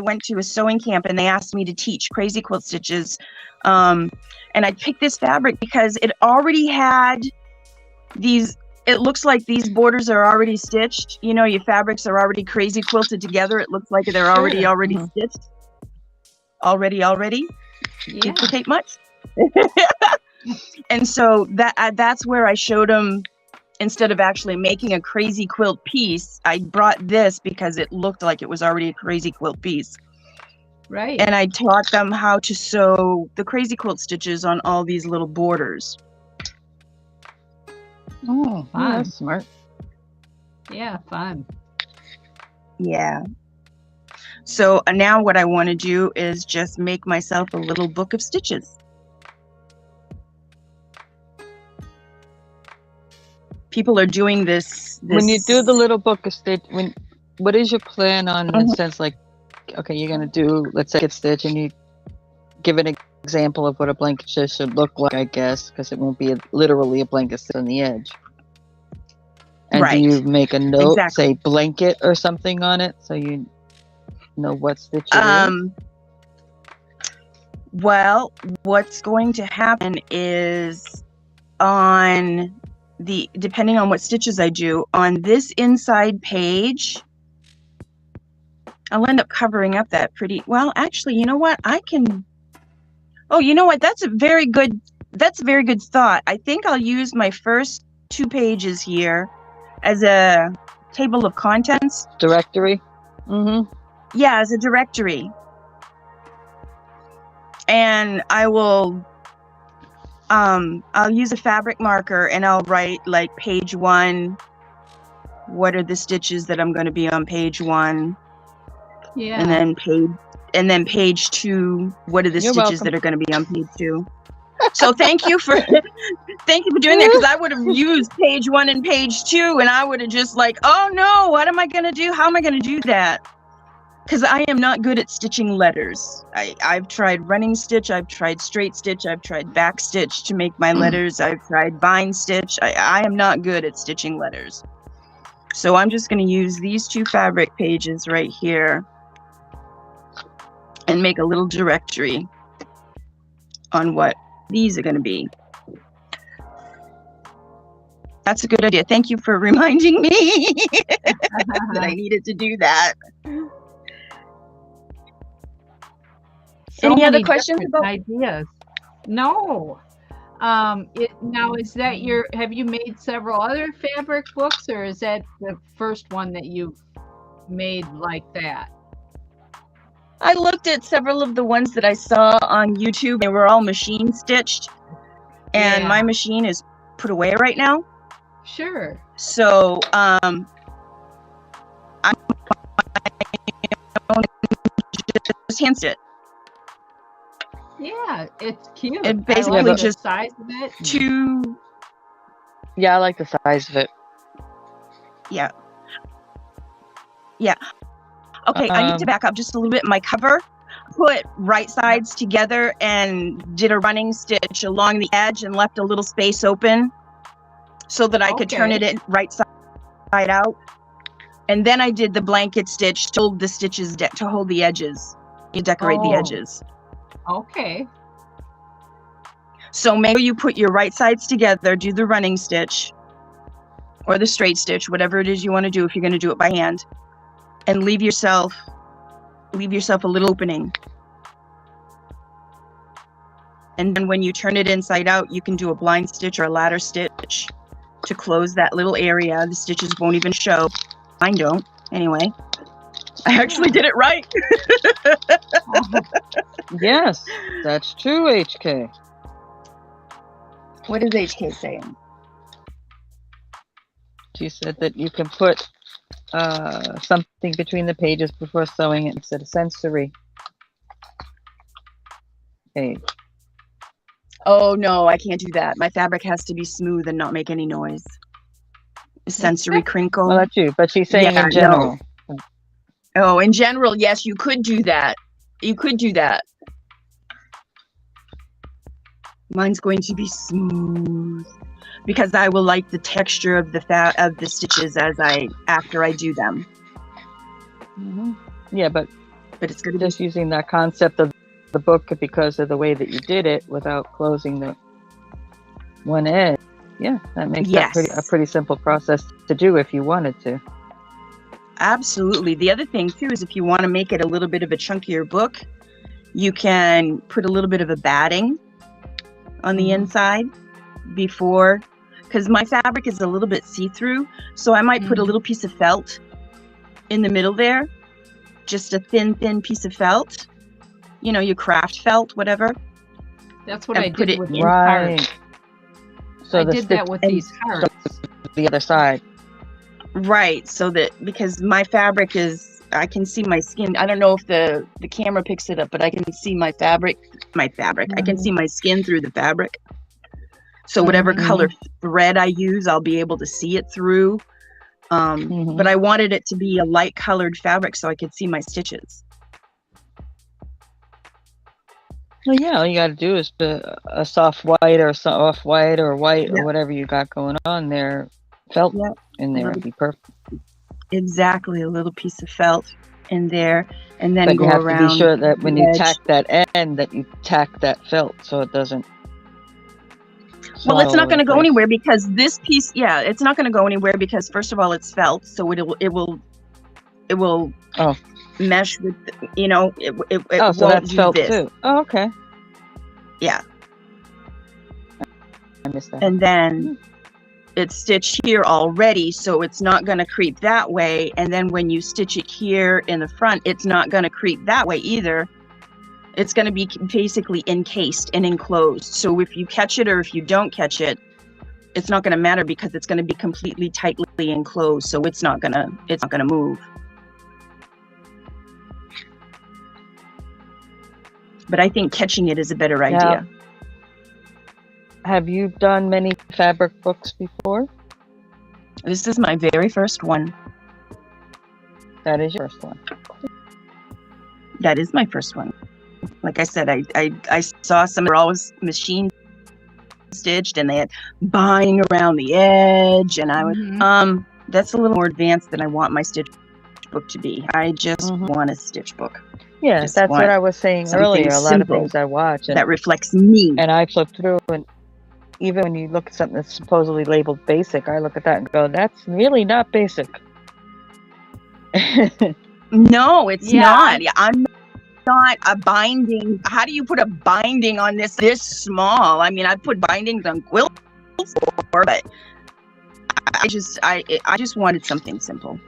went to a sewing camp, and they asked me to teach crazy quilt stitches. And I picked this fabric because it already had these it looks like these borders are already stitched. You know, your fabrics are already crazy quilted together. It looks like they're already Mhm. stitched. Already. Yeah. Duplicate much? And so that's where I showed them, instead of actually making a crazy quilt piece, I brought this because it looked like it was already a crazy quilt piece. Right. And I taught them how to sew the crazy quilt stitches on all these little borders. Oh, yeah, Fun. that's smart. Yeah, fun. Yeah. So now what I want to do is just make myself a little book of stitches. People are doing this. When you do the little book of stitch, what is your plan on, in a Mhm. sense, like, okay, you're gonna do, let's say, a stitch, and you give an example of what a blanket stitch should look like, I guess, because it won't be literally a blanket stitch on the edge. And Right. do you make a note, Exactly. say blanket or something on it, so you know what stitch it is? Well, what's going to happen is, depending on what stitches I do, on this inside page, I'll end up covering up that pretty well. Actually, you know what? You know what? That's a very good thought. I think I'll use my first 2 pages here as a table of contents. Directory? Mm-hmm. Yeah, as a directory. And I will, I'll use a fabric marker and I'll write like page 1. What are the stitches that I'm going to be on page 1? Yeah. And then page 2. What are the You're stitches welcome. that are going to be on page 2? So thank you for doing that, because I would have used page 1 and page 2, and I would have just like, oh no, what am I going to do? How am I going to do that? Because I am not good at stitching letters. I've tried running stitch, I've tried straight stitch, I've tried back stitch to make my letters, I've tried bind stitch. I am not good at stitching letters. So I'm just going to use these 2 fabric pages right here and make a little directory on what these are going to be. That's a good idea. Thank you for reminding me that I needed to do that. So Any other many questions different about? ideas? No. Now is that have you made several other fabric books, or is that the first one that you've made like that? I looked at several of the ones that I saw on YouTube. They were all machine stitched, and my machine is put away right now. Sure. So I'm just hand stitch. Yeah, it's cute. It I basically like the just size of it. 2. Yeah, I like the size of it. Yeah. Okay, I need to back up just a little bit. My cover, put right sides together and did a running stitch along the edge and left a little space open so that I could turn it in right side out. And then I did the blanket stitch to hold the stitches, to hold the edges. You decorate the edges. Okay. So make sure you put your right sides together, do the running stitch or the straight stitch, whatever it is you want to do if you're going to do it by hand, and leave yourself a little opening. And then when you turn it inside out, you can do a blind stitch or a ladder stitch to close that little area. The stitches won't even show. Mine don't. Anyway, I actually did it right. Yes, that's true, HK. What is HK saying? She said that you can put something between the pages before sewing it instead of sensory page. Oh no, I can't do that. My fabric has to be smooth and not make any noise. Sensory crinkle. Well, that's you, but she's saying in general. No. Oh, in general, yes, you could do that. You could do that. Mine's going to be smooth because I will like the texture of the stitches after I do them. Mm-hmm. Yeah, but it's going to just using that concept of the book because of the way that you did it without closing the one edge. Yeah, that makes that a Yes, pretty simple process to do if you wanted to. absolutely. The other thing too is if you want to make it a little bit of a chunkier book, you can put a little bit of a batting on the inside before, because my fabric is a little bit see-through, so I might put a little piece of felt in the middle there, just a thin piece of felt, you know, your craft felt, whatever. That's what And I put did it with in- these Right. hearts. So I the did that with and- these hearts. the other side. Right, so that, because my fabric is, I can see my skin. I don't know if the camera picks it up, but I can see my fabric. I can see my skin through the fabric. So whatever color thread I use, I'll be able to see it through. But I wanted it to be a light colored fabric so I could see my stitches. Well, yeah, all you got to do is put a soft white or off white or white Yeah. or whatever you got going on there, felt Yeah. in there. It'd be perfect. Exactly, a little piece of felt in there, and then But go you have around to be sure that when the you edge. tack that end, that you tack that felt so it doesn't. Well, it's fall not going to in go place. anywhere because this piece, yeah, it's not going to go anywhere because first of all, it's felt, so it will Oh. mesh with, you know, it Oh, so won't that's do felt this. too. Oh, okay. Yeah, I missed that. and then it's stitched here already, so it's not going to creep that way. And then when you stitch it here in the front, it's not going to creep that way either. It's going to be basically encased and enclosed. So if you catch it or if you don't catch it, it's not going to matter because it's going to be completely tightly enclosed. So it's not going to move. But I think catching it is a better idea. Have you done many fabric books before? This is my very first one. That is your first one. That is my first one. Like I said, I saw some that were always machine stitched and they had binding around the edge, and I was that's a little more advanced than I want my stitch book to be. I just want a stitch book. Yeah, Just that's want what I was saying something earlier. A lot of simple things I watch that reflects me. and I flip through, and even when you look at something that's supposedly labeled basic, I look at that and go, that's really not basic. No, it's Yeah. not. I'm not a binding. How do you put a binding on this small? I mean, I put bindings on quilts before, but I just wanted something simple.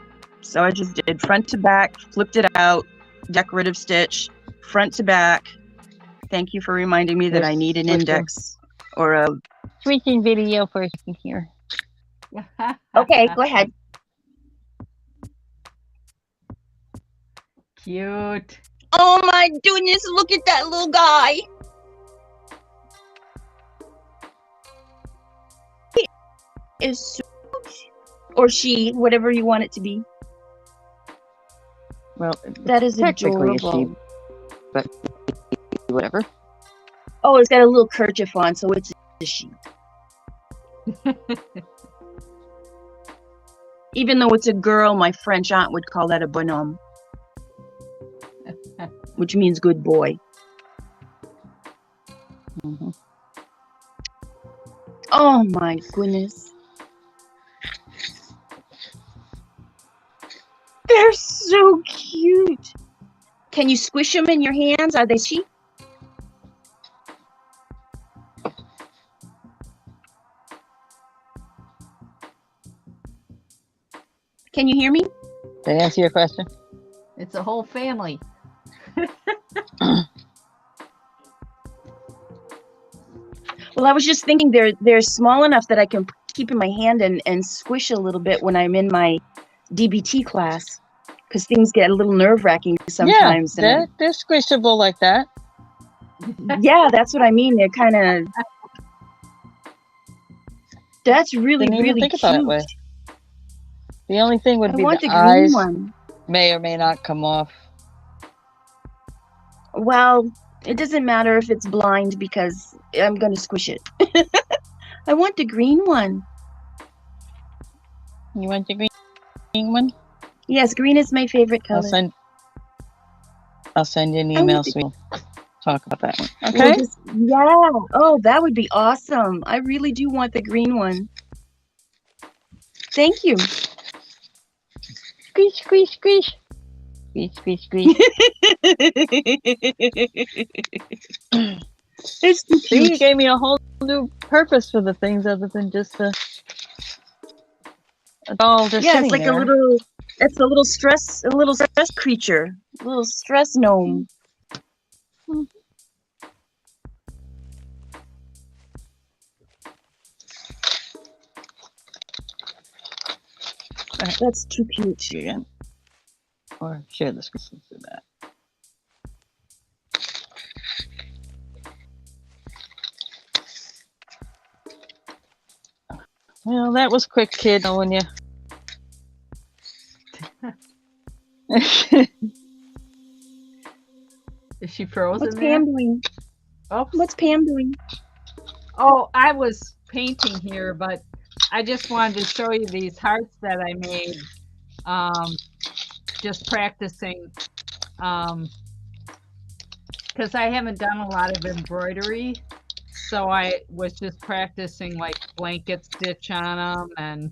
So I just did front to back, flipped it out, decorative stitch, front to back. Thank you for reminding me that I need an index or a. Switching video for a second here. Okay, go ahead. Cute. Oh my goodness, look at that little guy. He is so cute. Or she, whatever you want it to be. Well, That is technically adorable. a sheep, but whatever. Oh, it's got a little kerchief on, so it's a sheep. Even though it's a girl, my French aunt would call that a bonhomme, which means good boy. Oh my goodness. They're so cute. Can you squish them in your hands? Are they sheep? Can you hear me? Did I answer your question? It's a whole family. Well, I was just thinking they're small enough that I can keep in my hand and squish a little bit when I'm in my DBT class, because things get a little nerve-wracking sometimes. Yeah, they're squishable like that. Yeah, that's what I mean. They're kind of. That's really, Didn't even really think cute. about it that way. The only thing would I be want the the green eyes one. may or may not come off. Well, it doesn't matter if it's blind because I'm going to squish it. I want the green one. You want the green one? Yes, green is my favorite color. I'll send you an I email want the- so talk about that one. We'll Okay. just, yeah. Oh, that would be awesome. I really do want the green one. Thank you. Squeeze, squeeze, squeeze. Squeeze, squeeze, squeeze. It's too See, you cute. gave me a whole new purpose for the things other than just the. It's all just Yeah, sitting it's like there. it's a little stress creature, a little stress gnome. That's too cute. Again. Or share the screen through that. Well, that was quick, kid, knowing you. Is she frozen What's there? Pam doing? Oops. What's Pam doing? Oh, I was painting here, but I just wanted to show you these hearts that I made. Just practicing, because I haven't done a lot of embroidery, so I was just practicing like blanket stitch on them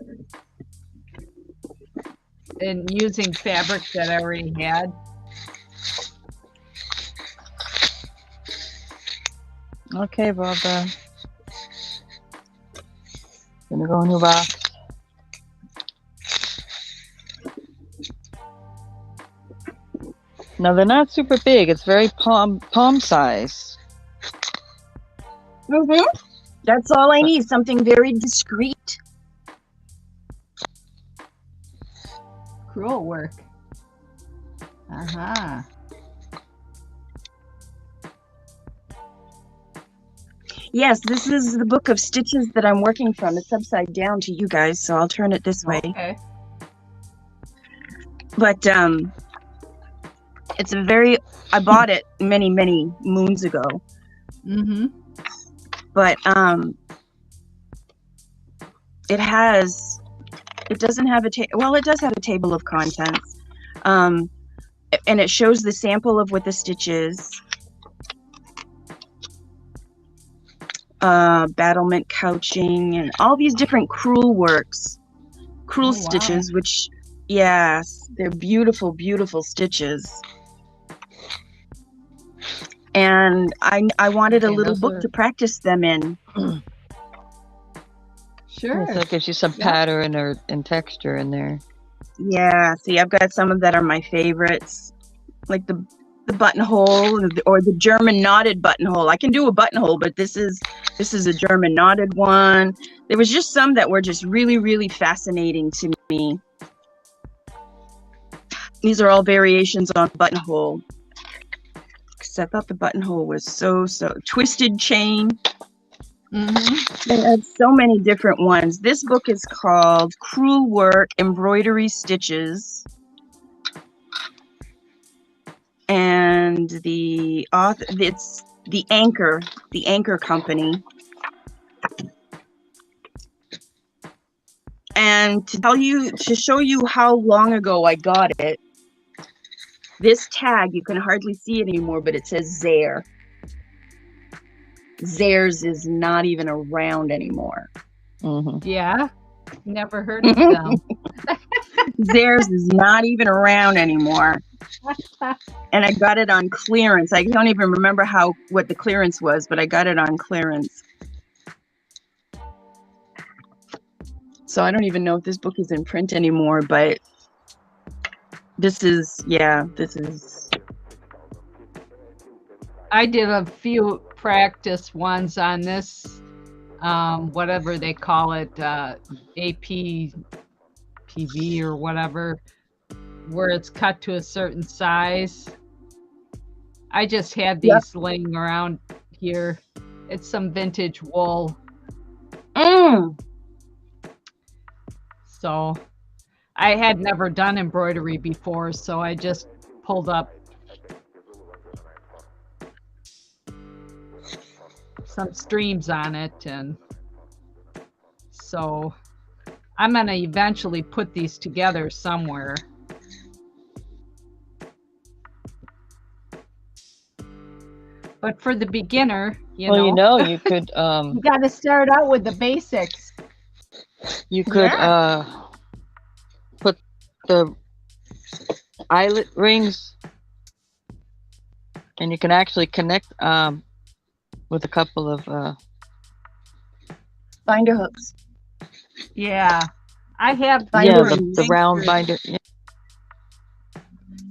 and using fabric that I already had. Okay, Barbara. Gonna go in your box. Now they're not super big. It's very palm size. Mm-hmm. That's all I need. Something very discreet. Crewel work. Uh-huh. Yes, this is the book of stitches that I'm working from. It's upside down to you guys, so I'll turn it this way. Okay. But it's a very, I bought it many, many moons ago. Mm-hmm. But it doesn't have well, it does have a table of contents. And it shows the sample of what the stitch is. Battlement couching and all these different crewel works. Crewel stitches, which, yes, they're beautiful, beautiful stitches. And I wanted a little book to practice them in. Sure. So it gives you some pattern and texture in there. Yeah, see, I've got some of that are my favorites, like the buttonhole or the German knotted buttonhole. I can do a buttonhole, but this is a German knotted one. There was just some that were just really, really fascinating to me. These are all variations on buttonhole. Because I thought the buttonhole was so twisted chain. Mm-hmm. They have so many different ones. This book is called Crewel Work Embroidery Stitches. And the author, it's the Anchor Company. And to show you how long ago I got it, this tag, you can hardly see it anymore, but it says Zare. Zare's is not even around anymore. Mm-hmm. Yeah, never heard of them. Zare's is not even around anymore. And I got it on clearance. I don't even remember what the clearance was, but I got it on clearance. So I don't even know if this book is in print anymore, but this is. I did a few practice ones on this, whatever they call it, APPV or whatever, where it's cut to a certain size. I just had these laying around here. It's some vintage wool. So I had never done embroidery before, so I just pulled up some streams on it, and so I'm going to eventually put these together somewhere. But for the beginner, you could you got to start out with the basics. Yeah. Put the eyelet rings, and you can actually connect with a couple of Binder hooks. Yeah, I have Binder different the things round for- binder. Yeah.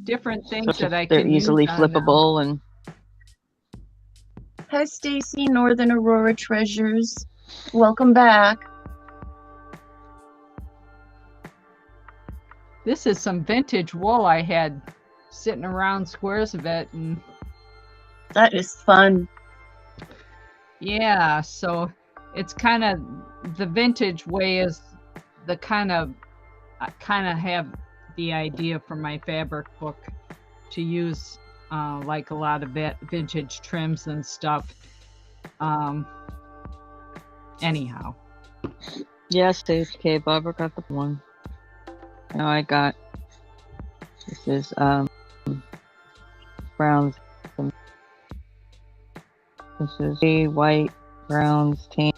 different So things that I they're can easily use on them. flippable and Hi, Stacy, Northern Aurora Treasures. Welcome back. This is some vintage wool I had sitting around, squares of it, and That is fun. yeah, so it's kind of the vintage way is the kind of I kind of have the idea for my fabric book to use like a lot of vintage trims and stuff. Anyhow, yes, Stage K. Barbara got the one. Now I got this is browns. This is white, browns, tan.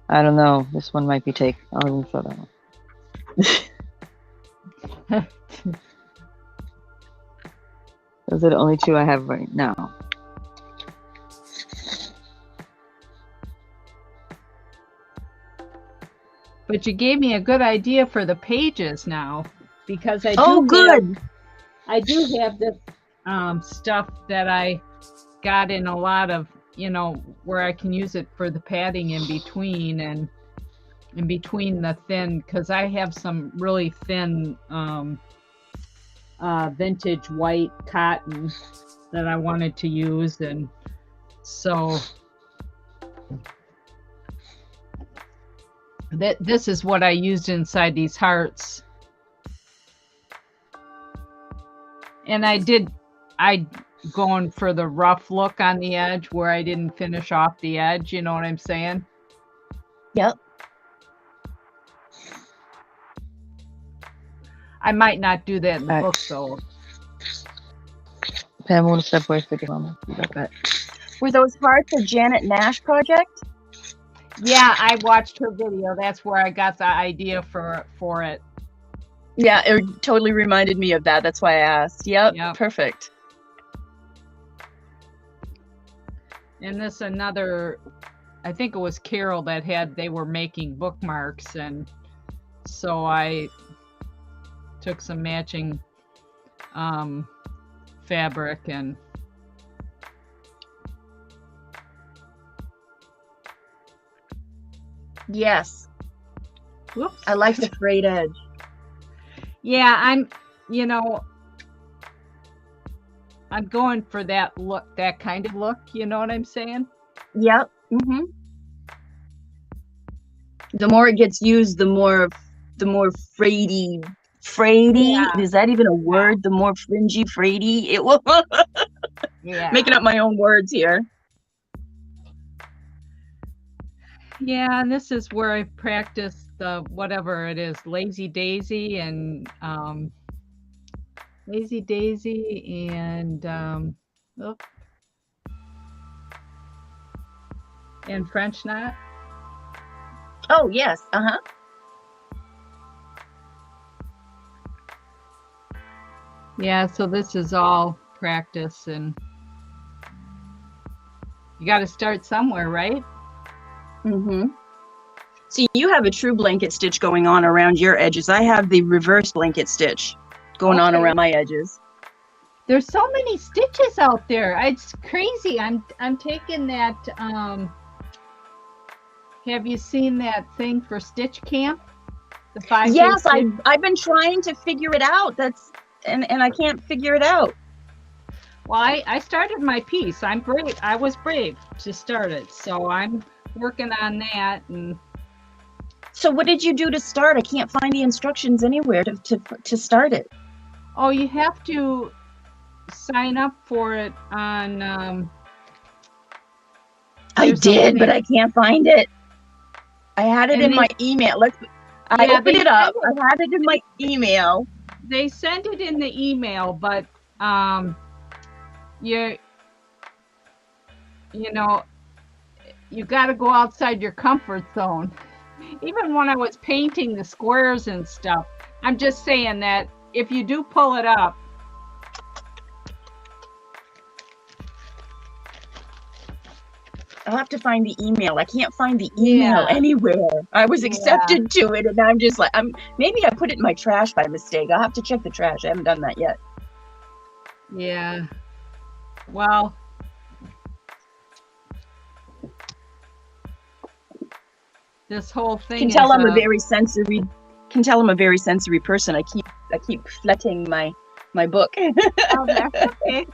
I don't know. This one might be taken. I'll even show that one. Those are the only two I have right now. but you gave me a good idea for the pages now, because I do Oh, have- good. I do have this stuff that I got in a lot of, where I can use it for the padding in between and in between the thin, because I have some really thin vintage white cotton that I wanted to use, and so this is what I used inside these hearts. And I going for the rough look on the edge where I didn't finish off the edge, you know what I'm saying? Yep. I might not do that in the Alright. book though. Pam, I want to step away for a moment. You got that? Were those hearts a Janet Nash project? Yeah, I watched her video. That's where I got the idea for it. Yeah, it totally reminded me of that. That's why I asked. Yep. Perfect. And this another, I think it was Carol that they were making bookmarks, and so I took some matching fabric and Yes. whoops. I like the frayed edge. Yeah, I'm going for that look, that kind of look, you know what I'm saying? Yep. Mm-hmm. The more it gets used, the more frayedy. Yeah. Is that even a word? The more fringy, frayedy it will. Yeah. Making up my own words here. Yeah, and this is where I practiced the whatever it is, Lazy Daisy and and French knot. Oh yes. Uh-huh. Yeah, so this is all practice, and you got to start somewhere, right? Mm-hmm. See, you have a true blanket stitch going on around your edges. I have the reverse blanket stitch going on Okay. around my edges. There's so many stitches out there. It's crazy. I'm taking that. Have you seen that thing for Stitch Camp? The 5 Yes, day stitch? I've been trying to figure it out. And I can't figure it out. Well, I started my piece. I'm brave. I was brave to start it, so I'm working on that. And So what did you do to start? I can't find the instructions anywhere to start it. oh, you have to sign up for it on. I there's a did, link. but I can't find it. I had it And in they- my email. I Yeah, opened they it up. sent I had it in my email. They sent it in the email, but you know, you got to go outside your comfort zone. Even when I was painting the squares and stuff, I'm just saying that if you do pull it up, I'll have to find the email. I can't find the email Yeah. anywhere. I was Yeah. accepted to it, and I'm just like, maybe I put it in my trash by mistake. I'll have to check the trash. I haven't done that yet. Yeah. Well, this whole thing Can is tell I'm a very sensory. Can tell I'm a very sensory person. I keep fletting my book. oh, that's okay.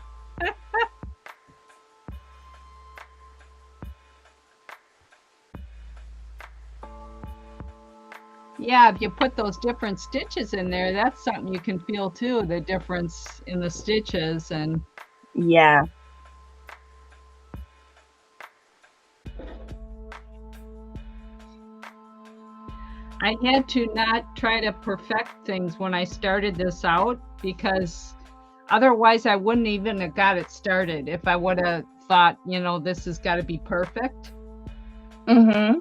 Yeah, if you put those different stitches in there, that's something you can feel too, the difference in the stitches. And Yeah. I had to not try to perfect things when I started this out, because otherwise I wouldn't even have got it started if I would have thought, this has got to be perfect. Mm-hmm.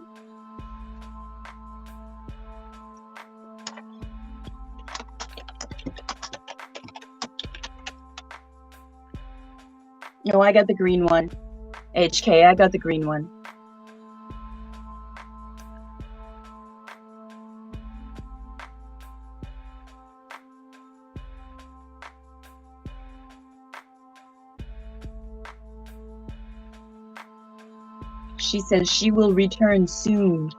No, I got the green one. HK, I got the green one. She says she will return soon.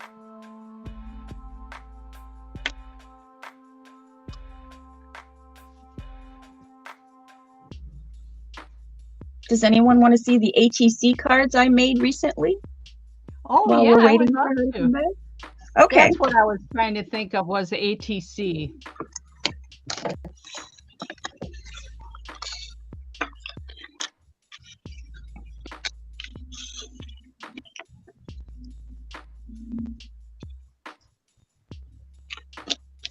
Does anyone want to see the ATC cards I made recently? Oh, While yeah, we're I waiting would for love her to to. come back? Okay. That's what I was trying to think of, was ATC.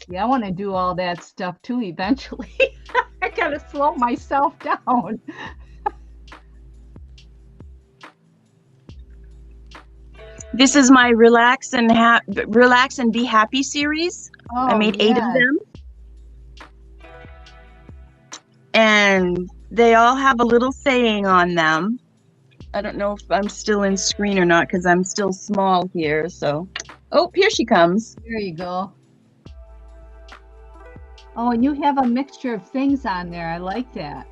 Yeah, I want to do all that stuff too eventually. I gotta slow myself down. This is my relax and be happy series. Oh, I made 8 of yes. them. And they all have a little saying on them. I don't know if I'm still in screen or not because I'm still small here. So, oh, here she comes. There you go. Oh, and you have a mixture of things on there. I like that.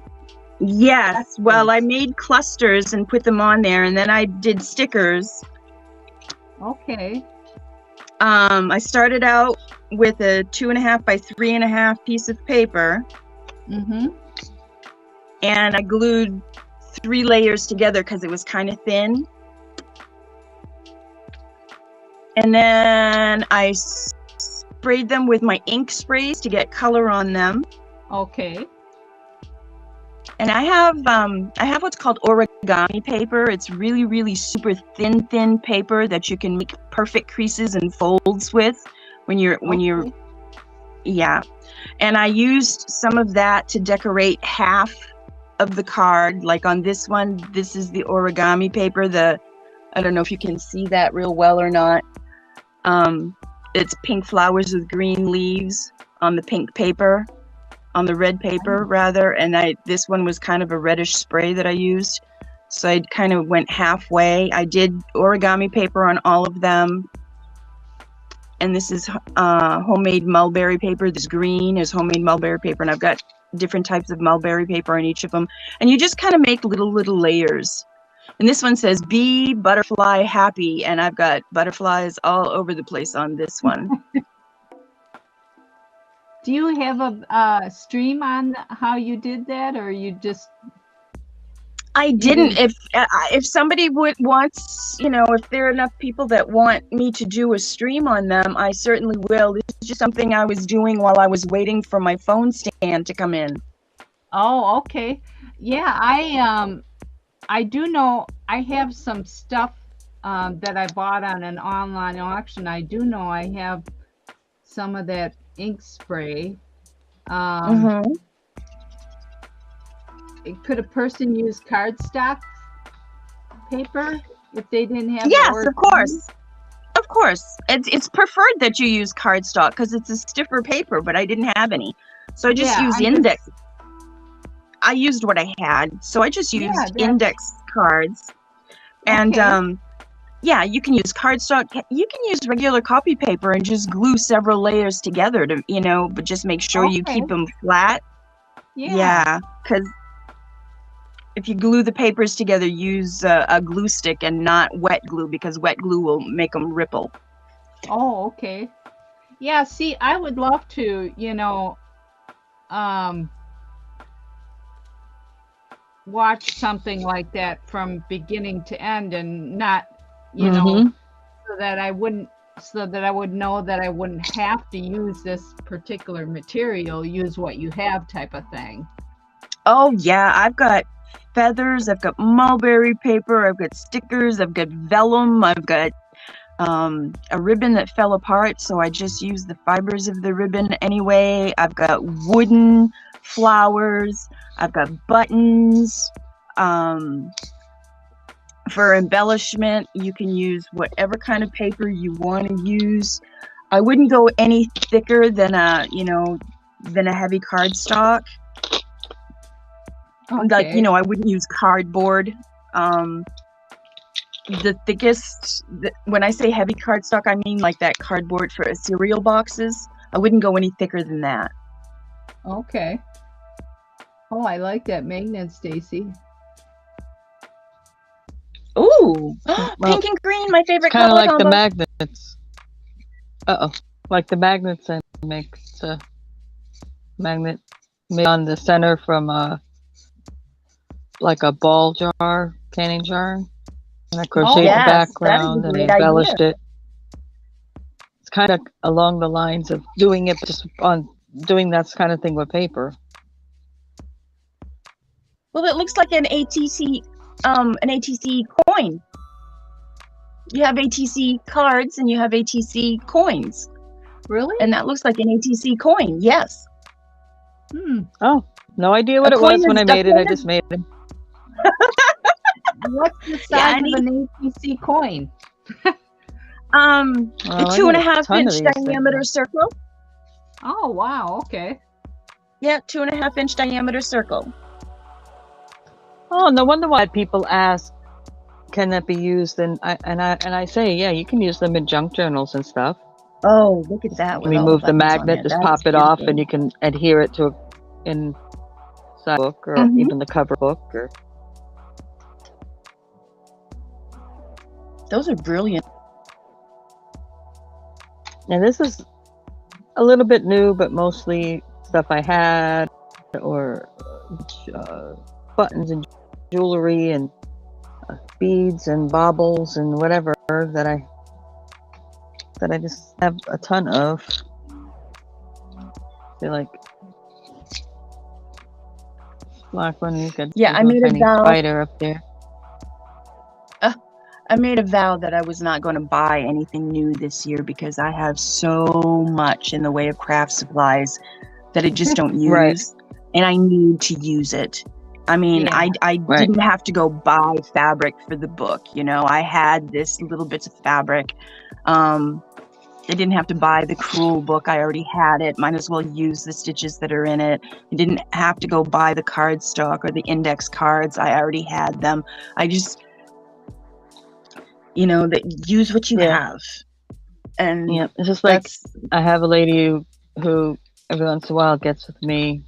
Yes. That's Well, nice. I made clusters and put them on there, and then I did stickers. Okay. I started out with a 2.5 by 3.5 piece of paper, Mm-hmm. and I glued 3 layers together because it was kind of thin. And then I sprayed them with my ink sprays to get color on them. Okay. And I have what's called origami paper. It's really, really super thin paper that you can make perfect creases and folds with when you're Okay. yeah. And I used some of that to decorate half of the card. Like on this one, this is the origami paper. I don't know if you can see that real well or not. It's pink flowers with green leaves on the pink paper. On the red paper rather, and this one was kind of a reddish spray that I used, so I kind of went halfway. I did origami paper on all of them, and this is homemade mulberry paper. This green is homemade mulberry paper, and I've got different types of mulberry paper on each of them, and you just kind of make little layers. And this one says be butterfly happy, and I've got butterflies all over the place on this one. Do you have a stream on how you did that, or you just? I didn't. If somebody wants, if there are enough people that want me to do a stream on them, I certainly will. This is just something I was doing while I was waiting for my phone stand to come in. Oh, okay. Yeah, I do know I have some stuff that I bought on an online auction. I do know I have some of that ink spray. Mm-hmm. Could a person use cardstock paper if they didn't have the Yes, origami? of course. Of course. It's preferred that you use cardstock because it's a stiffer paper, but I didn't have any. So I just Yeah, use index. I used what I had. So I just used that's- index cards. And Okay. yeah, you can use cardstock. You can use regular copy paper and just glue several layers together to, but just make sure you Okay. keep them flat. Yeah. Yeah, because if you glue the papers together, use a glue stick and not wet glue because wet glue will make them ripple. Oh, okay. Yeah, see, I would love to, watch something like that from beginning to end and not, Mhm. so that I would know that I wouldn't have to use this particular material, use what you have type of thing. Oh yeah, I've got feathers, I've got mulberry paper, I've got stickers, I've got vellum, I've got a ribbon that fell apart, so I just used the fibers of the ribbon anyway. I've got wooden flowers, I've got buttons. For embellishment, you can use whatever kind of paper you want to use. I wouldn't go any thicker than a heavy cardstock. Like, Okay. I wouldn't use cardboard. The thickest, when I say heavy cardstock, I mean like that cardboard for cereal boxes. I wouldn't go any thicker than that. Okay. Oh, I like that magnet, Stacey. Ooh, Well, pink and green, my favorite Kind of color like the combo. magnets. Like the magnets I make the magnet made on the center from like a ball jar, canning jar. And I crocheted Yes, the that is a background and great embellished it. It's kind of along the lines of doing it just on doing that kind of thing with paper. Well, it looks like an ATC coin. You have ATC cards and you have ATC coins, Really? and that looks like an ATC coin. Yes. Oh, no idea what A it was coin when is- I a made it. coin I is- just made it. What's the size Yeah, of an ATC coin? Oh, A I 2.5 got a ton of inch these things. diameter circle. Oh, wow. Okay. Yeah, 2.5 inch diameter circle. Oh, no wonder why people ask, can that be used? And I say, yeah, you can use them in junk journals and stuff. Oh, look at that! You With can all remove the buttons on magnet, it. just That's pop it off, beautiful. and you can adhere it to inside a book or Mhm. even the cover book. Or Those are brilliant. and this is a little bit new, but mostly stuff I had or buttons and jewelry and beads and baubles and whatever that I just have a ton of. They're like black one. You got Yeah, I made a tiny vow. spider up there. I made a vow that I was not going to buy anything new this year because I have so much in the way of craft supplies that I just don't use, Right. and I need to use it. I mean, Yeah. I Right. didn't have to go buy fabric for the book. I had this little bits of fabric. I didn't have to buy the Cruel book. I already had it. Might as well use the stitches that are in it. I didn't have to go buy the cardstock or the index cards. I already had them. I just, use what you Yeah. have. And Yeah, it's just like that's, I have a lady who every once in a while gets with me,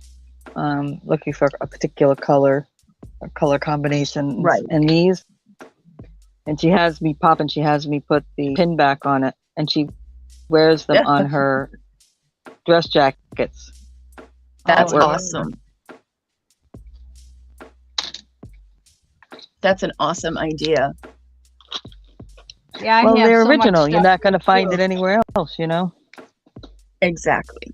looking for a particular color or color combination, Right. and these, and she has me put the pin back on it, and she wears them on her dress jackets. that's Oh, yeah. awesome. That's an awesome idea. Yeah, I Well, have they're so much original. You're stuff not going to find too. it anywhere else, Exactly.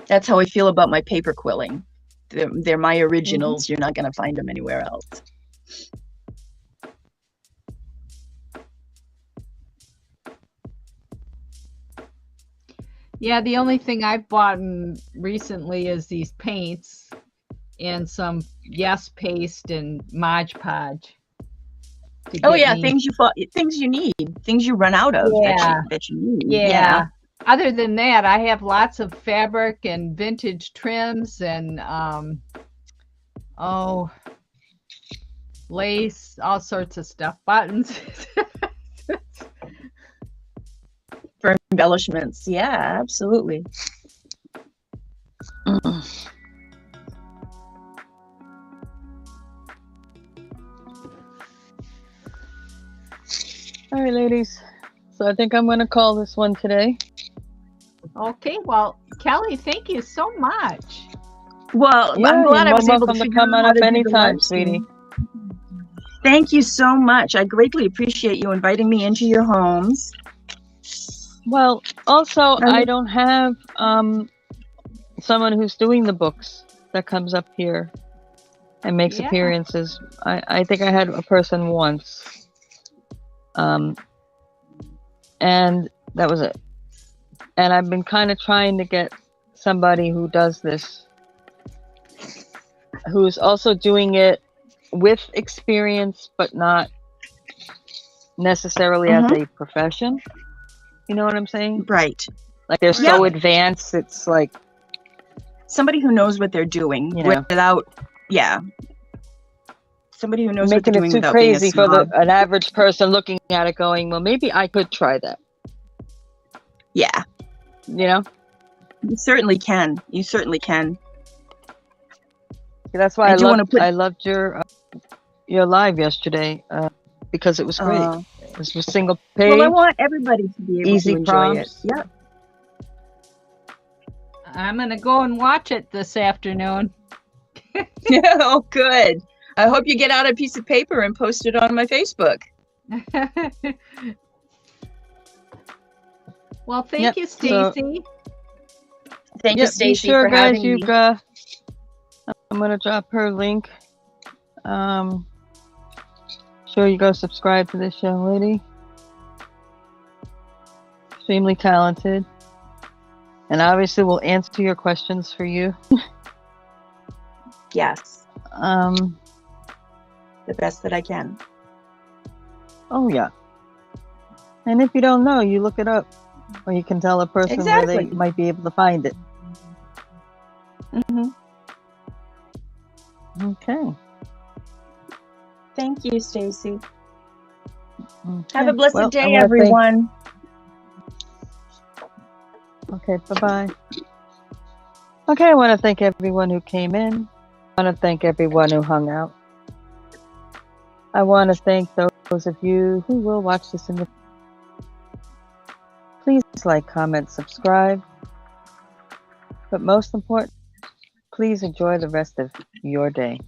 That's how I feel about my paper quilling. They're my originals. You're not going to find them anywhere else. Yeah, the only thing I've bought recently is these paints and some Yes paste and Mod Podge. to Oh get yeah, me. things you need, things you run out of Yeah. that you need. Yeah. Other than that, I have lots of fabric and vintage trims and oh, lace, all sorts of stuff, buttons. For embellishments. Yeah, absolutely. All right, ladies. So I think I'm going to call this one today. Okay, well, Kelly, thank you so much. Well, I'm Yeah, glad I you're was able to welcome to figure come out on how up to do the anytime, live sweetie. stream. Thank you so much. I greatly appreciate you inviting me into your homes. Well, also, I don't have someone who's doing the books that comes up here and makes Yeah. appearances. I think I had a person once. And that was it. And I've been kind of trying to get somebody who does this, who's also doing it with experience, but not necessarily as a profession. You know what I'm saying? Right. Like they're so advanced, it's like somebody who knows what they're doing without, somebody who knows what they're making it doing too without being a crazy for snob. an average person looking at it going, well, maybe I could try that. Yeah. You know? You certainly can. You certainly can. That's why I loved your live yesterday because it was great. It was a single page. Well, I want everybody to be able easy to enjoy prompts. it. Yep. I'm going to go and watch it this afternoon. Oh, good. I hope you get out a piece of paper and post it on my Facebook. Well, thank you, Stacey. Thank you, Stacey, be sure, for guys, having me. I'm going to drop her link. Sure you go subscribe to this young lady. Extremely talented. And obviously we'll answer your questions for you. Yes. The best that I can. Oh, yeah. And if you don't know, you look it up. Or you can tell a person where they might be able to find it. Okay. Thank you, Stacey. Okay. Have a blessed day, everyone. Okay, bye-bye. Okay, I want to thank everyone who came in. I want to thank everyone who hung out. I want to thank those of you who will watch this in the... Please like, comment, subscribe. But most important, please enjoy the rest of your day.